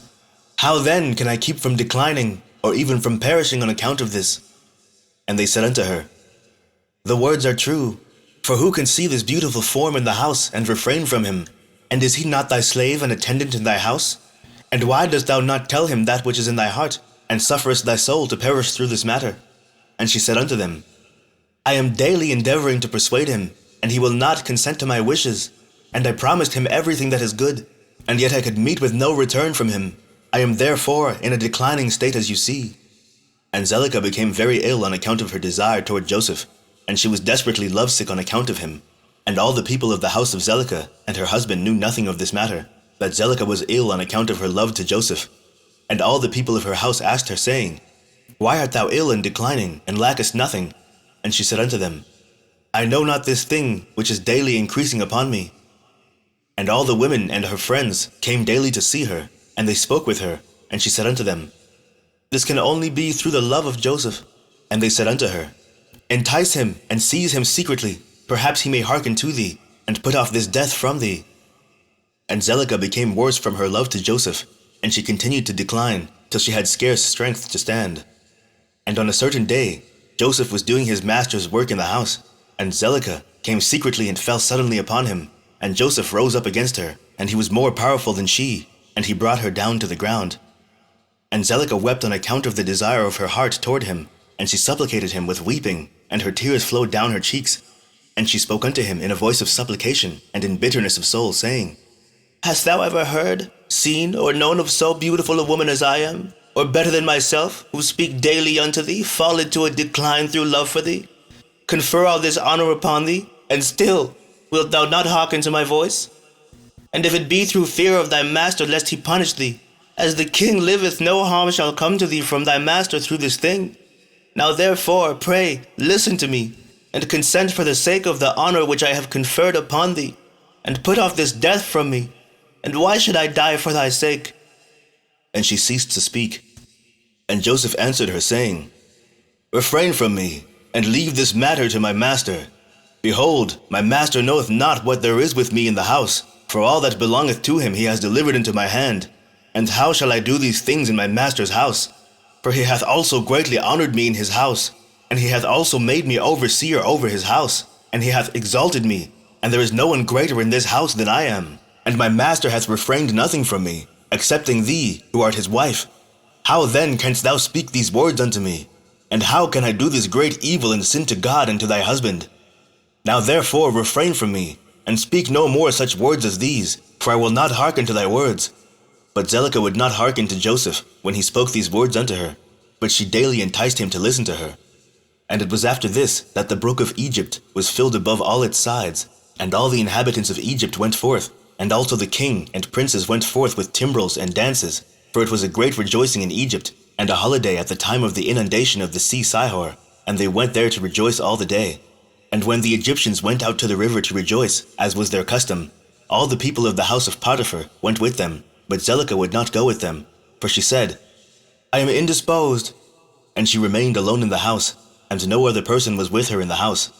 How then can I keep from declining, or even from perishing on account of this? And they said unto her, The words are true, for who can see this beautiful form in the house and refrain from him? And is he not thy slave and attendant in thy house? And why dost thou not tell him that which is in thy heart, and sufferest thy soul to perish through this matter? And she said unto them, I am daily endeavoring to persuade him, and he will not consent to my wishes. And I promised him everything that is good, and yet I could meet with no return from him. I am therefore in a declining state, as you see. And Zelicah became very ill on account of her desire toward Joseph, and she was desperately lovesick on account of him. And all the people of the house of Zelicah and her husband knew nothing of this matter, that Zelicah was ill on account of her love to Joseph. And all the people of her house asked her, saying, Why art thou ill and declining, and lackest nothing? And she said unto them, I know not this thing which is daily increasing upon me. And all the women and her friends came daily to see her, and they spoke with her. And she said unto them, This can only be through the love of Joseph. And they said unto her, Entice him, and seize him secretly. Perhaps he may hearken to thee, and put off this death from thee. And Zelicah became worse from her love to Joseph, and she continued to decline, till she had scarce strength to stand. And on a certain day, Joseph was doing his master's work in the house, and Zelicah came secretly and fell suddenly upon him. And Joseph rose up against her, and he was more powerful than she, and he brought her down to the ground. And Zelicah wept on account of the desire of her heart toward him, and she supplicated him with weeping, and her tears flowed down her cheeks. And she spoke unto him in a voice of supplication, and in bitterness of soul, saying, Hast thou ever heard, seen, or known of so beautiful a woman as I am, or better than myself, who speak daily unto thee, fall into a decline through love for thee? Confer all this honor upon thee, and still wilt thou not hearken to my voice? And if it be through fear of thy master, lest he punish thee, as the king liveth, no harm shall come to thee from thy master through this thing. Now therefore, pray, listen to me, and consent for the sake of the honor which I have conferred upon thee, and put off this death from me. And why should I die for thy sake? And she ceased to speak. And Joseph answered her, saying, Refrain from me, and leave this matter to my master. Behold, my master knoweth not what there is with me in the house, for all that belongeth to him he has delivered into my hand. And how shall I do these things in my master's house? For he hath also greatly honored me in his house, and he hath also made me overseer over his house, and he hath exalted me, and there is no one greater in this house than I am. And my master hath refrained nothing from me, excepting thee, who art his wife. How then canst thou speak these words unto me? And how can I do this great evil and sin to God and to thy husband? Now therefore refrain from me, and speak no more such words as these, for I will not hearken to thy words. But Zelicah would not hearken to Joseph when he spoke these words unto her, but she daily enticed him to listen to her. And it was after this that the brook of Egypt was filled above all its sides, and all the inhabitants of Egypt went forth, and also the king and princes went forth with timbrels and dances, for it was a great rejoicing in Egypt, and a holiday at the time of the inundation of the sea Sihor, and they went there to rejoice all the day. And when the Egyptians went out to the river to rejoice, as was their custom, all the people of the house of Potiphar went with them, but Zelicah would not go with them, for she said, I am indisposed. And she remained alone in the house, and no other person was with her in the house.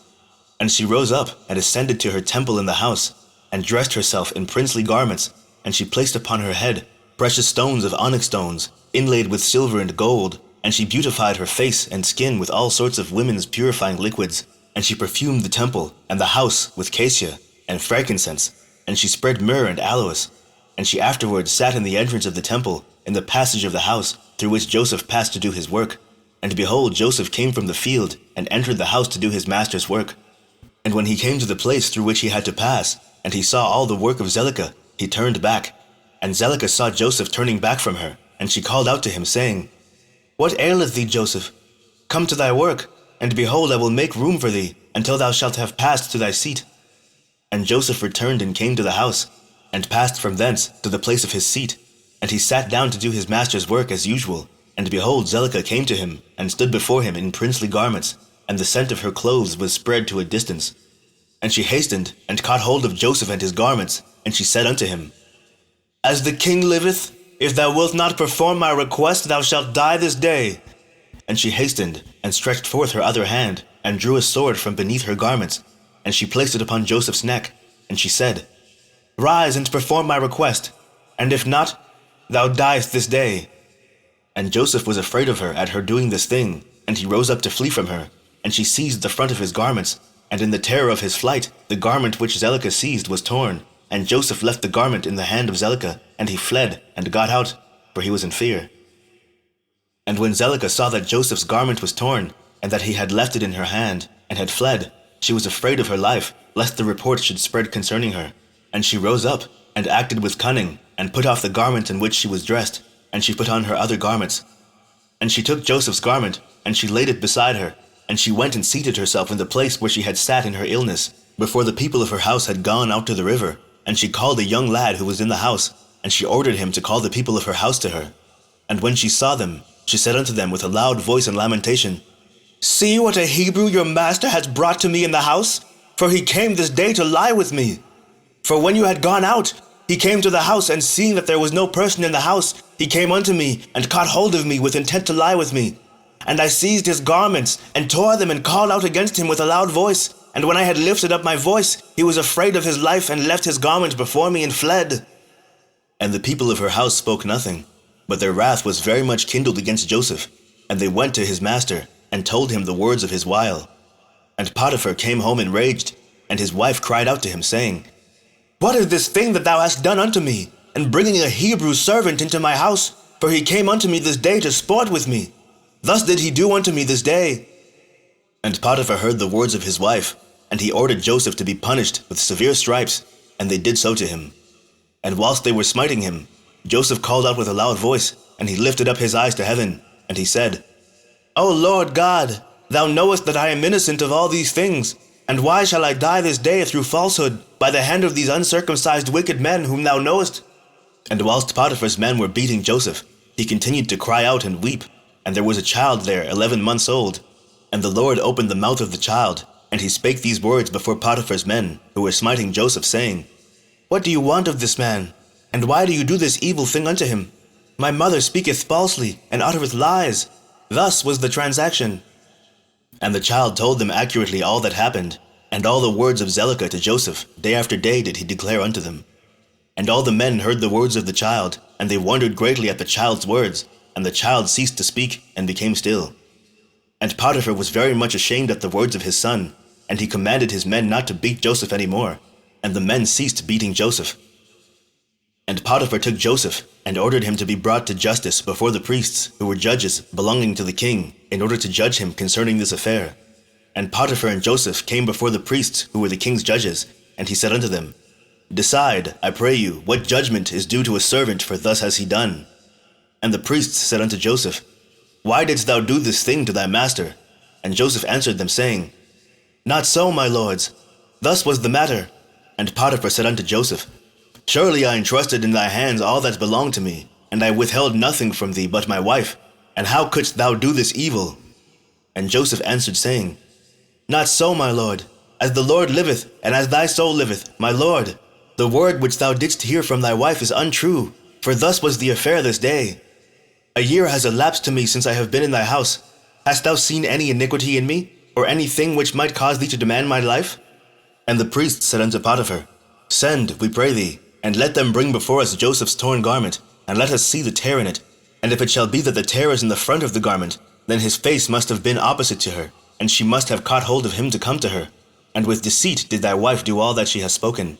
And she rose up and ascended to her temple in the house, and dressed herself in princely garments, and she placed upon her head precious stones of onyx stones, inlaid with silver and gold, and she beautified her face and skin with all sorts of women's purifying liquids, and she perfumed the temple and the house with cassia and frankincense, and she spread myrrh and aloes. And she afterwards sat in the entrance of the temple, in the passage of the house, through which Joseph passed to do his work. And behold, Joseph came from the field, and entered the house to do his master's work. And when he came to the place through which he had to pass, and he saw all the work of Zelicah, he turned back. And Zelicah saw Joseph turning back from her, and she called out to him, saying, What aileth thee, Joseph? Come to thy work, and behold, I will make room for thee, until thou shalt have passed to thy seat. And Joseph returned and came to the house, and passed from thence to the place of his seat. And he sat down to do his master's work as usual. And behold, Zelicah came to him, and stood before him in princely garments, and the scent of her clothes was spread to a distance. And she hastened, and caught hold of Joseph and his garments, and she said unto him, As the king liveth, if thou wilt not perform my request, thou shalt die this day. And she hastened, and stretched forth her other hand, and drew a sword from beneath her garments, and she placed it upon Joseph's neck, and she said, Rise and perform my request, and if not, thou diest this day. And Joseph was afraid of her at her doing this thing, and he rose up to flee from her, and she seized the front of his garments, and in the terror of his flight, the garment which Zelicah seized was torn, and Joseph left the garment in the hand of Zelicah, and he fled, and got out, for he was in fear. And when Zelicah saw that Joseph's garment was torn, and that he had left it in her hand, and had fled, she was afraid of her life, lest the report should spread concerning her. And she rose up, and acted with cunning, and put off the garment in which she was dressed, and she put on her other garments. And she took Joseph's garment, and she laid it beside her, and she went and seated herself in the place where she had sat in her illness, before the people of her house had gone out to the river. And she called a young lad who was in the house, and she ordered him to call the people of her house to her. And when she saw them, she said unto them with a loud voice and lamentation, See what a Hebrew your master has brought to me in the house, for he came this day to lie with me. For when you had gone out, he came to the house, and seeing that there was no person in the house, he came unto me, and caught hold of me with intent to lie with me. And I seized his garments, and tore them, and called out against him with a loud voice. And when I had lifted up my voice, he was afraid of his life, and left his garment before me, and fled. And the people of her house spoke nothing, but their wrath was very much kindled against Joseph. And they went to his master, and told him the words of his wile. And Potiphar came home enraged, and his wife cried out to him, saying, What is this thing that thou hast done unto me, in bringing a Hebrew servant into my house? For he came unto me this day to sport with me. Thus did he do unto me this day. And Potiphar heard the words of his wife, and he ordered Joseph to be punished with severe stripes, and they did so to him. And whilst they were smiting him, Joseph called out with a loud voice, and he lifted up his eyes to heaven, and he said, O Lord God, thou knowest that I am innocent of all these things, and why shall I die this day through falsehood, by the hand of these uncircumcised wicked men whom thou knowest? And whilst Potiphar's men were beating Joseph, he continued to cry out and weep, and there was a child there 11 months old. And the Lord opened the mouth of the child, and he spake these words before Potiphar's men, who were smiting Joseph, saying, What do you want of this man? And why do you do this evil thing unto him? My mother speaketh falsely, and uttereth lies. Thus was the transaction. And the child told them accurately all that happened, and all the words of Zelicah to Joseph, day after day did he declare unto them. And all the men heard the words of the child, and they wondered greatly at the child's words, and the child ceased to speak, and became still. And Potiphar was very much ashamed at the words of his son, and he commanded his men not to beat Joseph any more, and the men ceased beating Joseph. And Potiphar took Joseph, and ordered him to be brought to justice before the priests, who were judges belonging to the king, in order to judge him concerning this affair. And Potiphar and Joseph came before the priests, who were the king's judges, and he said unto them, Decide, I pray you, what judgment is due to a servant, for thus has he done. And the priests said unto Joseph, Why didst thou do this thing to thy master? And Joseph answered them, saying, Not so, my lords. Thus was the matter. And Potiphar said unto Joseph, Surely I entrusted in thy hands all that belonged to me, and I withheld nothing from thee but my wife. And how couldst thou do this evil? And Joseph answered, saying, Not so, my lord. As the Lord liveth, and as thy soul liveth, my lord, the word which thou didst hear from thy wife is untrue, for thus was the affair this day. A year has elapsed to me since I have been in thy house. Hast thou seen any iniquity in me, or anything which might cause thee to demand my life? And the priest said unto Potiphar, Send, we pray thee, and let them bring before us Joseph's torn garment, and let us see the tear in it. And if it shall be that the tear is in the front of the garment, then his face must have been opposite to her, and she must have caught hold of him to come to her. And with deceit did thy wife do all that she has spoken.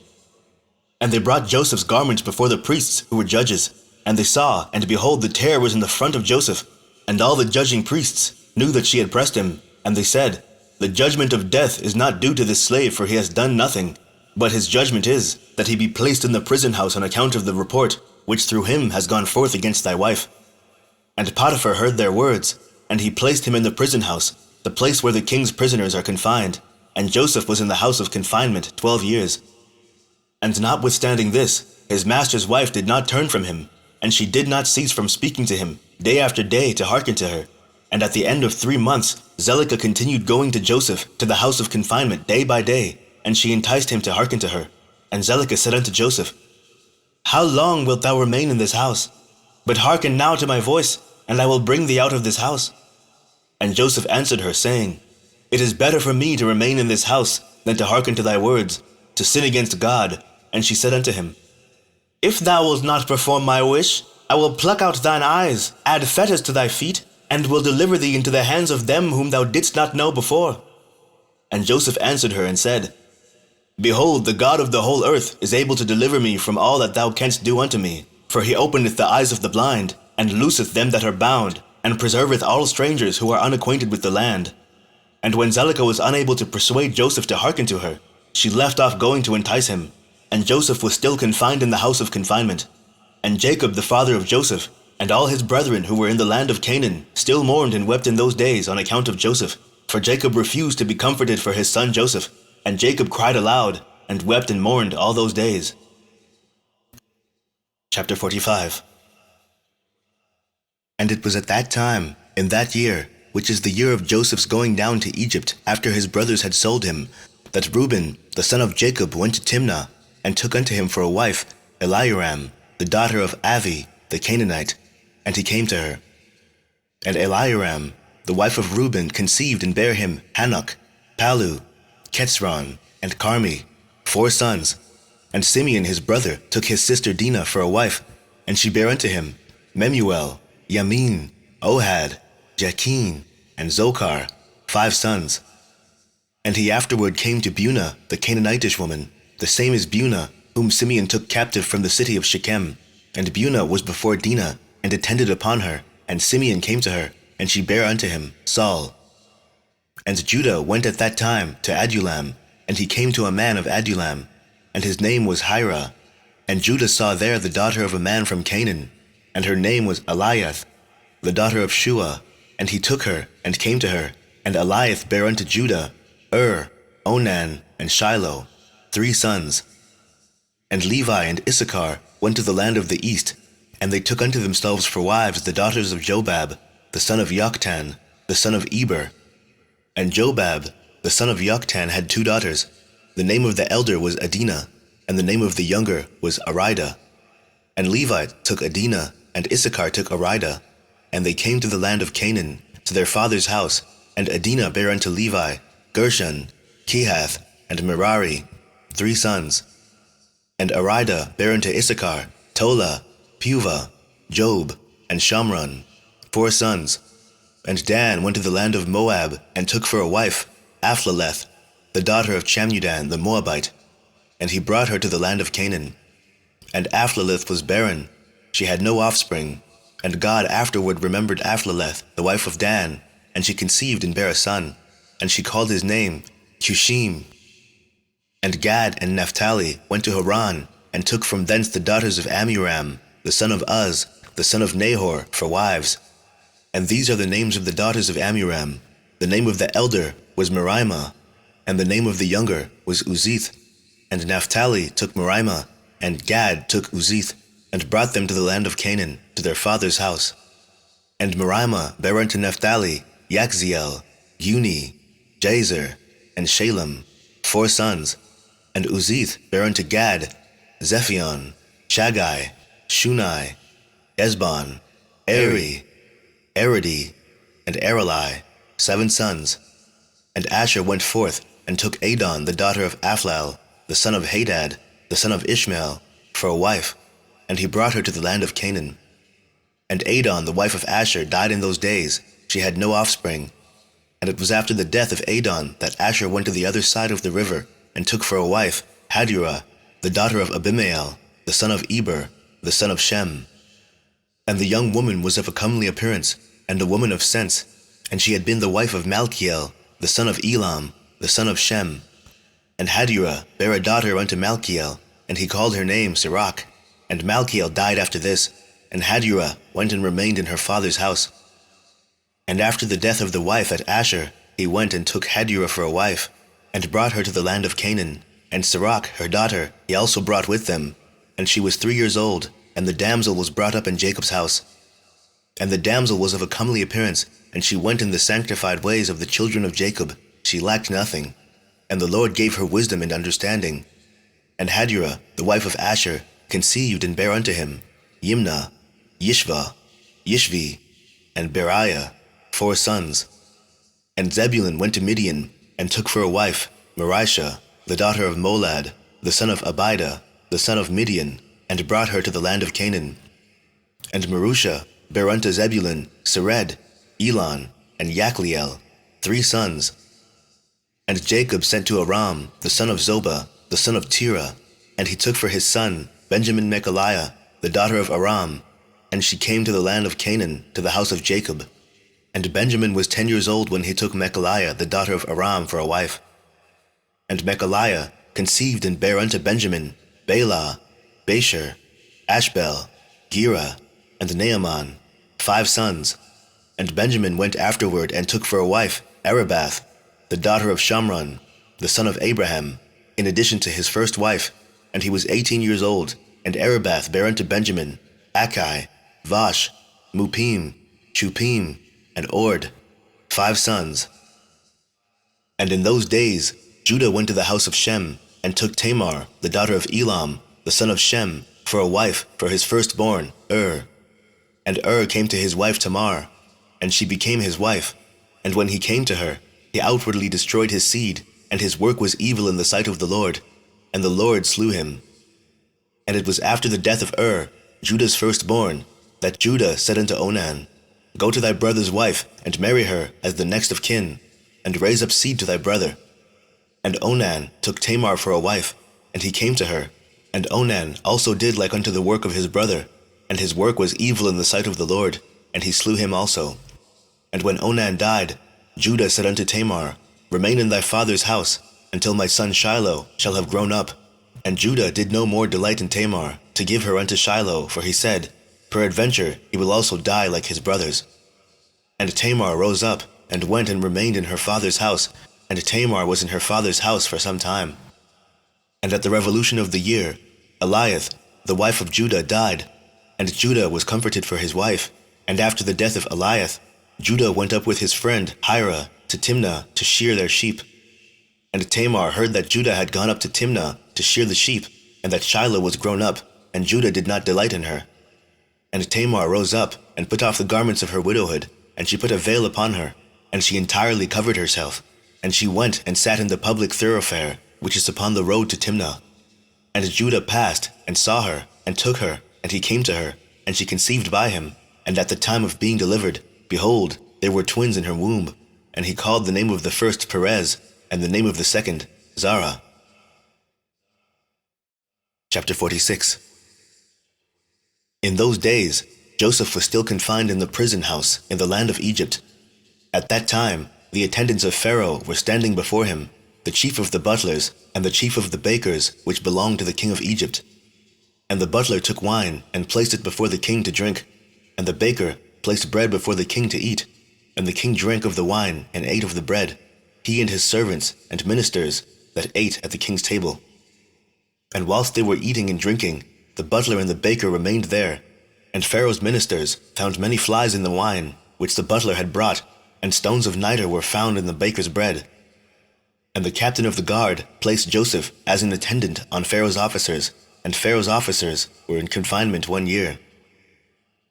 And they brought Joseph's garment before the priests, who were judges. And they saw, and behold, the tear was in the front of Joseph. And all the judging priests knew that she had pressed him. And they said, The judgment of death is not due to this slave, for he has done nothing. But his judgment is, that he be placed in the prison house on account of the report, which through him has gone forth against thy wife. And Potiphar heard their words, and he placed him in the prison house, the place where the king's prisoners are confined. And Joseph was in the house of confinement 12 years. And notwithstanding this, his master's wife did not turn from him, and she did not cease from speaking to him, day after day, to hearken to her. And at the end of 3 months, Zelicah continued going to Joseph to the house of confinement day by day, and she enticed him to hearken to her. And Zelicah said unto Joseph, How long wilt thou remain in this house? But hearken now to my voice, and I will bring thee out of this house. And Joseph answered her, saying, It is better for me to remain in this house than to hearken to thy words, to sin against God. And she said unto him, If thou wilt not perform my wish, I will pluck out thine eyes, add fetters to thy feet, and will deliver thee into the hands of them whom thou didst not know before. And Joseph answered her and said, Behold, the God of the whole earth is able to deliver me from all that thou canst do unto me. For he openeth the eyes of the blind, and looseth them that are bound, and preserveth all strangers who are unacquainted with the land. And when Zelicah was unable to persuade Joseph to hearken to her, she left off going to entice him. And Joseph was still confined in the house of confinement. And Jacob the father of Joseph, and all his brethren who were in the land of Canaan, still mourned and wept in those days on account of Joseph. For Jacob refused to be comforted for his son Joseph. And Jacob cried aloud, and wept and mourned all those days. Chapter 45. And it was at that time, in that year, which is the year of Joseph's going down to Egypt, after his brothers had sold him, that Reuben, the son of Jacob, went to Timnah, and took unto him for a wife Eliaram, the daughter of Avi, the Canaanite, and he came to her. And Eliaram, the wife of Reuben, conceived and bare him Hanok, Palu, Ketzron, and Carmi, 4 sons. And Simeon his brother took his sister Dinah for a wife, and she bare unto him Memuel, Yamin, Ohad, Jachin, and Zochar, 5 sons. And he afterward came to Bunah, the Canaanitish woman, the same as Bunah, whom Simeon took captive from the city of Shechem. And Bunah was before Dinah, and attended upon her, and Simeon came to her, and she bare unto him Saul. And Judah went at that time to Adullam, and he came to a man of Adullam, and his name was Hira. And Judah saw there the daughter of a man from Canaan, and her name was Eliath, the daughter of Shua. And he took her, and came to her. And Eliath bare unto Judah Onan, and Shiloh, 3 sons. And Levi and Issachar went to the land of the east, and they took unto themselves for wives the daughters of Jobab, the son of Yoktan, the son of Eber. And Jobab, the son of Yoktan, had 2 daughters. The name of the elder was Adinah, and the name of the younger was Arida. And Levi took Adinah, and Issachar took Arida. And they came to the land of Canaan, to their father's house. And Adinah bare unto Levi Gershon, Kehath, and Merari, 3 sons. And Arida bare unto Issachar Tola, Puvah, Job, and Shamron, 4 sons. And Dan went to the land of Moab, and took for a wife Aphleleth, the daughter of Chamudan the Moabite. And he brought her to the land of Canaan. And Aphleleth was barren, she had no offspring. And God afterward remembered Aphleleth, the wife of Dan, and she conceived and bare a son. And she called his name Cushim. And Gad and Naphtali went to Haran, and took from thence the daughters of Amram, the son of Uz, the son of Nahor, for wives. And these are the names of the daughters of Amram. The name of the elder was Merimah, and the name of the younger was Uzith. And Naphtali took Merimah, and Gad took Uzith, and brought them to the land of Canaan, to their father's house. And Merimah bare unto Naphtali Yakziel, Guni, Jasher, and Shalem, 4 sons. And Uzith bare unto Gad Zephion, Shagai, Shunai, Esbon, Eri, Aradi, and Arali, 7 sons. And Asher went forth, and took Adon the daughter of Aphlal, the son of Hadad, the son of Ishmael, for a wife, and he brought her to the land of Canaan. And Adon the wife of Asher died in those days. She had no offspring. And it was after the death of Adon that Asher went to the other side of the river, and took for a wife Hadurah, the daughter of Abimael, the son of Eber, the son of Shem. And the young woman was of a comely appearance, and a woman of sense, and she had been the wife of Malchiel, the son of Elam, the son of Shem. And Hadurah bare a daughter unto Malchiel, and he called her name Sirach. And Malchiel died after this, and Hadurah went and remained in her father's house. And after the death of the wife at Asher, he went and took Hadurah for a wife, and brought her to the land of Canaan. And Sirach, her daughter, he also brought with them. And she was 3 years old, and the damsel was brought up in Jacob's house. And the damsel was of a comely appearance, and she went in the sanctified ways of the children of Jacob. She lacked nothing. And the Lord gave her wisdom and understanding. And Hadurah, the wife of Asher, conceived and bare unto him Yimnah, Yishva, Yishvi, and Beriah, 4 sons. And Zebulun went to Midian, and took for a wife Marisha, the daughter of Molad, the son of Abida, the son of Midian, and brought her to the land of Canaan. And Marusha bare unto Zebulun Sered, Elon, and Yakliel, 3 sons. And Jacob sent to Aram, the son of Zobah, the son of Terah, and he took for his son Benjamin Mechaliah, the daughter of Aram, and she came to the land of Canaan, to the house of Jacob. And Benjamin was 10 years old when he took Mechaliah, the daughter of Aram, for a wife. And Mechaliah conceived and bare unto Benjamin Bela, Basher, Ashbel, Gera, and Naaman, 5 sons. And Benjamin went afterward and took for a wife Arabath, the daughter of Shamron, the son of Abraham, in addition to his first wife, and he was 18 years old. And Arabath bare unto Benjamin Akai, Vash, Mupim, Chupim, and Ord, 5 sons. And in those days Judah went to the house of Shem, and took Tamar, the daughter of Elam, the son of Shem, for a wife for his firstborn, And came to his wife Tamar, and she became his wife. And when he came to her, he outwardly destroyed his seed, and his work was evil in the sight of the Lord, and the Lord slew him. And it was after the death of Judah's firstborn, that Judah said unto Onan, Go to thy brother's wife, and marry her as the next of kin, and raise up seed to thy brother. And Onan took Tamar for a wife, and he came to her. And Onan also did like unto the work of his brother, and his work was evil in the sight of the Lord, and he slew him also. And when Onan died, Judah said unto Tamar, Remain in thy father's house, until my son Shiloh shall have grown up. And Judah did no more delight in Tamar, to give her unto Shiloh, for he said, Peradventure he will also die like his brothers. And Tamar rose up, and went and remained in her father's house, and Tamar was in her father's house for some time. And at the revolution of the year, Eliath, the wife of Judah, died, and Judah was comforted for his wife. And after the death of Eliath, Judah went up with his friend Hira to Timnah to shear their sheep. And Tamar heard that Judah had gone up to Timnah to shear the sheep, and that Shiloh was grown up, and Judah did not delight in her. And Tamar rose up, and put off the garments of her widowhood, and she put a veil upon her, and she entirely covered herself. And she went and sat in the public thoroughfare, which is upon the road to Timnah. And Judah passed, and saw her, and took her, and he came to her, and she conceived by him. And at the time of being delivered, behold, there were twins in her womb. And he called the name of the first Perez, and the name of the second Zara. Chapter 46. In those days, Joseph was still confined in the prison house in the land of Egypt. At that time, the attendants of Pharaoh were standing before him, the chief of the butlers, and the chief of the bakers, which belonged to the king of Egypt. And the butler took wine, and placed it before the king to drink, and the baker placed bread before the king to eat. And the king drank of the wine, and ate of the bread, he and his servants and ministers that ate at the king's table. And whilst they were eating and drinking, the butler and the baker remained there. And Pharaoh's ministers found many flies in the wine, which the butler had brought, and stones of nitre were found in the baker's bread. And the captain of the guard placed Joseph as an attendant on Pharaoh's officers, and Pharaoh's officers were in confinement 1 year.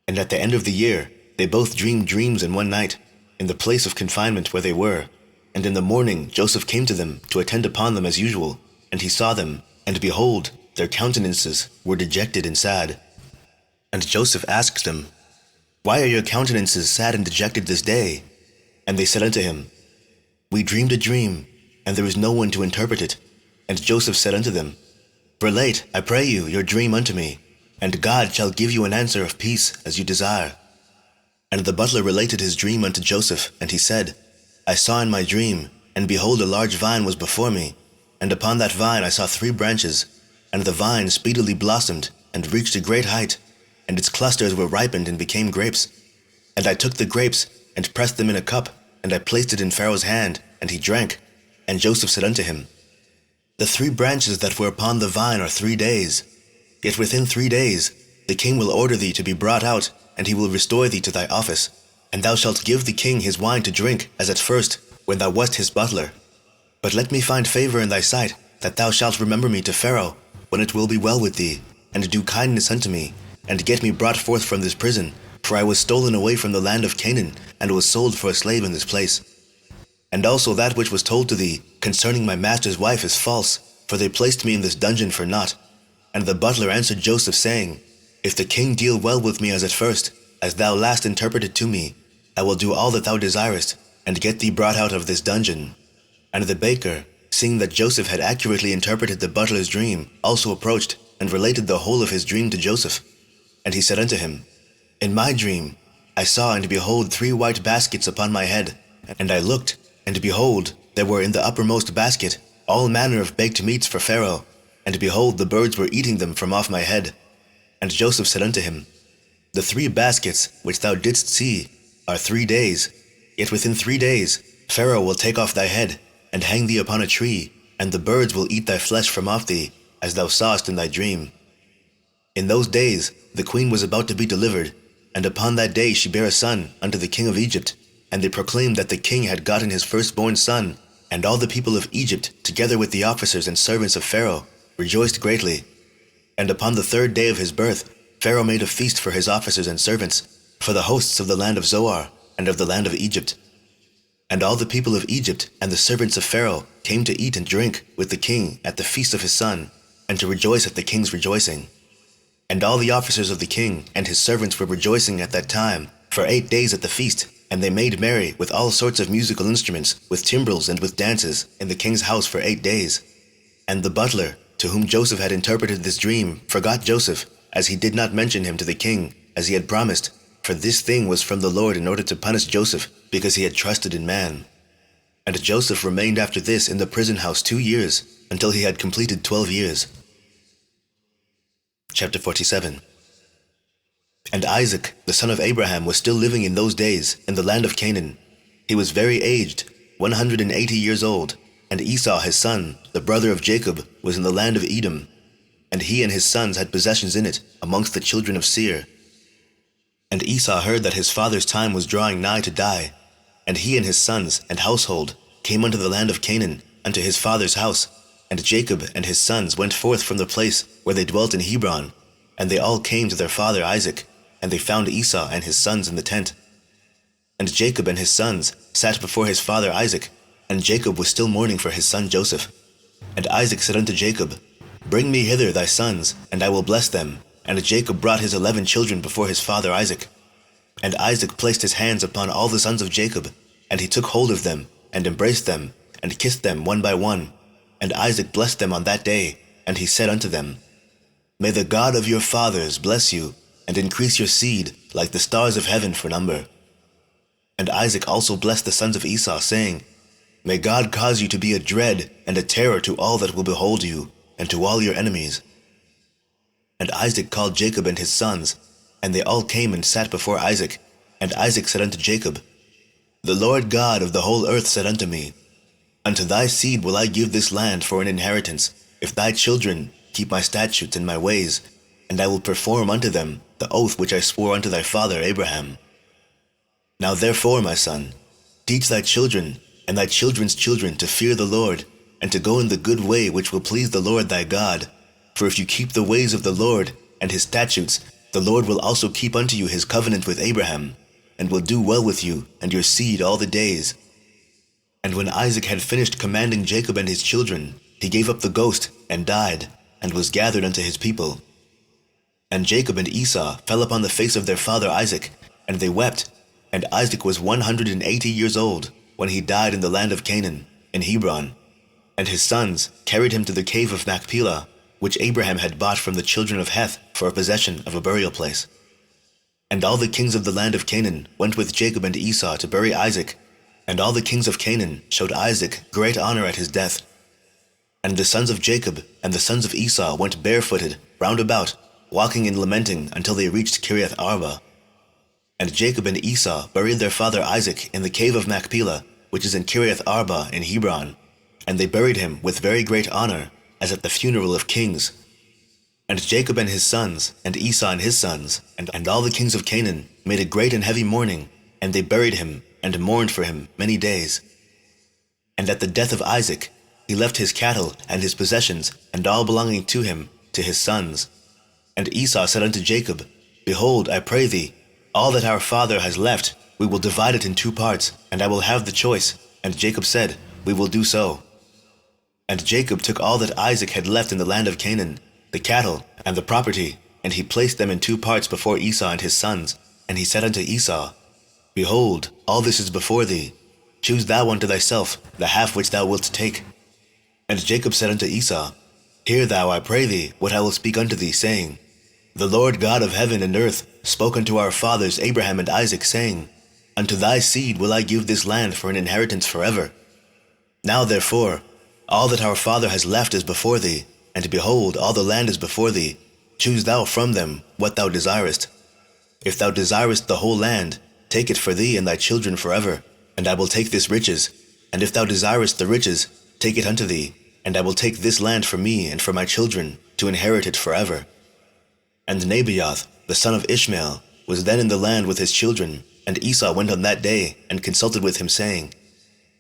And at the end of the year, they both dreamed dreams in one night, in the place of confinement where they were. And in the morning Joseph came to them to attend upon them as usual, and he saw them, and behold, their countenances were dejected and sad. And Joseph asked them, Why are your countenances sad and dejected this day? And they said unto him, We dreamed a dream, and there is no one to interpret it. And Joseph said unto them, Relate, I pray you, your dream unto me, and God shall give you an answer of peace as you desire. And the butler related his dream unto Joseph, and he said, I saw in my dream, and behold, a large vine was before me, and upon that vine I saw 3 branches, and the vine speedily blossomed, and reached a great height, and its clusters were ripened and became grapes. And I took the grapes, and pressed them in a cup, and I placed it in Pharaoh's hand, and he drank. And Joseph said unto him, The 3 branches that were upon the vine are 3 days. Yet within 3 days the king will order thee to be brought out, and he will restore thee to thy office. And thou shalt give the king his wine to drink, as at first, when thou wast his butler. But let me find favor in thy sight, that thou shalt remember me to Pharaoh, when it will be well with thee, and do kindness unto me, and get me brought forth from this prison, for I was stolen away from the land of Canaan, and was sold for a slave in this place. And also that which was told to thee concerning my master's wife is false, for they placed me in this dungeon for naught. And the butler answered Joseph, saying, If the king deal well with me as at first, as thou last interpreted to me, I will do all that thou desirest, and get thee brought out of this dungeon. And the baker, seeing that Joseph had accurately interpreted the butler's dream, also approached, and related the whole of his dream to Joseph. And he said unto him, In my dream I saw, and behold, 3 white baskets upon my head. And I looked, and behold, there were in the uppermost basket all manner of baked meats for Pharaoh, and behold, the birds were eating them from off my head. And Joseph said unto him, The 3 baskets which thou didst see are 3 days, yet within 3 days Pharaoh will take off thy head, and hang thee upon a tree, and the birds will eat thy flesh from off thee, as thou sawest in thy dream. In those days the queen was about to be delivered, and upon that day she bare a son unto the king of Egypt, and they proclaimed that the king had gotten his firstborn son, and all the people of Egypt, together with the officers and servants of Pharaoh, rejoiced greatly. And upon the 3rd day of his birth Pharaoh made a feast for his officers and servants, for the hosts of the land of Zoar, and of the land of Egypt. And all the people of Egypt and the servants of Pharaoh came to eat and drink with the king at the feast of his son, and to rejoice at the king's rejoicing. And all the officers of the king and his servants were rejoicing at that time for 8 days at the feast, and they made merry with all sorts of musical instruments, with timbrels and with dances, in the king's house for 8 days. And the butler, to whom Joseph had interpreted this dream, forgot Joseph, as he did not mention him to the king, as he had promised, for this thing was from the Lord in order to punish Joseph, because he had trusted in man. And Joseph remained after this in the prison house 2 years, until he had completed 12 years. Chapter 47. And Isaac, the son of Abraham, was still living in those days in the land of Canaan. He was very aged, 180 years old, and Esau his son, the brother of Jacob, was in the land of Edom, and he and his sons had possessions in it amongst the children of Seir. And Esau heard that his father's time was drawing nigh to die, and he and his sons and household came unto the land of Canaan, unto his father's house. And Jacob and his sons went forth from the place where they dwelt in Hebron, and they all came to their father Isaac, and they found Esau and his sons in the tent. And Jacob and his sons sat before his father Isaac, and Jacob was still mourning for his son Joseph. And Isaac said unto Jacob, Bring me hither thy sons, and I will bless them. And Jacob brought his 11 children before his father Isaac. And Isaac placed his hands upon all the sons of Jacob, and he took hold of them, and embraced them, and kissed them one by one. And Isaac blessed them on that day, and he said unto them, May the God of your fathers bless you, and increase your seed like the stars of heaven for number. And Isaac also blessed the sons of Esau, saying, May God cause you to be a dread and a terror to all that will behold you, and to all your enemies." And Isaac called Jacob and his sons, and they all came and sat before Isaac. And Isaac said unto Jacob, "The Lord God of the whole earth said unto me, Unto thy seed will I give this land for an inheritance, if thy children keep my statutes and my ways, and I will perform unto them the oath which I swore unto thy father Abraham. Now therefore, my son, teach thy children and thy children's children to fear the Lord, and to go in the good way which will please the Lord thy God. For if you keep the ways of the Lord and his statutes, the Lord will also keep unto you his covenant with Abraham, and will do well with you and your seed all the days." And when Isaac had finished commanding Jacob and his children, he gave up the ghost and died, and was gathered unto his people. And Jacob and Esau fell upon the face of their father Isaac, and they wept. And Isaac was 180 years old when he died in the land of Canaan, in Hebron. And his sons carried him to the cave of Machpelah, which Abraham had bought from the children of Heth for a possession of a burial place. And all the kings of the land of Canaan went with Jacob and Esau to bury Isaac, and all the kings of Canaan showed Isaac great honor at his death. And the sons of Jacob and the sons of Esau went barefooted round about, walking and lamenting until they reached Kiriath Arba. And Jacob and Esau buried their father Isaac in the cave of Machpelah, which is in Kiriath Arba in Hebron. And they buried him with very great honor, as at the funeral of kings. And Jacob and his sons, and Esau and his sons, and all the kings of Canaan made a great and heavy mourning, and they buried him, and mourned for him many days. And at the death of Isaac, he left his cattle and his possessions, and all belonging to him, to his sons. And Esau said unto Jacob, Behold, I pray thee, all that our father has left, we will divide it in 2 parts, and I will have the choice. And Jacob said, We will do so. And Jacob took all that Isaac had left in the land of Canaan, the cattle and the property, and he placed them in 2 parts before Esau and his sons. And he said unto Esau, Behold, all this is before thee. Choose thou unto thyself the half which thou wilt take. And Jacob said unto Esau, Hear thou, I pray thee, what I will speak unto thee, saying, The Lord God of heaven and earth spoke unto our fathers Abraham and Isaac, saying, Unto thy seed will I give this land for an inheritance forever. Now therefore, all that our father has left is before thee, and behold, all the land is before thee. Choose thou from them what thou desirest. If thou desirest the whole land, take it for thee and thy children forever, and I will take this riches. And if thou desirest the riches, take it unto thee, and I will take this land for me and for my children, to inherit it forever. And Nebaioth, the son of Ishmael, was then in the land with his children, and Esau went on that day, and consulted with him, saying,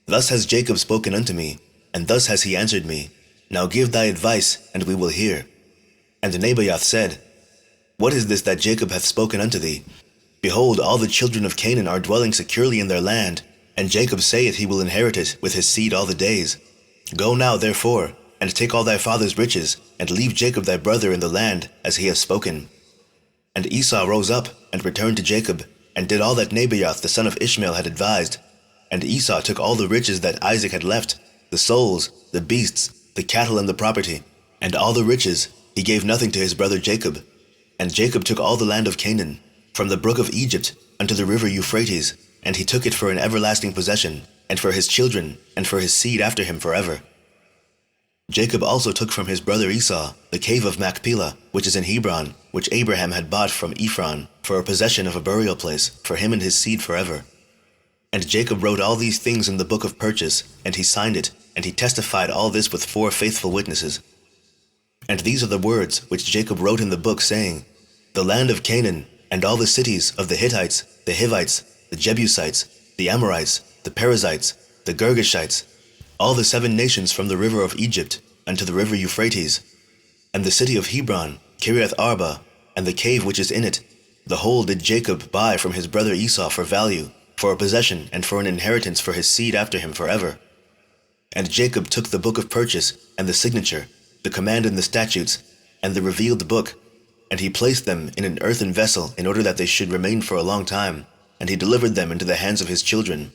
Thus has Jacob spoken unto me, and thus has he answered me. Now give thy advice, and we will hear. And Nebaioth said, What is this that Jacob hath spoken unto thee? Behold, all the children of Canaan are dwelling securely in their land, and Jacob saith he will inherit it with his seed all the days. Go now, therefore, and take all thy father's riches, and leave Jacob thy brother in the land, as he hath spoken. And Esau rose up, and returned to Jacob, and did all that Nebaioth the son of Ishmael had advised. And Esau took all the riches that Isaac had left, the souls, the beasts, the cattle and the property, and all the riches. He gave nothing to his brother Jacob. And Jacob took all the land of Canaan, from the brook of Egypt unto the river Euphrates, and he took it for an everlasting possession, and for his children, and for his seed after him forever. Jacob also took from his brother Esau the cave of Machpelah, which is in Hebron, which Abraham had bought from Ephron, for a possession of a burial place, for him and his seed forever. And Jacob wrote all these things in the book of purchase, and he signed it, and he testified all this with 4 faithful witnesses. And these are the words which Jacob wrote in the book, saying, The land of Canaan, and all the cities of the Hittites, the Hivites, the Jebusites, the Amorites, the Perizzites, the Girgashites, all the 7 nations from the river of Egypt unto the river Euphrates, and the city of Hebron, Kiriath Arba, and the cave which is in it, the whole did Jacob buy from his brother Esau for value, for a possession and for an inheritance for his seed after him forever. And Jacob took the book of purchase, and the signature, the command and the statutes, and the revealed book, and he placed them in an earthen vessel in order that they should remain for a long time, and he delivered them into the hands of his children.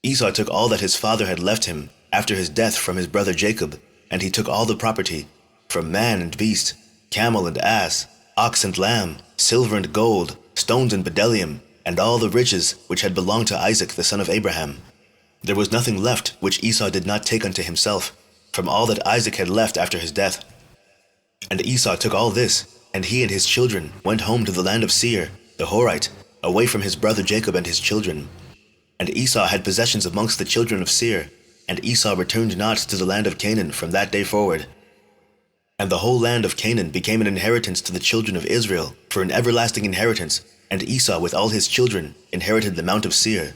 Esau took all that his father had left him after his death from his brother Jacob, and he took all the property, from man and beast, camel and ass, ox and lamb, silver and gold, stones and bdellium, and all the riches which had belonged to Isaac the son of Abraham. There was nothing left which Esau did not take unto himself, from all that Isaac had left after his death. And Esau took all this, and he and his children went home to the land of Seir, the Horite, away from his brother Jacob and his children. And Esau had possessions amongst the children of Seir, and Esau returned not to the land of Canaan from that day forward. And the whole land of Canaan became an inheritance to the children of Israel for an everlasting inheritance, and Esau with all his children inherited the Mount of Seir.